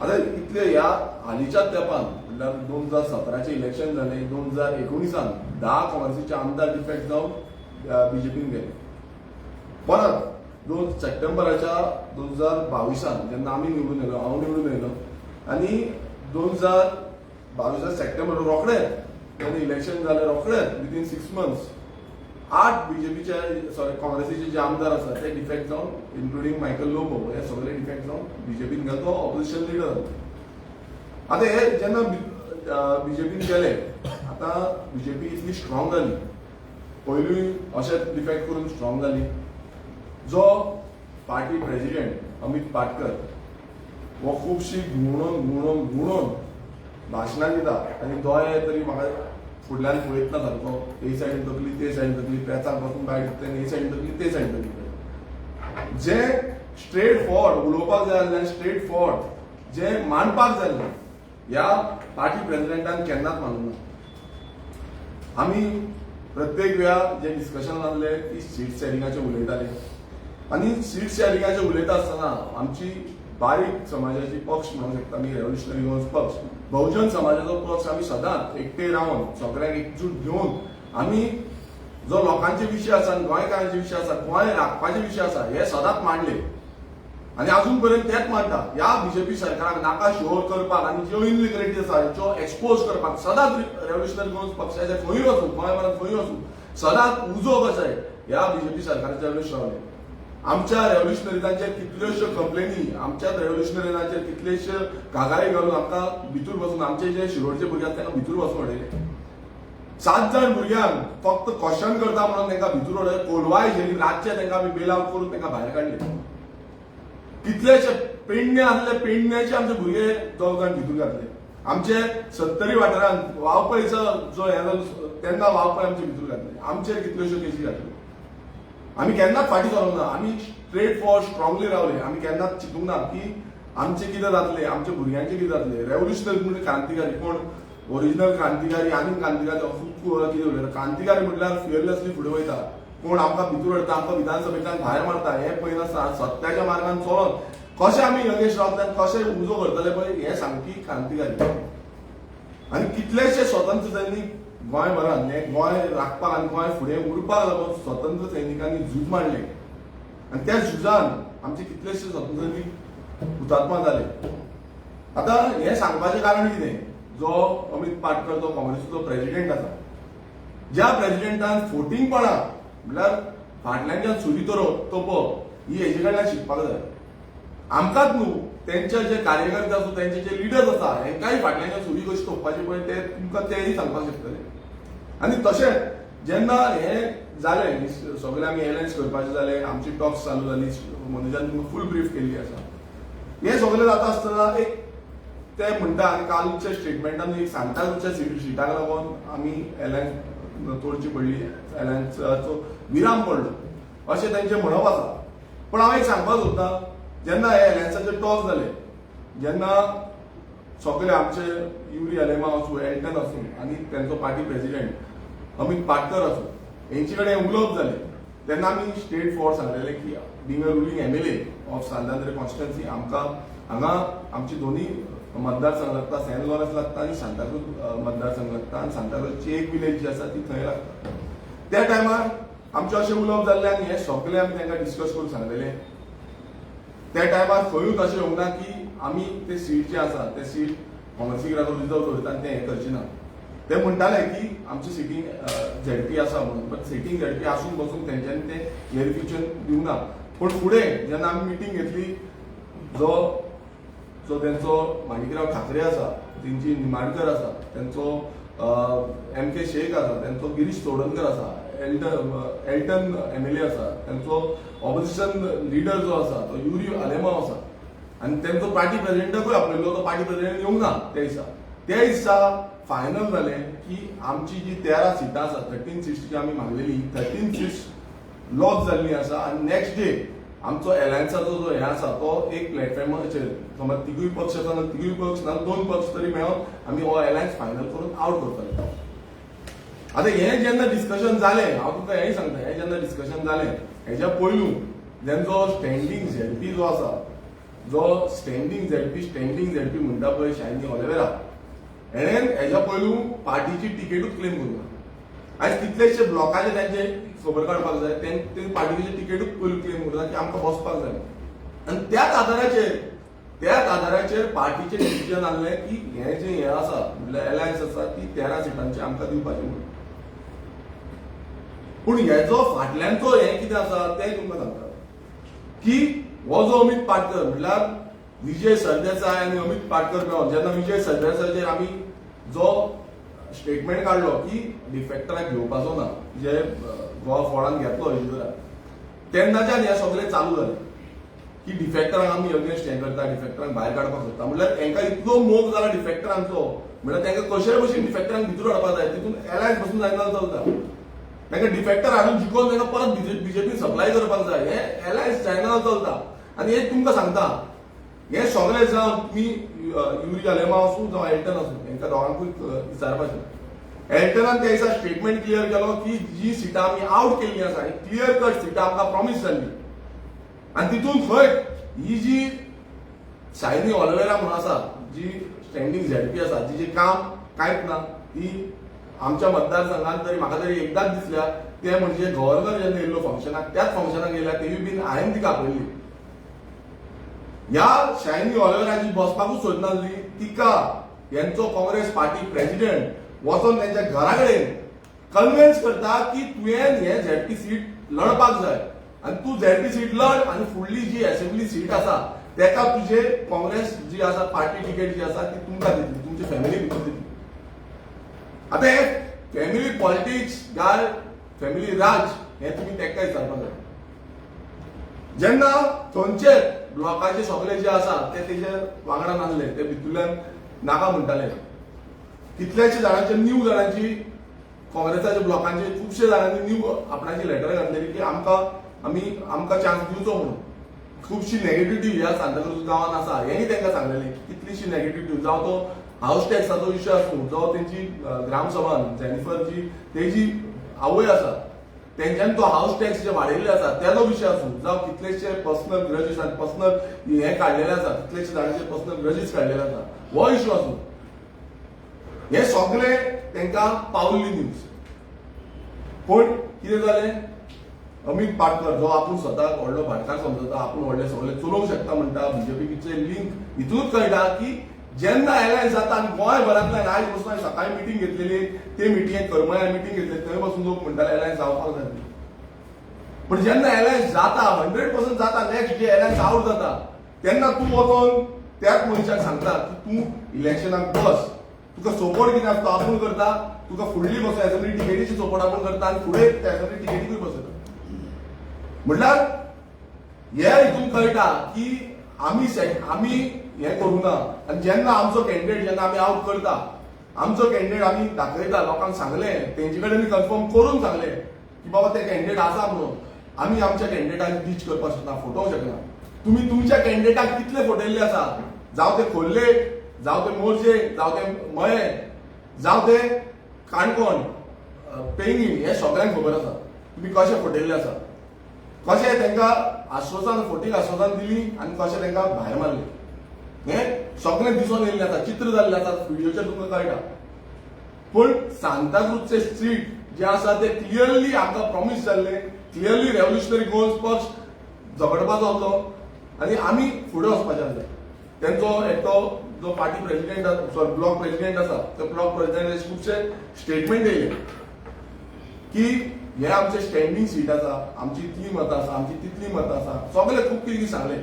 आतां इतले ह्या हालींच्याच तेंपान म्हणल्यार 2017चें इलेक्शन जालें, 2019 10 काँग्रेसीचे आमदार डिफेक्ट जावन बीजेपीन गेले. परत 2 सप्टेंबराच्या 2022 जेन्ना आमी निवडून येयलो, हांव निवडून येयलो आनी 2022 सप्टेंबर रोखडेच तेन्ना इलेक्शन जालें, रोखडेच विदीन 6 months 8 बीजेपीचे काँग्रेसीचे जे आमदार आसा ते डिफेक्ट जावन इन्क्लुडींग मायकल लोबो हे सगळे डिफेक्ट जावन बीजेपीन गेलो, तो ऑपोजिशन लिडर जालो. आतां हे जेन्ना बीजेपीन गेले, आतां बीजेपी इतली स्ट्रॉंग जाली, पयलीं अशेंच डिफेक्ट करून स्ट्रॉंग जाली. जो पार्टी प्रेसिडेंट अमित पाडकर हो खुबशी घुंवडोवन भाशणां दिता आनी दोळे तरी म्हाका फुडल्यान पळयतना सारको हे सायडीन तकली ते सायडीन तकली, पेचाक बसून भायर हे सायडीन तकली ते सायडीन तकली. जे स्ट्रेट फॉर्ड उलोवपाक जाय आसलें, स्ट्रेट फॉर्ड जे मांडपाक जाय आसलें, ह्या पार्टी प्रेसिडेंटान केन्नाच मानूंक ना. आमी प्रत्येक वेळा जे डिस्कशन जाल्ले की सीट शेअरिंगाचे उलयताले आनी सीट शेअरिंगाचे उलयता आसतना आमची बारीक समाजाची पक्ष म्हणूंक शकता आमी रेव्होल्युशनरी गोवन्स पक्ष, बहुजन समाजाचो पक्ष आमी सदांच एकटे रावन सगळ्यांक एकजूट घेवन आमी जो लोकांचे विशय आसा, गोंयकारांचे विशय आसा, गोंय राखपाचे विशय आसा हे सदांच मांडले आनी अजून पर्यंत तेच मांडटा. ह्या बीजेपी सरकाराक नाका शोर करपाक आनी ज्यो इनलिगलिटीज आसा त्यो एक्सपोज करपाक सदांच रेव्होल्युशनरी गोवन्स पक्षाचे खंय वचून गोंयभरांत खंय वचून सदांच उजो कशें ह्या बीजेपी सरकाराच्या वेळेस रावले. आमच्या रेव्होल्युशनरीजांचेर कितल्योश्यो कंप्लेनी, आमच्या रेव्होल्युशनरीजांचेर कितलेशे कागाळी घालून आमकां भितूर बसून आमचे जे शिरोडचे भुरगे आसा तांकां भितूर बसून उडयले. 7 जाण भुरग्यांक फक्त क्वेश्चन करता म्हणून तांकां भितूर उडयले, कोलवाय झेली, रातचे तांकां आमी बेल आउट करून तांकां भायर काडले. कितलेशे पेडणे आसले, पेडण्याचे आमचे भुरगे 10 जाण भितूर घातले. आमचे 70 वाठारांत वावपयचो जो हे जालो तेन्ना वावपय आमचे भितूर घातले. आमचेर कितल्योश्यो केसी घातल्यो. आमी केन्नाच फाटीं सरोंक ना, आमी स्ट्रेट फॉर्ड स्ट्रॉंगली रावले. आमी केन्नाच चिंतूंक ना की आमचे कितें जातले, आमच्या भुरग्यांचे कितें जातले. रेव्होल्युशनरी म्हणजे क्रांतिकारी कोण, ओरिजिनल क्रांतिकारी आनी क्रांतिकारी कितें उलयता. क्रांतिकारी म्हटल्यार फियरलेसली फुडें वयता, कोण आमकां भितर हाडटा, आमकां विधानसभेंतल्यान भायर मारता, हे पळयनासतना सत्याच्या मार्गान चलोन कशें आमी योगेश रावतले, कशें उजो करतले पळय, हे सामकी क्रांतिकारी. आनी कितलेशे स्वतंत्र सैनीक गोंयभरान हे गोंय राखपाक आनी गोंय फुडें उरपाक लागून स्वतंत्र सैनिकांनी झूज मांडले. आनी त्या झुजान आमचे कितलेशे स्वतंत्र सैनीक हुतात्मा जाले. आतां हें सांगपाचें कारण कितें, जो अमित पाटकर जो काँग्रेसीचो प्रेसिडेंट आसा, ज्या प्रेसिडेंटान फोटिंगपणां म्हळ्यार फाटल्यानच्यान सुरी तोपप ही हेजे कडल्यान शिकपाक जाय. आमकांच न्हू, तेंचे जे कार्यकर्ते आसूं, तेंचे जे लिडर्स आसा, हेंकाय फाटल्यानच्यान सुरी कशी तोपपाची पळय ते तुमकां तेय सांगपाक शकतले. आनी तशेंच जेन्ना हें जालें, सगळे आमी एलायन्स करपाचें जालें, आमची टॉक्स चालू जाली, मनोजान तुमकां फूल ब्रीफ केल्ली आसा. हें सगळें जाता आसतना एक ते म्हणटा, आनी कालच्या स्टेटमेंटान एक सांताक्रूजच्या सिटाक लागून आमी एलायन्स तोडची पडली, एलायन्साचो विराम पडलो अशें तेंचें म्हणप आसा. पूण हांव एक सांगपाक सोदतां, जेन्ना हे एलायन्साचे टॉक जाले, जेन्ना सगळे आमचे युरी अलेमा आसूं, एल्टन आसूं आनी तेंचो पार्टी प्रेसिडेंट अमित पाटकर आसूं, हेंचे कडेन उलोवप जालें, तेन्ना आमी स्टेट फॉर सांगलेलें की being a ruling MLA of St Andre constituency आमकां हांगा आमची दोनी मतदारसंघ लागता, सेंट लॉरेन्स लागता आनी सांताक्रूज मतदारसंघ लागता, आनी सांताक्रूजची एक विलेज जी आसा ती थंय लागता. त्या टायमार आमचें अशें उलोवप जाल्लें आनी हें सगळें आमी तांकां डिस्कस करून सांगलेलें. त्या टायमार खंयूच अशें येवंक ना की आमी तें सीट जें आसा तें सीट काँग्रेसीक लागून रिजर्व दवरता आनी तें हें करचें ना. ते म्हणटाले की आमची सिटींग ZP आसा म्हणून, बट सिटींग ZP आसून बसून तेंच्यांनी तें क्लेरिफिकेशन दिवंक ना. पूण फुडें जेन्ना आमी मिटींग घेतली, जो तेंचो माणिकराव ठाकरे आसा, तेंची निमाणकर आसा, तेंचो MK शेख आसा, तेंचो गिरीश चोडणकर आसा, एल्टन MLA आसा, तेंचो ऑपोजिशन लिडर जो आसा तो युरी अलेमा आसा, आनी तेंचो पार्टी प्रेसिडेंटाकूय आपयल्लो, तो पार्टी प्रेसिडेंट येवंक ना त्या दिसा फायनल जालें की आमची जी 13 सिटां आसा, 13 सीट्स जी आमी मागलेली, 13 सीट्स लॉक जाल्ली आसा. आनी नेक्स्ट डे आमचो एलायन्साचो जो हे आसा तो एक प्लॅटफॉर्माचेर, समज तिगूय पक्ष आसा ना, तिगूय पक्ष ना, 2 पक्ष तरी मेळोन आमी हो एलायन्स फायनल करून आवट करतले. आतां हें जेन्ना डिस्कशन जालें, हांव तुमकां हेंय सांगता, हें जेन्ना डिस्कशन जालें, हेच्या पयलू जेंचो स्टँडींग ZP जो आसा, जो स्टँडींग ZP म्हणटा पळय शायनी ऑलिव्हेरा, हेणेन हेच्या पयलू पार्टीची टिकेटूच क्लेम करूंक ना. आयज कितलेशे ब्लॉकाचे तेंचे खबर काडपाक जाय, ते पार्टीची टिकेटूच पयलू क्लेम करता की आमकां बसपाक जाय. आनी त्याच आदाराचेर पार्टीचें डिसिजन आसलें की हें जें हें आसा म्हणल्यार एलायन्स आसा ती 13 सिटांची आमकां दिवपाची म्हणून. पूण हेचो फाटल्यानचो हें कितें आसा तें तुमकां सांगता की हो जो अमित पाटकर म्हणल्यार विजय सरदेसाय आनी अमित पाटकर मेळोन जेन्ना विजय सरदेसायचेर आमी जो स्टेटमेंट काडलो की डिफेक्टराक घेवपाचो ना, जे गोवा फोर्डान घेतलो हेजेर, तेन्नाच्यान हें सगळें चालू जालें की डिफेक्टरांक आमी अगेन्स्ट हें करता, डिफेक्टरांक भायर काडपाक सोदता. म्हणल्यार हेंकां इतलो मोग जाला डिफेक्टरांचो, म्हणल्यार तांकां कशे भशेन डिफेक्टरांक भितर हाडपाक जाय, तितून एलायन्स पासून जायना चलता. तांकां डिफेक्टर हाडून जिखोवन तांकां परत BJP सप्लाय करपाक जाय, हें एलायन्स जायना चलता. आनी हें तुमकां सांगता, हें सगळें जावन तुमी युरी अलेमा आसूं जावं एल्टन आसूं, हेंकां दोगांकूय विचारपाचें. एल्टनान त्या दिसा स्टेटमेंट क्लियर केलो की जी सिटां आमी आवट केल्लीं आसा, ही क्लियर कट सिटां आमकां प्रॉमिस जाल्ली. आनी तितून खंय ही जी शायनी ऑलिव्हेरा म्हणून आसा, जी स्टँडींग ZP आसा, जिचें काम कांयच ना, ती आमच्या मतदारसंघात तरी म्हाका तरी एकदाच दिसल्या, ते म्हणजे गव्हर्नर जेन्ना येयल्लो फंक्शनाक, त्याच फंक्शनाक येयल्या, तेवूय बीन हांवें तिका आपयल्ली. ह्या शायनी ऑलिव्हेराची बसपाकूच सोदनासली, तिका हेंचो काँग्रेस पार्टी प्रेसिडेंट वचोन तेंच्या घरा कडेन कन्विन्स करता की तुवें हें ZP सीट लढपाक जाय आनी तूं ZP सीट लढ आनी फुडली जी असेंब्ली सीट आसा तेका तुजे काँग्रेस जी आसा पार्टी टिकेट जी आसा ती तुमकां दितली, तुमचे फॅमिली भितर दितली. आतां हे फॅमिली पॉलिटिक्स काय फॅमिली राज हें तुमी तेका विचारपाक जाय. जेन्ना थंयचे ब्लॉकाचे सगळे जे आसा ते तेजे वांगडा नासले, ते भितरल्यान नाका म्हणटाले. कितल्याशे जाणांची न्यू जाणांची काँग्रेसाच्या ब्लॉकांचे खुबशे जाणांनी न्यू आपणाची लेटर घातलेली की आमकां चान्स दिवचो म्हणून. खुबशी नेगेटिव्हिटी ह्या सांताक्रूज गांवांत आसा हेंय तांकां सांगलेलें कितलीशी नेगेटिव्हिटी जावं तो हाऊस टॅक्साचो विशय आसूं जो तेंची ग्रामसभान जेनिफर तेजी आवय आसा तेंच्यांनी तो हाऊस टॅक्स जे वाडयल्ले आसा तेजो विशय आसूं जावं कितलेशे पर्सनल ग्रजीस आनी पर्सनल हे काडलेले आसा कितलेशे जाणांचे पर्सनल ग्रजीस काडलेले आसा हो इशू आसूं हे सगळें तांकां पावल्ली न्यूज पूण कितें जालें अमित पाटकर जो आपूण स्वताक व्हडलो भाटकार समजता आपूण व्हडले सगळे चलोवंक शकता म्हणटा बीजेपीचे लिंक हितूनच कळटा की जेन्ना एलायन्स जाता आनी गोंयभरांतल्यान आयज पासून सकाळी मिटींग घेतलेली ते मिटींगेक करमळ्यार मिटींग घेतली थंय पासून लोक म्हणटाले एलायन्स जावपाक जाय पण जेन्ना एलायन्स जाता 100% जाता नेक्स्ट डे एलायन्स आउट जाता तेन्ना तूं वचून त्याच मनशाक सांगता की तूं इलेक्शनाक बस तुका सपोर्ट कितें आसता आपूण करता तुका फुडली बस एसेंब्ली टिकेटीची सपोर्ट आपूण करता आनी फुडें एसेंब्ली टिकेटीकूय बसयता म्हटल्यार हे हितून कळटा की आमी हे करूं ना आनी जेन्ना आमचो कॅन्डिडेट जेन्ना आमी आउट करता आमचो कॅन्डिडेट आमी दाखयता लोकांक सांगलें तेंचे कडेन कन्फर्म करून सांगलें की बाबा ते कॅन्डिडेट आसा म्हणून आमी आमच्या कॅन्डिडेटाक रीच करपाक शकना फटोवंक शकना तुमी तुमच्या कॅन्डिडेटाक कितले फटयल्ले आसा जावं ते खोर्ले जावं ते मोर्जे जावं ते मये जावं ते काणकोण पेंगीण हे सगळ्यांक खबर आसा तुमी कशे फटयल्ले आसा कशें तांकां आश्वासन फोटीक आश्वासन दिली आनी कशें तांकां भायर मारले हे सगळें दिसून येयल्लें आसा चित्र जाल्लें आसा व्हिडिओचेर तुमकां कळटा पूण सांताक्रूजचे स्ट्रीट जे आसा ते क्लियरली आमकां प्रॉमिस जाल्ले क्लियरली रेव्होल्युशनरी गोल्स पक्ष झगडपाचो आसलो आनी आमी फुडें वचपाचें आसलें तेंचो एकटो जो party president sorry block president आसा ते ब्लॉक प्रेसिडेंटाचे खुबशे स्टेटमेंट येयले की हे आमचे स्टँडींग सीट आसा आमची इतली मतां आसा आमची तितली मतां आसा सगळे खूब कितें सांगलें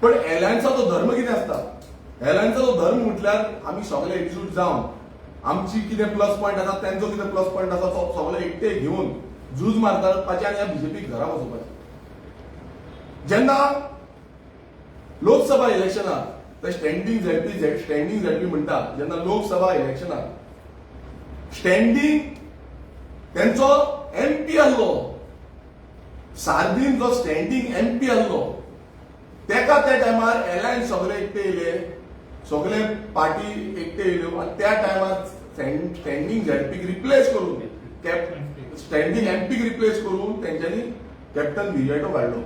पण एलायन्साचो धर्म कितें आसता एलायन्साचो धर्म म्हटल्यार आमी सगळे एकजूट जावन आमची कितें प्लस पॉयंट आसा तेंचो कितें प्लस पॉयंट आसा तो सगळे एकटे घेवन झूज मारपाचें आनी ह्या बीजेपीक घरा बसोवपाचें जेन्ना लोकसभा इलेक्शनाक ते स्टँडींग झेडपी म्हणटा जेन्ना लोकसभा इलेक्शनाक स्टँडींग तेंचो एमपी आसलो सार्दीन जो स्टँडींग एमपी आसलो तेका त्या टायमार एलायन्स सगळे एकटे येयले सगळे पार्टी एकटे येयल्यो आनी त्या टायमार स्टँडींग झेडपीक रिप्लेस करून स्टँडींग एमपीक रिप्लेस करून तेंच्यांनी कॅप्टन विरियटो काडलो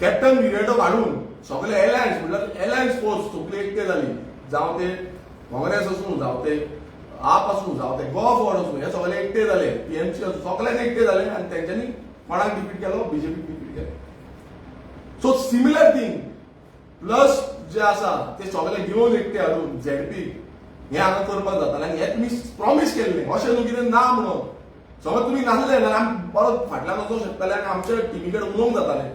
कॅप्टन विरियटो काडून सगळे एलायन्स म्हणल्यार एलायन्स फोर्स सगळे एकटे जाली जावं ते काँग्रेस आसूं जावं ते आप आसूं जावं ते गोवा फॉर्ड आसूं हे सगळे एकटे जाले पीएमसी आसूं सगळ्यांनी एकटे जाले आनी तेंच्यांनी कोणाक डिफीट केलो बीजेपीक डिफीट केलो सो सिमिलर थिंग प्लस जे आसा ते सगळे घेवन एकटे हाडून झेडपी हे हांगा करपाक जातालें आनी हे तुमी प्रॉमिस केल्लें अशें न्हू कितें ना म्हणून समज तुमी नासले जाल्यार आमी परत फाटल्यान वचूंक शकताले आनी आमच्या टिमी कडेन उलोवंक जातालें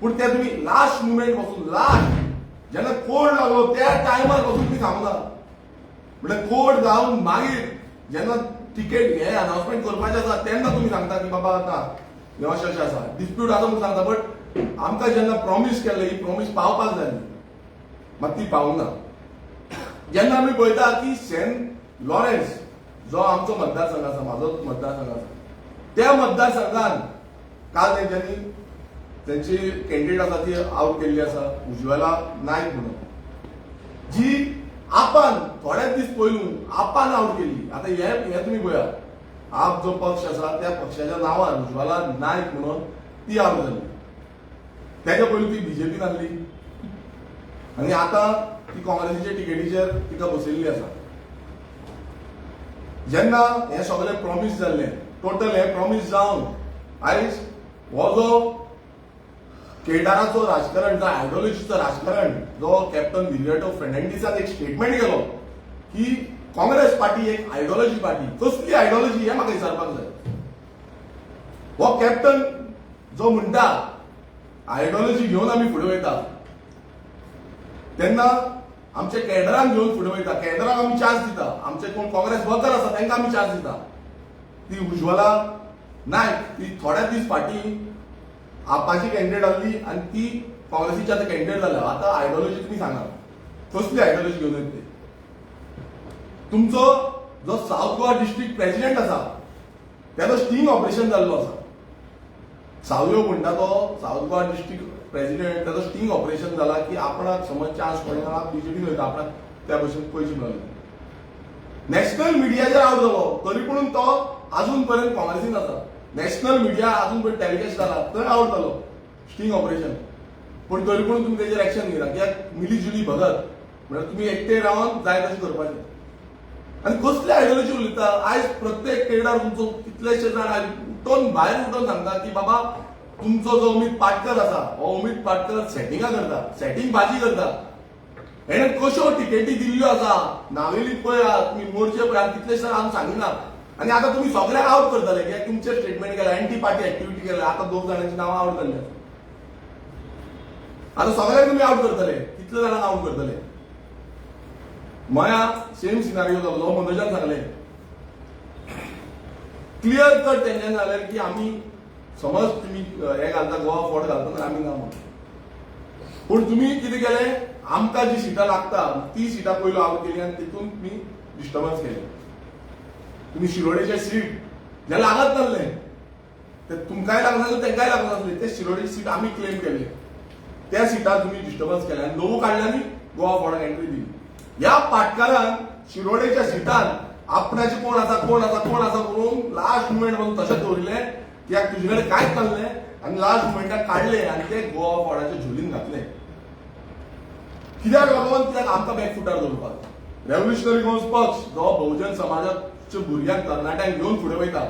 पूण ते तुमी लास्ट मुमेंट पासून लास्ट जेन्ना कोड लागलो त्या टायमार पासून तुमी सांगना म्हणजे कोड जावन मागीर जेन्ना टिकेट हे अनाउन्समेंट करपाचें आसा तेन्ना तुमी सांगता की बाबा आतां हे अशें अशें आसा डिस्प्यूट आसा म्हणून सांगता बट आमकां जेन्ना प्रॉमिस केल्ली ही प्रॉमिस पावपाक जाय मात ती पावूंक ना जेन्ना आमी पळयता की सेंट लॉरेन्स जो आमचो मतदारसंघ आसा म्हाजो मतदारसंघ आसा त्या मतदारसंघान काल तेंच्यांनी तेंची कॅन्डिडेट आसा ती आउट केल्ली आसा उज्ज्वला नायक म्हणून जी आपान थोड्याच दीस पयलू आपान आउट केल्ली आतां हे तुमी पळया आप जो पक्ष आसा त्या पक्षाच्या नांवान उज्ज्वला नायक म्हणून ती आउट जाल्ली तेच्या पयलू ती बीजेपीन आसली आनी आतां ती काँग्रेसीच्या टिकेटीचेर तिका बसयल्ली आसा जेन्ना हे सगळे प्रॉमिस जाल्ले टोटल हे प्रॉमिस जावन आयज हो जो केदाराचो राजकारण जो आयडियोलॉजीचो राजकारण जो कॅप्टन विरियटो फर्नांडीसान एक स्टेटमेंट केलो की काँग्रेस पार्टी एक आयडियोलॉजी पार्टी कसली आयडियोलॉजी हे म्हाका विचारपाक जाय हो कॅप्टन जो म्हणटा आयडियोलॉजी घेवन आमी फुडें वयता तेन्ना आमचे कॅडरांक घेवन फुडें वयता कॅडरांक आमी चान्स दिता आमचे कोण काँग्रेस वर्कर आसा तांकां आमी चान्स दिता ती उज्ज्वला नायक ती थोड्याच दीस फाटीं आपाची कॅन्डिडेट आसली आनी ती काँग्रेसीची आतां कॅन्डिडेट जाल्या आतां आयडियोलॉजी तुमी सांगा कसली आयडियोलॉजी घेवन येता तुमचो जो सावथ गोवा डिस्ट्रिक्ट प्रेसिडेंट आसा तेजो स्टिंग ऑपरेशन जाल्लो आसा सावयो म्हणटा तो सावथ गोवा डिस्ट्रिक्ट प्रेसिडेंट त्याचं स्टिंग ऑपरेशन जाला की आपणाक समज चान्स पडना बीजेपीन वयता आपणाक त्या भशेन पयशे मेळले. नॅशनल मिडियाचेर आउट जालो तरी पूण तो अजून पर्यंत काँग्रेसीन आसा. नॅशनल मिडिया अजून पर्यंत टेलिकास्ट जाला थंय आउट जालो स्टिंग ऑपरेशन. पूण तरी पूण तुमी तेजेर एक्शन घेना कित्याक मिली जुली भगत म्हळ्यार तुमी एकटे रावन जाय तशें करपाचें. आनी कसले आयडियोलॉजी उलयता. आयज प्रत्येक केडार तुमचो कितलेशे जाण उठोन भायर उठोन सांगता की बाबा तुमचो जो अमित पाटकर आसा हो अमित पाटकर सेटिंगां करता, सेटिंग बाजी करता. हेणे कश्यो टिकेटी दिल्ल्यो आसा नावेली पळयात तुमी मोर्चे पळयात कितलेशे जाण हांव सांगिना. आनी आतां तुमी सगळ्यांक आउट करतले कित्याक तुमचे स्टेटमेंट केला एंटी पार्टी एक्टिव्हिटी केल्या. आतां 2 जाणांची नांवां आउट जाल्ली. आतां सगळ्यांक तुमी आउट करतले. कितले जाणांक आउट करतले. मया सेम सिनारियो जाल्लो. मनोजान सांगलें क्लियर कट तेंच्यान जालें की आमी समज तुमी हे घालता गोवा फोर्ट घालता जाल्यार आमी ना म्हणून. पूण तुमी कितें केलें आमकां जी सिटां लागता ती सिटां पयलो आउट केली आनी तितून तुमी डिस्टर्बन्स केलें. तुमी शिरोडेचें सीट जें लागत नासलें तें तुमकांय लागनासलें तेंकांय लागनासलें तें शिरोडेची सीट आमी क्लेम केलें. त्या सिटार तुमी डिस्टर्बन्स केलें आनी लोगो काडले आनी गोवा फोर्टाक एंट्री दिली. ह्या पाटकारान शिरोडेच्या सिटान आपणाचे कोण आसा करून लास्ट मुमेंट पासून तशेंच दवरिल्लें कित्याक तुजे कडेन कांयच नासलें आनी लास्ट मुमेंटाक काडलें आनी ते गोवा फोर्टाच्या झुलीन घातलें. कित्याक लागून कित्याक आमकां बॅकफुटार दवरपाक. रेव्होल्युशनरी पक्ष जो बहुजन समाजाच्या भुरग्यांक तरणाट्यांक घेवन फुडें वयता,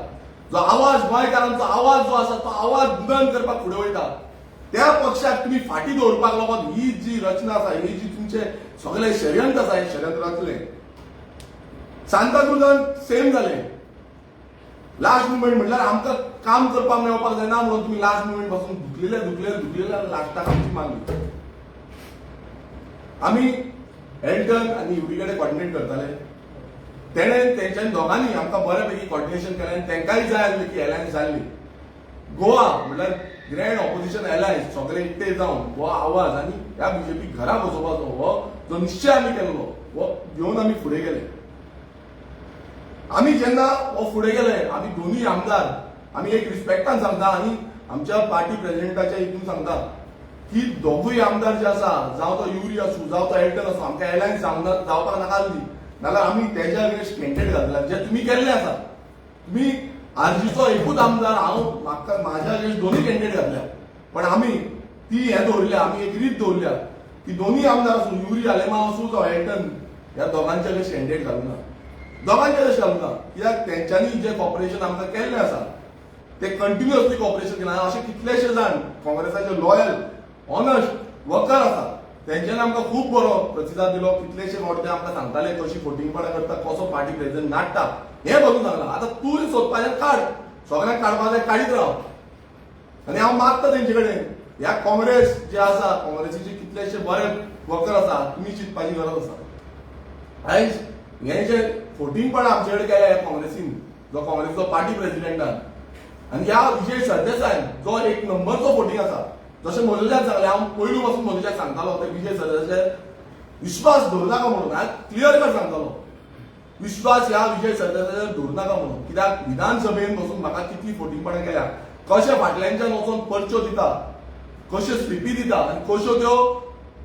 जो आवाज गोंयकारांचो आवाज जो आसा तो आवाज बुलंद करपाक फुडें वयता, त्या पक्षाक तुमी फाटी दवरपाक लागून ही जी रचना आसा ही जी तुमचे सगळे षडयंत्र आसा हे षडयंत्र रचलें. सांताक्रुजान सेम जालें. लास्ट मुमेंट म्हणल्यार आमकां काम करपाक मेळपाक जायना म्हणून तुमी लास्ट मुमेंट पासून धुकलेले लास्टाक आमची मागणी. आमी एल्टन आनी युडी कडेन कॉर्डिनेट करताले. तेणें तेंच्यांनी दोगांनी आमकां बऱ्यापैकी कॉर्डिनेशन केलें आनी तेंकांय जाय आसलें की एलायन्स जाल्ली. गोवा म्हणल्यार ग्रँड ऑपोजिशन एलायन्स सगळे एकटे जावन हो आवाज आनी ह्या बीजेपी घरा बसोवपाचो हो जो निश्चय आमी केल्लो हो घेवन आमी फुडें गेले. आमी जेन्ना हो फुडें गेले आमी दोनूय आमदार आमी एक रिस्पेक्टान सांगता आनी आमच्या पार्टी प्रेसिडेंटाच्या हितून सांगता की दोगूय आमदार जे आसा जावं तो युरी आसूं जावं तो एल्टन आसूं आमकां एलायन्स जावपाक नाका आसली नाल्यार आमी तेज्या अगेन्स्ट कॅन्डिडेट घातला जे तुमी केल्ले आसा. तुमी आरजीचो एकूच आमदार हांव म्हाका म्हाज्या अगेन्स्ट दोनूय कॅन्डिडेट घातल्या पण आमी ती हें दवरल्या आमी एक रीत दवरल्या की दोनूय आमदार आसूं युरी आलेमा आसूं जावं एल्टन ह्या दोगांच्या अगेन्स्ट कॅन्डिडेट घालूना. दोगांचे अशें घालूना कित्याक तेंच्यांनी जें कॉपरेशन आमकां केल्लें आसा ते कंटिन्युअसली कॉपरेशन केलां. अशे कितलेशे जाण काँग्रेसाचे लॉयल ऑनस्ट वर्कर आसा तेंच्यांनी आमकां खूब बरो प्रतिसाद दिलो. कितलेशे फावट ते आमकां सांगताले कशी फोटिंगपणां करता कसो पार्टी प्रेसिडेंट नाडटा हें बसून सांगलां. आतां तूं सोदपाचें काड सगळ्यांक काडपाक जाय काडीत राव. आनी हांव मागता तेंचे कडेन ह्या काँग्रेस जे आसा काँग्रेसीचे कितलेशे बरे वर्कर आसा तुमी चिंतपाची गरज आसा. आयज हें जे फोटिंगपणां आमचे कडेन केल्या ह्या काँग्रेसीन जो काँग्रेसचो पार्टी प्रेसिडेंटान आनी ह्या विजय सरदेसायन जो एक नंबरचो फोटिंग आसा जशें मोदीच्याक सांगलें हांव पयलू पासून मोदीच्याक सांगतालो ते विजय सरदेसाय विश्वास दवरनाका म्हणून हांव क्लियर कट सांगतालो विश्वास ह्या विजय सरदेसायाचेर दवरनाका म्हणून. कित्याक विधानसभेन बसून म्हाका कितली फोटिंगपणां केल्या कशे फाटल्यानच्यान वचून पर्च्यो दिता कश्यो स्लिपी दिता आनी कश्यो त्यो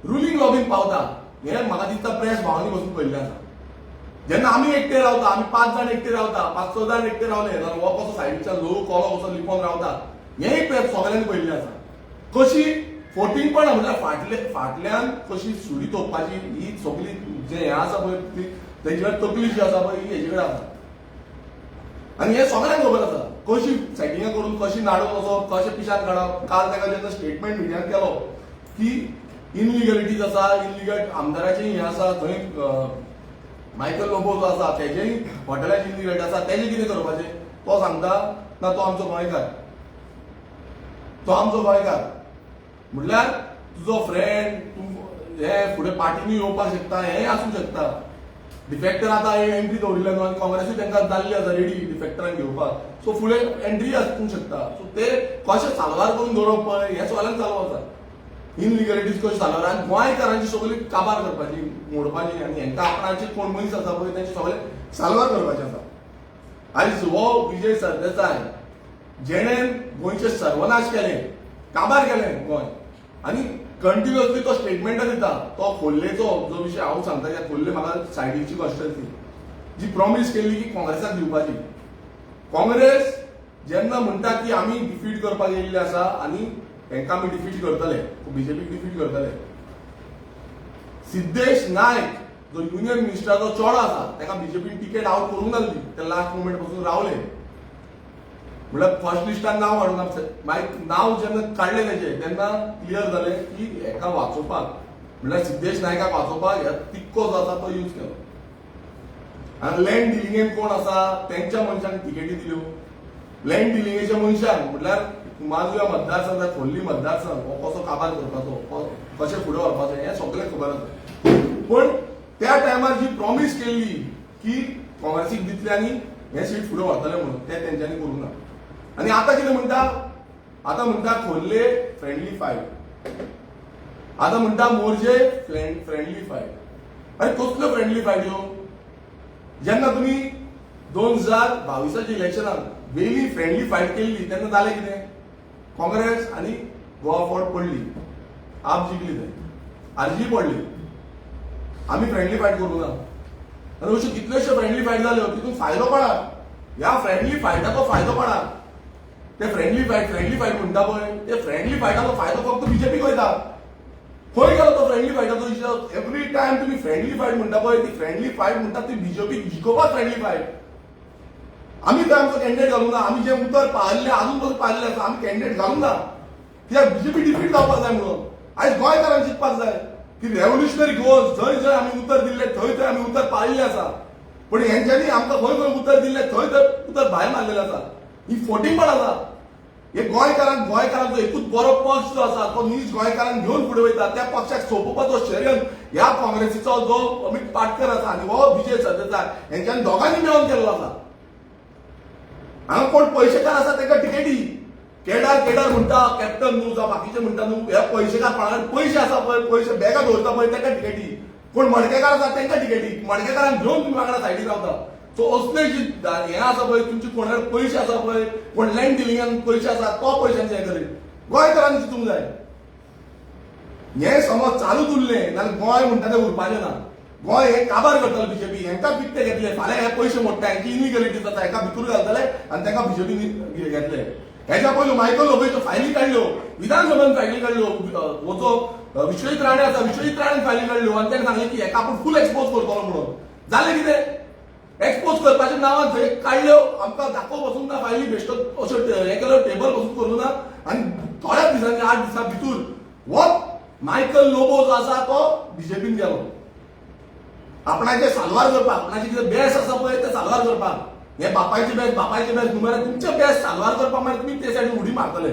रुलींग लॉबीन पावता हें म्हाका दिसता प्रेस भावांनी बसून पळयल्लें आसा. जेन्ना आमी एकटे रावता आमी 5 जाण एकटे रावता 5-6 जाण एकटे रावले जाल्यार हो कसो सायडीच्यान लोक कोलो कसो लिपोन रावता हेंय प्रेस सगळ्यांनी पळयल्लें आसा. कशी फोटिंगपणां म्हणल्यार फाटल्यान कशी सुरी तोपपाची ही सगळी जे हें आसा पळय तेजे कडेन तकली जी आसा पळय ही हेजे कडेन आसा. आनी हें सगळ्यांक खबर आसा कशी सेटिंगां करून कशी नाडून वचप कशें पिशान काडप. काल ताका जेन्ना स्टेटमेंट मिडियान केलो की इनलिगलिटीज आसा इनलिगल आमदाराचें हें आसा थंय मायकल लोबो जो आसा तेजेय हॉटेलाची इनलिगलिटी आसा तेजें कितें करपाचें तो सांगता ना तो आमचो गोंयकार म्हटल्यार तुजो फ्रेंड तूं हे फुडें पार्टीनी येवपाक शकता हेंय आसूंक शकता. डिफेक्टर आतां एंट्री दवरिल्ले न्हू आनी काँग्रेसूय तांकां जाल्ली आसा रेडी डिफेक्टरांक घेवपाक सो फुडें एंट्री आसूंक शकता. सो ते कशें साल्वार करून दवरप पळय हें सगळ्यांक चालू आसा. इनलिगलिटीज कशी साल्वार आनी गोंयकारांची सगळी काबार करपाची मोडपाची आनी हेंकां आपणाचे कोण मनीस आसा पळय तेंचे सगळे साल्वार करपाचें आसा. आयज हो विजय सरदेसाय जेणेन गोंयचे सर्वनाश केले काबार केलें गोंय आणि कंटिन्युअसली तो स्टेटमेंट दिता. तो खोल्लेचो जो विशय हांव सांगता की खोल्ले म्हाका सायडीची कॉन्स्टिट्युएन्सी जी प्रॉमिस केल्ली की काँग्रेसाक दिवपाची. काँग्रेस जेन्ना म्हणटा की आमी डिफीट करपाक येयल्ले आसा आनी तांकां आमी डिफीट करतले, बीजेपीक डिफीट करतले. सिद्धेश नायक जो युनियन मिनिस्टराचो चोडो आसा ताका बीजेपीन टिकेट आउट करूंक नासली, ते लास्ट मोमेंट पासून रावले. म्हळ्यार फर्स्ट लिस्टान नांव हाडून मागीर नांव जेन्ना काडले तेचे तेन्ना क्लियर जालें की हेका वाचोवपाक म्हळ्यार सिद्धेश नायकाक वाचोवपाक तिक्को जो आसा तो यूज केलो. आनी लँड डिलिंगेन कोण आसा तेंच्या मनशांक टिकेटी दिल्यो. लँड डिलिंगेच्या मनशांक म्हटल्यार माजव्या मतदारसंघ खोल्ली मतदारसंघ हो कसो काबार करपाचो, कशें फुडें व्हरपाचें हें सगळें खबर आसा. पण त्या टायमार जी प्रॉमिस केल्ली की काँग्रेसीक दितले आनी हें सीट फुडें व्हरतले म्हणून तें तेंच्यांनी करूंक ना. आनी आतां कितें म्हणटा, आतां म्हणटा खोल्ले फ्रेंडली फायट, आतां म्हणटा मोर्जे फ्रेंडली फायट. आनी कसल्यो फ्रेंडली फायट ह्यो? जेन्ना तुमी 2022 इलेक्शनाक वेली फ्रेंडली फायट केल्ली तेन्ना जालें कितें? काँग्रेस आनी गोवा फॉर्ट पडली, आप जिखली थंय, आरजी पडली. आमी फ्रेंडली फायट करूं ना. आनी अश्यो कितल्योश्यो फ्रेंडली फायट जाल्यो तितून फायदो कोणाक? ह्या फ्रेंडली फायटाचो फायदो कोणाक? ते फ्रेंडली फायट म्हणटा पळय ते फ्रेंडली फायटाचो फायदो फक्त बीजेपीक वयता. खंय गेलो तो फ्रेंडली फायटाचो इशू? एवरी टायम तुमी फ्रेंडली फायट म्हणटा पळय ती फ्रेंडली फायट म्हणटा ती बीजेपीक जिखोवपाक फ्रेंडली फायट. आमी तर आमचो कॅन्डिडेट घालूंक ना. आमी जे उतर पाळिल्ले आजून पसून पाळिल्ले आसा आमी कॅन्डिडेट घालूंक ना. कित्याक बीजेपी डिफीट जावपाक जाय म्हणून. आयज गोंयकारांक चिंतपाक जाय की रेव्होल्युशनरी गोल्स जंय जंय आमी उतर दिल्ले थंय थंय आमी उतर पाळिल्ले आसा. पण हेंच्यांनी आमकां खंय खंय उतर दिल्ले थंय थंय उतर भायर मारलेले आसा. ही फोटिंगपण आसा. हे गोंयकारांचो एकूच बरो पक्ष जो आसा तो नीज गोंयकारांक घेवन फुडें वयता. त्या पक्षाक सोंपोवपाचो षडयंत्र ह्या काँग्रेसीचो जो अमित पाटकर आसा आनी हो विजय सरदेसाय हेंच्यांनी दोगांनी मेळून केल्लो आसा. हांगा कोण पयशेकार आसा तांकां टिकेटी केडार म्हणटा कॅप्टन न्हू जावं बाकीचे म्हणटा न्हू हे पयशेकार कोणाकडे पयशे आसा पळय पयशे बॅगा दवरता पळय तांकां टिकेटी. कोण मडकेकार आसा तांकां टिकेटी. मडकेकारांक घेवन तुमी वांगडा सायडीक रावता. सो असले जी हें आसा पळय तुमचे कोणाकडे पयशे आसा पळय कोण लँड डिलिंगान पयशे आसा तो पयशांचे हें करीत गोंयकारांनी चिंतूंक जाय. हें समज चालूच उरलें जाल्यार गोंय म्हणटा तें उरपाचें ना. गोंय हे काबार करतलो बीजेपी. हेंकां पिकते घेतले फाल्यां हे पयशे मोडटा हेंची इनिगलिटी जाता हेका भितूर घालतले आनी तांकां बीजेपी घेतले. हेच्या पयलू मायकल लोबोयच्यो फायली काडल्यो विधानसभेन फायली काडल्यो. हो विश्वजीत राणे आसा विश्वजीत राणेन फायली काडल्यो आनी ताणें सांगलें की हेका आपूण फूल एक्सपोज करतलो म्हणून. जालें कितें? एक्सपोज करपाच्या नांवान थंय काडल्यो आमकां दाखोव बसूंक ना फायली बेश्टो अश्यो हें केलो टेबल बसून करूं ना. आनी थोड्याच दिसांनी 8 दिसां भितूर हो मायकल लोबो जो आसा तो बीजेपीन गेलो. आपणाचे साल्वार करपाक आपणाचे कितें बेस आसा पळय ते साल्वार करपाक. हे बापायचे बेस नुमार तुमचे बेस साल्वार करपाक मागीर तुमी ते सायडीन उडी मारतले.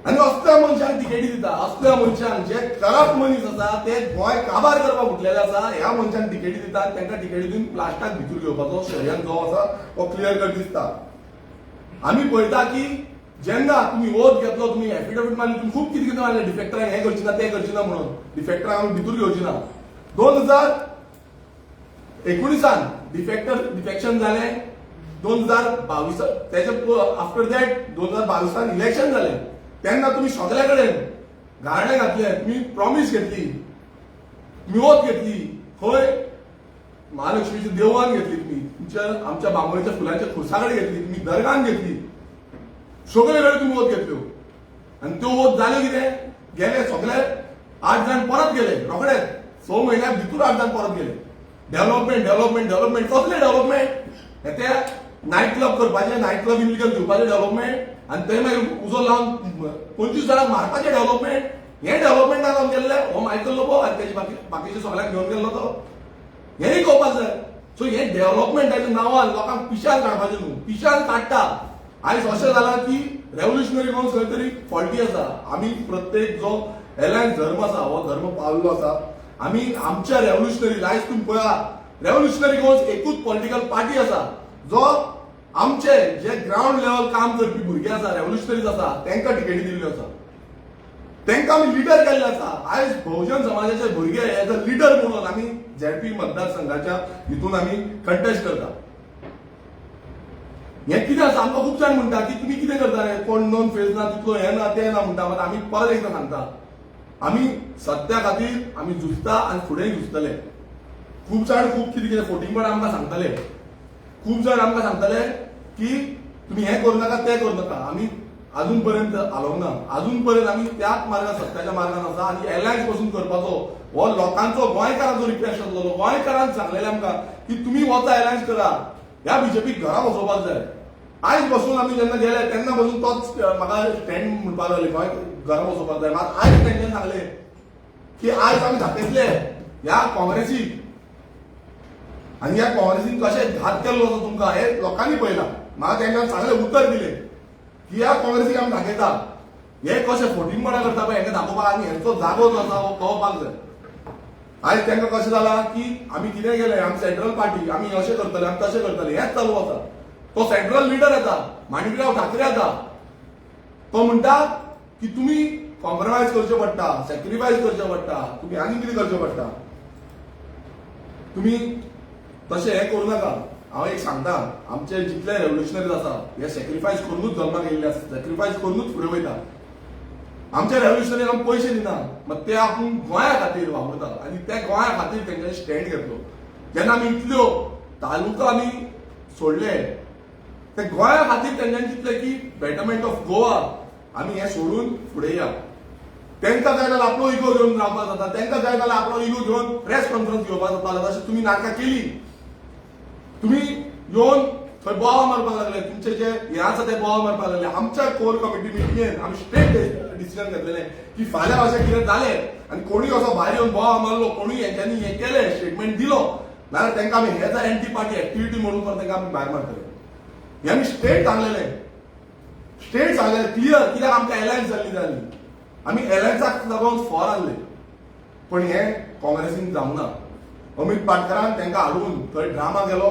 आनी असल्या मनशांक टिकेटी दिता. असल्या मनशांक जे करप्ट मनीस आसा ते गोंय काबार करपाक उठलेले आसा ह्या मनशांक टिकेटी दितात. तांकां टिकेटी दिवन प्लास्टाक भितूर घेवपाचो षडयंत्र जो आसा तो क्लियर कट दिसता. आमी पळयता की जेन्ना तुमी ओथ घेतलो तुमी एफिडेविट मारली तुमी खूब कितें कितें मारलें डिफेक्टरांक हें करची ना तें करची ना म्हणून. डिफेक्टरांक आमी भितूर घेवची ना. 2019 डिफेक्शन जालें. 2022 तेजे आफ्टर दॅट 2022 इलेक्शन जालें. तेन्ना तुमी सगळे कडेन गार्डे घातले. तुमी प्रॉमिस घेतली तुमी ओथ घेतली. खंय महालक्ष्मीच्या देवळान घेतली तुमी तुमच्या आमच्या बांबोळीच्या फुलांच्या खुर्सा कडेन घेतली तुमी दर्गान घेतली. सगळे कडेन तुमी ओथ घेतल्यो आनी त्यो ओथ जाल्यो कितें? गेले सगळे 8 जाण परत गेले रोखडेच 6 म्हयन्याक भितूर 8 जाण परत गेले. डेव्हलपमेंट कसले डेव्हलपमेंट? ते नायट क्लब करपाचे नायट क्लब इल्लीगल घेवपाचे डेव्हलपमेंट आनी थंय मागीर उजो लावन 25 जाणांक मारपाचे डेव्हलपमेंट. हे डेव्हलपमेंटा लावन गेल्ले हो मायकल लोबो आनी तेजे बाकीचे सगळ्यांक घेवन गेल्लो तो. हेंय कळपाक जाय. सो हे डेव्हलपमेंटाच्या नांवान लोकांक पिशार काडपाचें न्हू. पिशार काडटा. आयज अशें जालां की रेव्होल्युशनरी गोवन खंय तरी फॉल्टी आसा. आमी प्रत्येक जो एलायन्स धर्म आसा हो धर्म पाविल्लो आसा. आमी आमच्या रेव्होल्युशनरी आयज तुमी पळया रेव्होल्युशनरी गोवन एकूच पॉलिटिकल पार्टी आसा जो आमचे जे ग्राउंड लेवल काम करपी भुरगे आसा रेव्होल्युशनरीज आसा तांकां टिकेटी दिल्ल्यो आसा. तांकां आमी लिडर केल्ले आसा. आयज बहुजन समाजाचे भुरगे एज अ लिडर म्हणून आमी झेडपी मतदारसंघाच्या हितून आमी कंटेस्ट करता. हे कितें आसा आमकां खूब जाण म्हणटा की तुमी कितें करता रे कोण नोन फेस ना तितलो हें ना तें ना म्हणटा मात आमी परत एकदां सांगता आमी सत्या खातीर आमी झुजता आनी फुडेंय झुजतले. खूब जाण खूब कितें कितें फोटिंगपण आमकां सांगताले, खूब जाण आमकां सांगताले की तुमी हें करूं नाका तें करूं नाका. आमी अजून पर्यंत हालोवंक ना. अजून पर्यंत आमी त्याच मार्गान सत्याच्या मार्गान आसा आनी एलायन्स पासून करपाचो हो लोकांचो गोंयकारांचो रिक्वेस्ट आसलो. गोंयकारांक सांगलेलें आमकां की तुमी वचा एलायन्स करा, ह्या बीजेपीक घरा बसोवपाक जाय. आयज बसून आमी जेन्ना गेले तेन्ना बसून तोच म्हाका स्टँड म्हणपाक लागले गोंय घरा बसोवपाक जाय. मात आयज तेंच्यान सांगलें की आयज आमी दाखयतले ह्या काँग्रेसीक आनी ह्या काँग्रेसीन कशें घात केल्लो आसा तुमकां हें लोकांनी पळयलां. म्हाका तेंच्यान सांगलें उतर दिलें की ह्या काँग्रेसीक आमी दाखयता हे कशें फोटिंगपणां करता पळय हेंकां दाखोवपाक आनी हेंचो जागो जो आसा हो कळोवपाक जाय. आयज तेंकां कशें जालां की आमी कितें केलें आमी सेंट्रल पार्टी आमी अशें करतले आमी तशें करतले हेंच चालू आसा. तो सेंट्रल लिडर येता माणिकराव ठाकरे येता तो म्हणटा की तुमी कॉम्प्रोमायज करचें पडटा, सॅक्रिफायस करचें पडटा, तुमी आनी कितें करचें पडटा, तुमी तशें हें करूं नाका. हांव एक सांगता आमचे जितले रेव्होल्युशनरीज आसा हे सॅक्रिफायस करूनच जल्माक येयल्ले आसा, सॅक्रिफायस करूनच फुडें वयता. आमच्या रेव्होल्युशनरीक आमी पयशे दिना मात ते आपूण गोंया खातीर वापरता आनी त्या गोंया खातीर तेंच्यांनी स्टँड घेतलो. जेन्ना आमी इतल्यो तालुका आमी सोडले ते गोंया खातीर तेंच्यांनी चिंतलें की बेटरमेंट ऑफ गोवा आमी हें सोडून फुडें या. तेंकां जाय जाल्यार आपलो इगो घेवन रावपाक जाता, तेंकां जाय जाल्यार आपलो इगो घेवन प्रेस कॉन्फरन्स घेवपाक जाता. तशें तुमी नाटकां केली, तुमी येवन थंय बोवाळ मारपाक लागले, तुमचे जे हे आसा ते बोवाळ मारपाक लागले. आमच्या कोर कमिटी मिटिंगेन आमी स्ट्रेट डिसिजन घेतलेलें की फाल्यां अशें कितें जालें आनी कोणूय असो भायर येवन बोवाळ मारलो, कोणूय हेंच्यांनी हें केलें स्टेटमेंट दिलो जाल्यार तेंकां आमी हेज एंटी पार्टी एक्टिविटी म्हणून तेंकां आमी भायर मारतले. हें आमी स्ट्रेट सांगलेलें, स्ट्रेट सांगलेलें क्लियर. कित्याक आमकां एलायन्स जाल्ली जाली आमी एलायन्साक लागून फॉर आहले पण हें काँग्रेसीन जावंक ना. अमित पाटकरान तेंकां हाडून थंय ड्रामा केलो.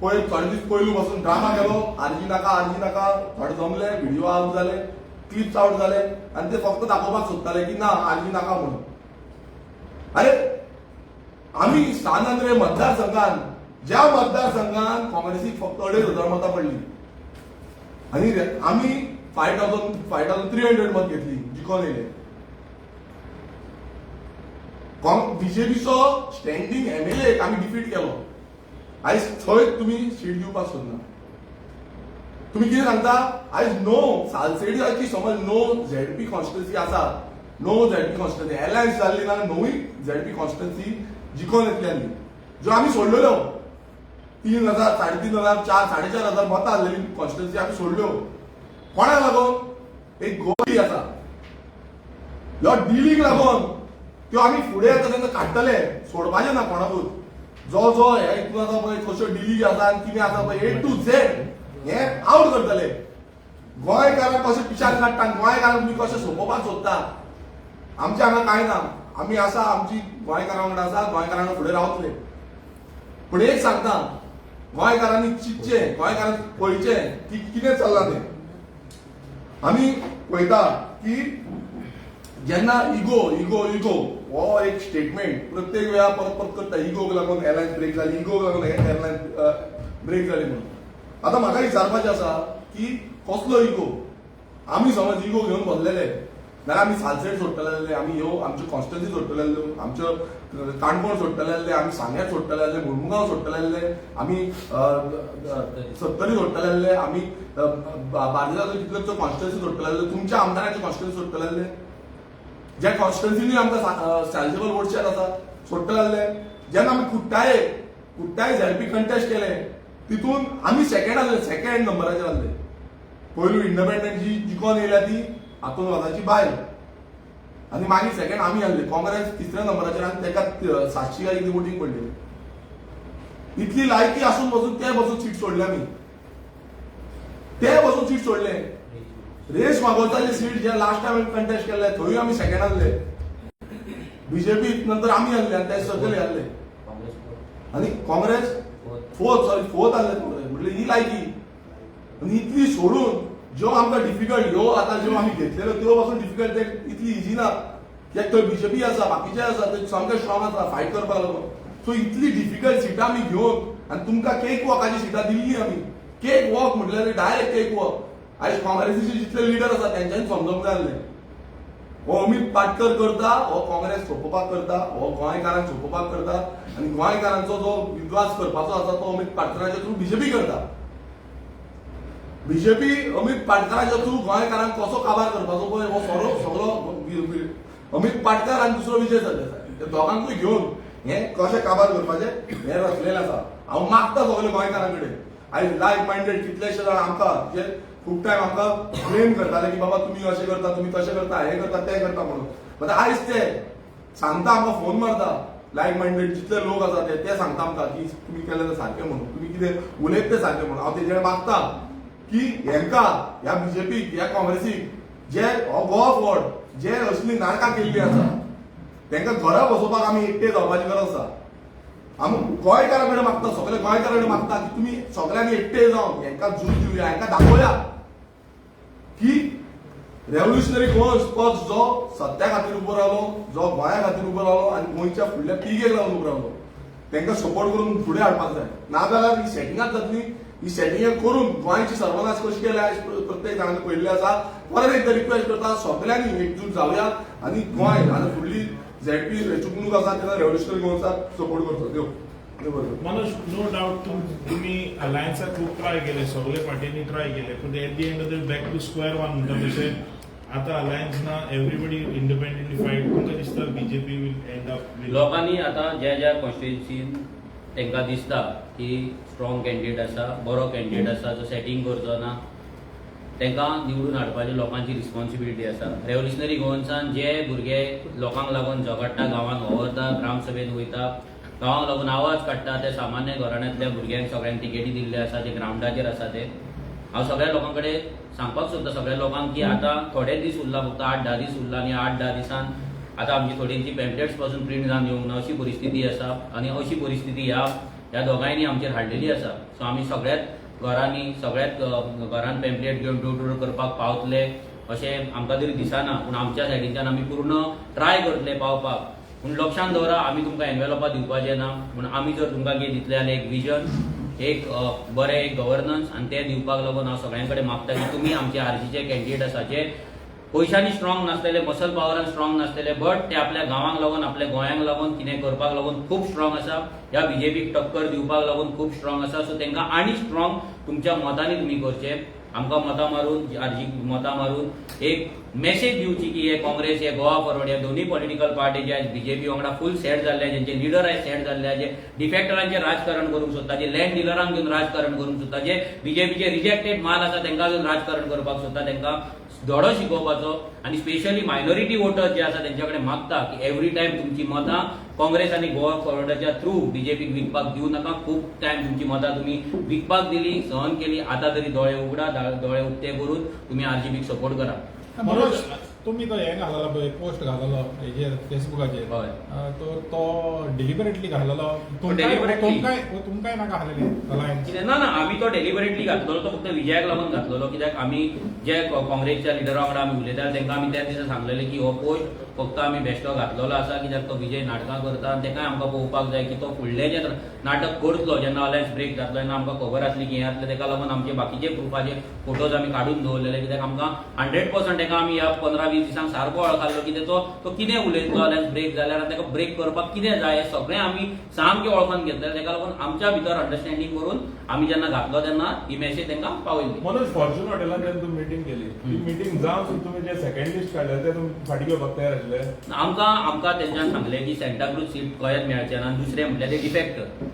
पळय थोडे दीस पयलू पासून ड्रामा केलो, आरजी नाका थोडे जमले, व्हिडिओ आउट जाले, क्लिप्स आउट जाले आनी ते फक्त दाखोवपाक सोदताले की ना आरजी नाका म्हणून. अरे आमी स्थानांतरे मतदारसंघान ज्या मतदारसंघान काँग्रेसीक फक्त 2,500 मतां पडली आनी आमी 5,300 मत घेतली जिखून येयले. बीजेपीचो स्टँडींग एमएलए आमी डिफीट केलो. आयज थंय तुमी सीट दिवपाक सोदना. तुमी कितें सांगता आयज नो सालसेडीची समज नो झेडपी कॉन्स्टिट्युन्सी आसा, नो झेडपी कॉन्स्टिट्युन्सी एलायन्स जाल्ली ना नोय झेडपी कॉन्स्टिट्युन्सी जिखून येतली आनी ज्यो आमी सोडलेल्यो 3,000, 3,500, 4,500 मतां आसलेली कॉन्स्टिट्युन्सी आमी सोडल्यो. कोणाक लागून एक गोली आसा ह्यो डिलीक लागून त्यो आमी फुडें येता तेन्ना काडटले, सोडपाचें ना कोणाकूच. जो जो हे हितून आसा पळय कश्यो डिलीक आसा आनी कितें आसा पळय A to Z हें आवट करतले. गोंयकारांक कशें पिशार काडटा आनी गोंयकारांक तुमी कशें सोंपोवपाक सोदता. आमचें हांगा कांय ना, आमी आसा आमची गोंयकारां वांगडा आसा, गोंयकारांक फुडें रावतले. पूण एक सांगता गोंयकारांनी चिंतचें, गोंयकारांनी पळयचें की कितें चल्लां तें. आमी पळयता की जेन्ना इगो हो एक स्टेटमेंट प्रत्येक वेळा परत करता. इगोक लागून एलायन्स ब्रेक जाली, इगोक लागून एलायन्स ब्रेक जाली म्हणून. आतां म्हाका विचारपाचें आसा की कसलो इगो. आमी समज इगो घेवन बसलेले जाल्यार आमी सालसेट सोडटले, आमी ह्यो आमच्यो कॉन्स्टिट्युन्सी सोडटले, आमच्यो काणकोण सोडटले, आमी सांग्यार सोडटले, मुरमुगांव सोडटले, आमी सत्तरी सोडटले, आमी बार्देजाचो कितल्योश्यो कॉन्स्टिट्युन्सी सोडटले, तुमच्या आमदारांची कॉन्स्टिट्युन्सी सोडटले, ज्या कॉन्स्टिट्युन्सीनी आमकां सायजेबल वोट शेअर आसा सोडटले. जेन्ना आमी कुट्टाय झेडपी कंटेस्ट केले तितून आमी सेकंड नंबराचेर आसले. पयलू इंडिपेंडंट जी जिखून येयल्या ती हातून वताची बायल आनी मागीर सेकंड आमी आसले. काँग्रेस 3ऱ्या नंबराचेर आनी तेका 700 काय कितें वोटींग पडली. इतली लायकी आसून बसून ते बसून सीट सोडले आमी, ते बसून सीट सोडले. रेश मागोवताची सीट जे लास्ट टायम कंटेस्ट केल्ले थंय आमी सेकंड आसले. बीजेपी नंतर आमी आसले आनी ते सकयल आसले आनी काँग्रेस फोर्थ आसले. काँग्रेस म्हटल्यार ही लायकी आनी इतली सोडून ज्यो आमकां डिफिकल्ट ह्यो आतां ज्यो आमी घेतलेल्यो त्यो पासून डिफिकल्ट ते इतली इजी ना. कित्याक थंय बीजेपी आसा, बाकीचे आसा ते सामके स्ट्रॉंग आसा फायट करपाक लागून. सो इतली डिफिकल्ट सिटां आमी घेवन आनी तुमकां केक वॉकाची सिटां दिल्ली आमी केक वॉक म्हटल्यार डायरेक्ट केक वॉक आयज काँग्रेसीचे जितले लिडर आसा त्यांच्यानी समजूंक जाय आसलें हो अमित पाटकर करता हो काँग्रेस सोंपोवपाक करता हो गोंयकारांक सोंपोवपाक करता आनी गोंयकारांचो जो विद्वास करपाचो आसा तो अमित पाटकराच्या थ्रू बीजेपी करता बीजेपी अमित पाटकराच्या थ्रू गोंयकारांक कसो काबार करपाचो पळय हो सगळो अमित पाटकर आनी दुसरो विजय सरदेसाय ते दोगांकूय घेवन हे कशें काबार करपाचें हें रचलेलें आसा हांव मागता सगळे गोंयकारां कडेन आयज लायक मायंडेड कितलेशे जाण आमकां जे खूब टायम आमकां ब्लेम करताले की बाबा तुमी अशें करता तुमी तशें करता हें करता तें करता म्हणून बट आयज ते सांगता आमकां फोन मारता लायक मायंडेड जितले लोक आसा ते सांगता आमकां की तुमी केलें तें सारकें म्हणून तुमी कितें उलयत तें सारकें म्हणून हांव तेजे मागता की हेंकां ह्या बीजेपीक ह्या काँग्रेसीक जे हो गोवा फोर्ड जे असली नाटकां केल्ली आसा तांकां घरा बसोवपाक आमी एकटे जावपाची गरज आसा आमी गोंयकारां कडेन मागता सगळे गोंयकारां कडेन मागता की तुमी सगळ्यांनी एकटे जावन हेंकां झूज दिवया हेंकां दाखोवया की रेव्होल्युशनरी गोंयस पक्ष जो सत्या खातीर उबो रावलो जो गोंया खातीर उबो रावलो आनी गोंयच्या फुडल्या पिळगेक लागून उबो रावलो तांकां सपोर्ट करून फुडें हाडपाक जाय नाजाल्यार ही सेटिंगाच जातली ही सेटिंग करून गोंयची सर्वनाश कशी केल्या प्रत्येक जाणांनी पळयल्लें आसा परत एकदां रिक्वेस्ट करता सगळ्यांनी एकजूट जावया आनी गोंय आनी फुडली झेडपी वेंचणूक आसा तेन्ना रेव्होल्युशनरी गोंयसाक सपोर्ट करचो देव मनोज नो डाउट तुम्ही अलायन्साक खूप ट्राय केले सगळे पार्टींनी ट्राय केले पण at the end of the back to square one म्हणटा तशें आता अलायन्स ना एवरीबडी इंडिपेंडेंटली फायट तुमकां दिसता बीजेपी वील एंड अप लोकांनी आता ज्या ज्या कॉन्स्टिट्युएन्सीन तांकां दिसता की स्ट्रॉंग कॅन्डिडेट आसा बरो कॅन्डिडेट आसा जो सेटिंग करचो ना तांकां निवडून हाडपाची लोकांची रिस्पॉन्सिबिलिटी आसा रेव्होल्युशनरी गोवन्सान जे भुरगे लोकांक लागून झगडटा गांवांत व्हरता ग्रामसभेत वयता गांवांक लागून आवाज काडटा ते सामान्य घराण्यांतल्या भुरग्यांक सगळ्यांक टिकेटी दिल्ले आसा जे ग्रावंडाचेर आसा ते हांव सगळ्या लोकां कडेन सांगपाक सोदता सगळ्या लोकांक की आतां थोडे दीस उरला फक्त 8-10 दीस उरला आनी 8-10 दिसान आतां आमची थोडींची पॅम्पलेट्स पासून प्रिंट जावन येवंक ना अशी परिस्थिती आसा आनी अशी परिस्थिती ह्या दोगांयनी आमचेर हाडलेली आसा सो आमी सगळ्यात घरांनी सगळ्यात घरान पॅम्पलेट घेवन डोर टू डोर करपाक पावतले अशें आमकां तरी दिसना पूण आमच्या सायडींच्यान आमी पूर्ण ट्राय करतले पावपाक पूण लक्षांत दवरा आमी तुमकां एनवेलॉपां दिवपाचें ना पूण आमी जर तुमकां कितें दितले जाल्यार एक विजन एक बरें एक गव्हर्नन्स आनी तें दिवपाक लागून हांव सगळ्यां कडेन मागता की तुमी आमचे आरसीचे कॅन्डिडेट आसा जे पयशांनी स्ट्रॉंग नासलेले मसल पावरान स्ट्रॉंग नासलेले बट ते आपल्या गांवांक लागून आपल्या गोंयांक लागून कितें करपाक लागून खूब स्ट्रॉंग आसा ह्या बीजेपीक टक्कर दिवपाक लागून खूब स्ट्रॉंग आसा सो तांकां आनी स्ट्रॉंग तुमच्या मतांनी तुमी करचें आमकां मतां मारून आरजी मतां मारून एक मेसेज दिवची की हे काँग्रेस हे गोवा फॉरवर्ड ह्या दोन्ही पॉलिटिकल पार्टी जे बीजेपी वांगडा फूल सेट जाल्ले जेंचे लिडर आयज सेट जाल्ले जे डिफेक्टरांचे राजकारण करूंक सोदता जे लँड डिलरांक घेवन राजकारण करूंक सोदता जे बीजेपीचे रिजेक्टेड माल आसा तांकां घेवन राजकारण करपाक सोदता तांकां धडो शिकोवपाचो आनी स्पेशली मायनॉरिटी वोटर्स जे आसा तेंच्या कडेन मागता की एवरी टायम तुमची मतां काँग्रेस आनी गोवा फॉरवर्डाच्या थ्रू बीजेपीक विकपाक दिवं नाका खूब टायम तुमची मतां तुमी विकपाक दिली सहन केली आतां तरी दोळे उगडा दोळे उक्ते करून तुमी आरजीबीक सपोर्ट करा मनोज तुम्ही तो हे घाललो पळय पोस्ट घाललो हेजेर फेसबुकाचेर हय तो डिलिबरेटली घाललो तुमकांय नाका घालले अलायन्स कितें ना आमी तो डेलिबरेटली घातलेलो तो फक्त विजयाक लागून घातलेलो कित्याक आमी जे काँग्रेसच्या लिडरा वांगडा आमी उलयता तांकां आमी त्या दिसा सांगलेलें की हो पोस्ट फक्त आमी बेश्टो घातलेलो आसा कित्याक तो विजय नाटकां करता आनी ताकाय आमकां पळोवपाक जाय की तो फुडलें जें नाटक करतलो जेन्ना अलायन्स ब्रेक जातलो तेन्ना आमकां खबर आसली की हें जातलें ताका लागून आमचे बाकीचे प्रुफाचे फोटोज आमी काडून दवरलेले कित्याक आमकां 100% ताका आमी ह्या 15-20 दिसांक सारको वळखलो कितें तो कितें उलयतलो अलायन्स ब्रेक जाल्यार ताका ब्रेक करपाक कितें जाय हें सगळें आमी सामकें वळखून घेतलें ताका लागून आमच्या भितर अंडरस्टँडींग करून आमी जेन्ना घातलो तेन्ना ही मॅसेज तांकां पावयली मनोज फॉर्च्यून हॉटेलान जेन्ना तुम्ही मिटींग केली ती मिटींग जावन तुम्ही जे सेकंड लिस्ट काडले ते तुम्ही फाटी घेवपाक तयार आसले आमकां तेंच्यान सांगलें की सेंटाक्रूज सीट गोंयांत मेळचें ना दुसरें म्हटल्यार ते डिफेक्टर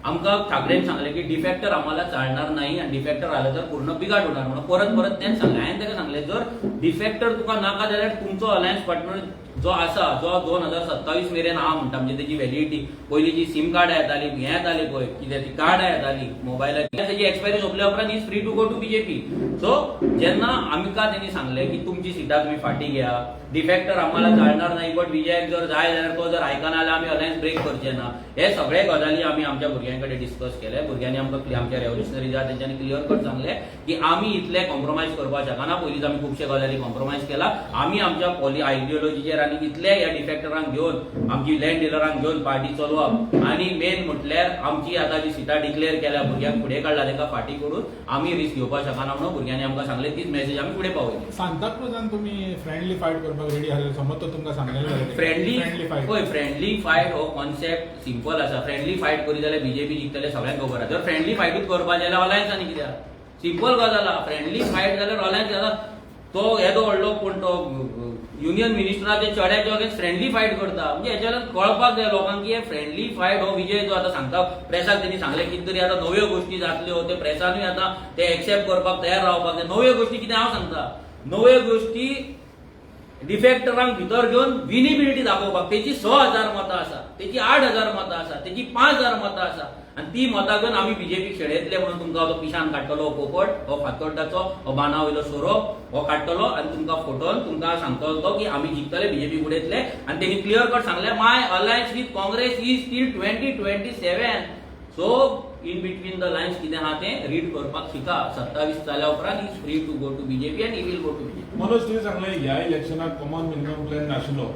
आमकां ठाकरेन सांगलें की डिफेक्टर आम्हाला चालणार नाही आणि डिफेक्टर आलं तर पूर्ण बिघाड होणार म्हणून परत तेच सांगलें हांवें ताका सांगलें जर डिफेक्टर तुका नाका जाल्यार तुमचो अलायन्स पार्टनर जो आसा जो 2027 मेरेन आहा म्हणटा म्हणजे तेजी व्हॅलिडिटी पयलीं जी सीम कार्डां येताली हें येताली पळय कितें ती कार्डां येताली मोबायलाची तेजी एक्सपायरी सोंपल्या उपरांत is free to go to BJP so जेन्ना आमकां तेणी सांगलें की तुमची सिटां तुमी फाटी घ्या डिफेक्टर आम्हाला चालणार नाही बट विजयाक जर जाय जाल्यार तो जर आयकना जाल्यार आमी अलायन्स ब्रेक करचे ना हे सगळे गजाली आमी आमच्या भुरग्यां कडेन डिस्कस केले भुरग्यांनी आमकां आमच्या रेव्होल्युशनरी जा तेंच्यांनी क्लियर कट सांगलें की आमी इतले कॉम्प्रोमायज करपाक शकना पयलींच आमी खुबशे गजाली कॉम्प्रोमायज केला आमी आमच्या आयडियोलॉजीचेर आनी आनी इतले ह्या डिफेक्टरांक घेवन आमची लँड डिलरांक घेवन पार्टी चलोवप आनी मेन म्हटल्यार आमची आतां जी सिटां डिक्लेअर केल्या भुरग्यांक फुडें काडला ताका फाटीं करून आमी रिस्क घेवपाक शकना म्हणून भुरग्यांनी आमकां सांगलें तीच मेसेज आमी फुडें पावयली. सांताक्रुजान तुमी फ्रेंडली फायट करपाक रेडी आसले समज तो तुमकां सांगलेलें जाल्यार फ्रेंडली फायट पळय फ्रेंडली फायट हो कॉन्सेप्ट सिंपल आसा. फ्रेंडली फायट करी जाल्यार बीजेपी जिखतले सगळ्यांक खबर आसा. जर फ्रेंडली फायटूच करपाक जाल्यार अलायन्सांनी कित्याक सिंपल गजाल आहा. फ्रेंडली फायट जाल्यार अलायन्स आतां तो येदो व्हडलो कोण तो युनियन मिनिस्टराचे चेड्याचे अगेन्स्ट फ्रेंडली फायट करता म्हणजे हेच्या कळपाक जाय लोकांक की हे फ्रेंडली फायट हो विजय जो आतां सांगता प्रेसाक त्यांनी सांगले कितें तरी आतां नव्यो गोष्टी जातल्यो ते प्रेसानूय आतां ते एक्सेप्ट करपाक तयार रावपाक जाय. नव्यो गोष्टी कितें हांव सांगता नव्यो गोष्टी डिफेक्टरांक भितर घेवन विनिबिलिटी दाखोवपाक तेची 6,000 मतां आसा तेची 8,000 मतां आसा तेची 5,000 मतां आसा आनी ती मतां घेवन आमी बीजेपी खेळयतले म्हणून तुमकां तो पिशान काडटलो हो पोपट हो फातोड्डाचो हो बाना वयलो सोरोप हो काडटलो आनी तुमकां फोटोवन तुमकां सांगतलो तो की आमी जिखतले बीजेपी फुडेंतले आनी तेणी क्लियर कट सांगले my alliance with Congress is till 2027. So in between the lines कितें आहा तें रीड करपाक शिका. 27 जाल्या उपरांत is free to go to BJP आनी he will go to BJP. Manoj तुवें सांगलें ह्या इलेक्शनाक कॉमन मिनिमम प्लॅन नाशिल्लो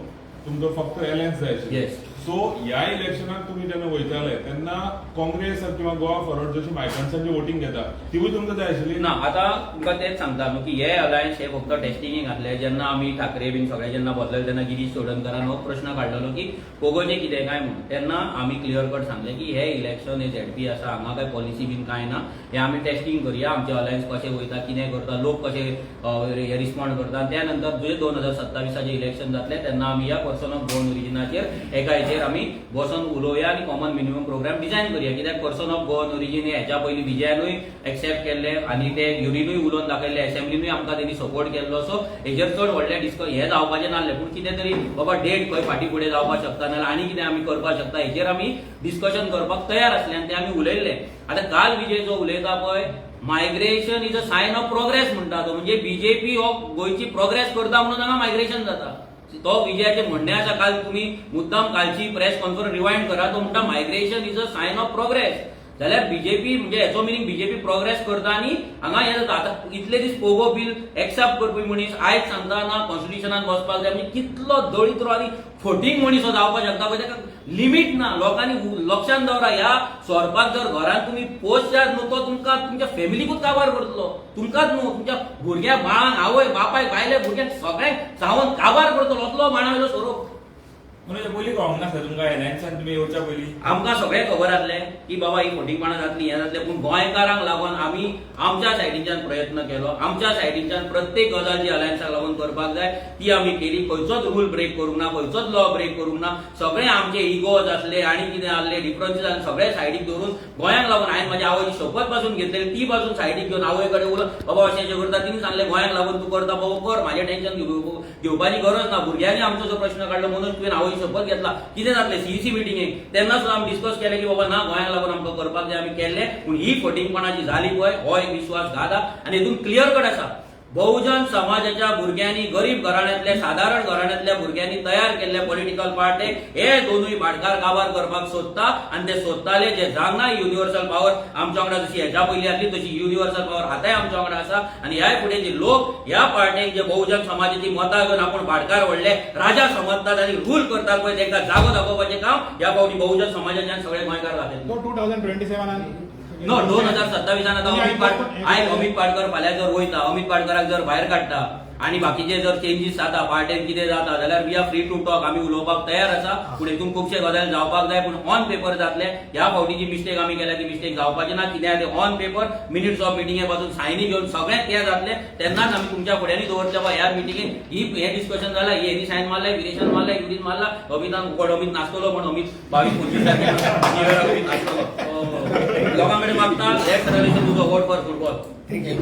तुमकां फक्त अलायन्स जाय आशिल्लो. Yes. सो ह्या इलेक्शनाक तुमी जेन्ना वयताले तेन्ना काँग्रेस किंवा गोवा फॉरवर्ड जशी मायग्रंट्सांची वोटिंग घेता तिवूय तुमकां जाय आशिल्ली ना. आतां तुमकां तेच सांगता न्हू की हे अलायन्स हे फक्त टेस्टिंगेक घातले. जेन्ना आमी ठाकरे बीन सगळे जेन्ना बसलेले तेन्ना गिरीश चोडणकरान हो प्रश्न काडलेलो की कोगोचें कितें काय म्हणून तेन्ना आमी क्लियर कट सांगलें की हे इलेक्शन हे झेडपी आसा हांगा काय पॉलिसी बीन कांय ना. हे आमी टेस्टिंग करुया आमचे अलायन्स कशें वयता कितें करता लोक कशे रिस्पॉन्ड करता. त्या नंतर जे 2027 इलेक्शन जातले तेन्ना आमी ह्या पर्सन ऑफ गोवन ओरिजिनाचेर एका हेचेर आमी बसून उलोवया आनी कॉमन मिनिमम प्रोग्राम डिझायन करूया. कित्याक पर्सन ऑफ गोवन ओरिजिन हे हेच्या पयलीं विजयानूय एक्सेप्ट केल्ले आनी ते युनिनूय उलोवन दाखयले असेंब्लीनूय आमकां तेणी सपोर्ट केल्लो. सो हेजेर चड व्हडले हे जावपाचें नासलें पूण कितें तरी बाबा डेट खंय फाटीं फुडें जावपाक शकता नाल्यार आनी कितें आमी करपाक शकता हेजेर आमी डिस्कशन करपाक तयार आसले आनी ते आमी उलयल्ले. आतां काल विजय जो उलयता पळय migration is a sign of progress म्हणटा तो म्हणजे बीजेपी हो गोंयची प्रोग्रेस करता म्हणून हांगा मायग्रेशन जाता. तो विजयाचे म्हणणे आसा काल तुम्ही मुद्दाम कालची प्रेस कॉन्फरन्स रिवाइंड करा तो म्हणटा migration is a sign of progress. जाल्यार बीजेपी म्हणजे हेचो मिनींग बीजेपी प्रोग्रेस करता आनी हांगा हे जाता. आतां इतले दीस पोगो बील एक्सेप्ट करपी मनीस आयज सांगता ना कॉन्स्टिट्युशनान बसपाक जाय म्हणजे कितलो दळित्रो आनी फटींग मनीस हो जावपाक शकता पळय ताका लिमीट ना. लोकांनी लक्षांत दवरा ह्या सोरपाक जर घरांत तुमी पोस्ट जात न्हू तो तुमकां तुमच्या फॅमिलीकूच काबार करतलो तुमकांच न्हू तुमच्या भुरग्या बाळांक आवय बापायक भायले भुरग्यांक सगळ्यांक चावून काबार करतलो असलो बाणावयलो सोरोप. म्हणजे पयलीं कळोंक नासलें तुमकां एलायन्सान तुमी येवच्या पयलीं आमकां सगळें खबर आसलें की बाबा ही फटींगपणां जातली हें जातलें पूण गोंयकारांक लागून आमी आमच्या सायडीच्यान प्रयत्न केलो. आमच्या सायडीच्यान प्रत्येक गजाल जी अलायन्साक लागून करपाक जाय ती आमी केली. खंयचोच रूल ब्रेक करूंक ना खंयचोच लॉ ब्रेक करूंक ना. सगळे आमचे इगोज आसले आनी कितें आसले डिफरन्सीस आसले सगळे सायडीक दवरून गोंयाक लागून हांवें म्हाज्या आवयची शपथ पासून घेतलेली ती पासून सायडीक घेवन आवय कडेन उलोवन बाबा अशें करता तिणी सांगलें गोंयाक लागून तूं करता बाबा कर म्हाजें टेन्शन घेवपाची गरज ना. भुरग्यांनी आमचो जो प्रश्न काडलो म्हणून तुवें आवयची शपथ घेतला कितें जातलें सीईसी मिटिंगेक तेन्ना सुद्दां आमी डिस्कस केलें की बाबा ना गोंयाक लागून आमकां करपाक जाय आमी केल्लें. पूण ही फटींगपणां जी जाली पळय हो एक विश्वासघात आसा आनी हितून क्लियर कट आसा बहुजन समाजाच्या भुरग्यांनी गरीब घराण्यांतल्या साधारण घराण्यांतल्या भुरग्यांनी तयार केल्ले पॉलिटिकल पार्टी हे दोनूय भाटकार काबार करपाक सोदता आनी ते सोदताले जे जावंक ना युनिवर्सल पावर आमच्या वांगडा जशी हेच्या पयलीं आसली तशी युनिवर्सल पावर आतांय आमच्या वांगडा आसा. आनी ह्या फुडें जे लोक ह्या पार्टीक जे बहुजन समाजाची मतां घेवन आपूण भाटकार व्हडले राजा समजतात आनी रूल करतात पळय तांकां जागो दाखोवपाचें काम ह्या फावटी बहुजन समाजाच्यान सगळे गोंयकार जातले. तो 2027 नो 2027 आता अमित पाटकर फाल्यां जर वयता अमित पाटकराक जर भायर काडटा आणि बाकीचे जर चेंजीस जाता पार्टेन कितें जाता जाल्यार we are free to talk आमी उलोवपाक तयार आसा. पूण हितून खुबशे गजाली जावपाक जाय पूण ऑन पेपर जातले. ह्या फावटी जी मिस्टेक आमी केल्या ती मिस्टेक जावपाची ना. कित्याक ते ऑन पेपर मिनिट्स ऑफ मिटिंगे पासून सायनी घेवन सगळें ते जातले तेन्नाच आमी तुमच्या फुड्यांनी दवरचे बाबा ह्या मिटिंगेक ही हे डिस्कशन जालां हेनी सायन मारले विरेशान मारले युरीन मारला अमितान उकड अमित नाचतलो पण अमित 22-25 तारखेक नाचतलो लोकां कडेन मागता लेट्स रिलीज तुजो वोट फॉर फुटबॉल. थँक्यू.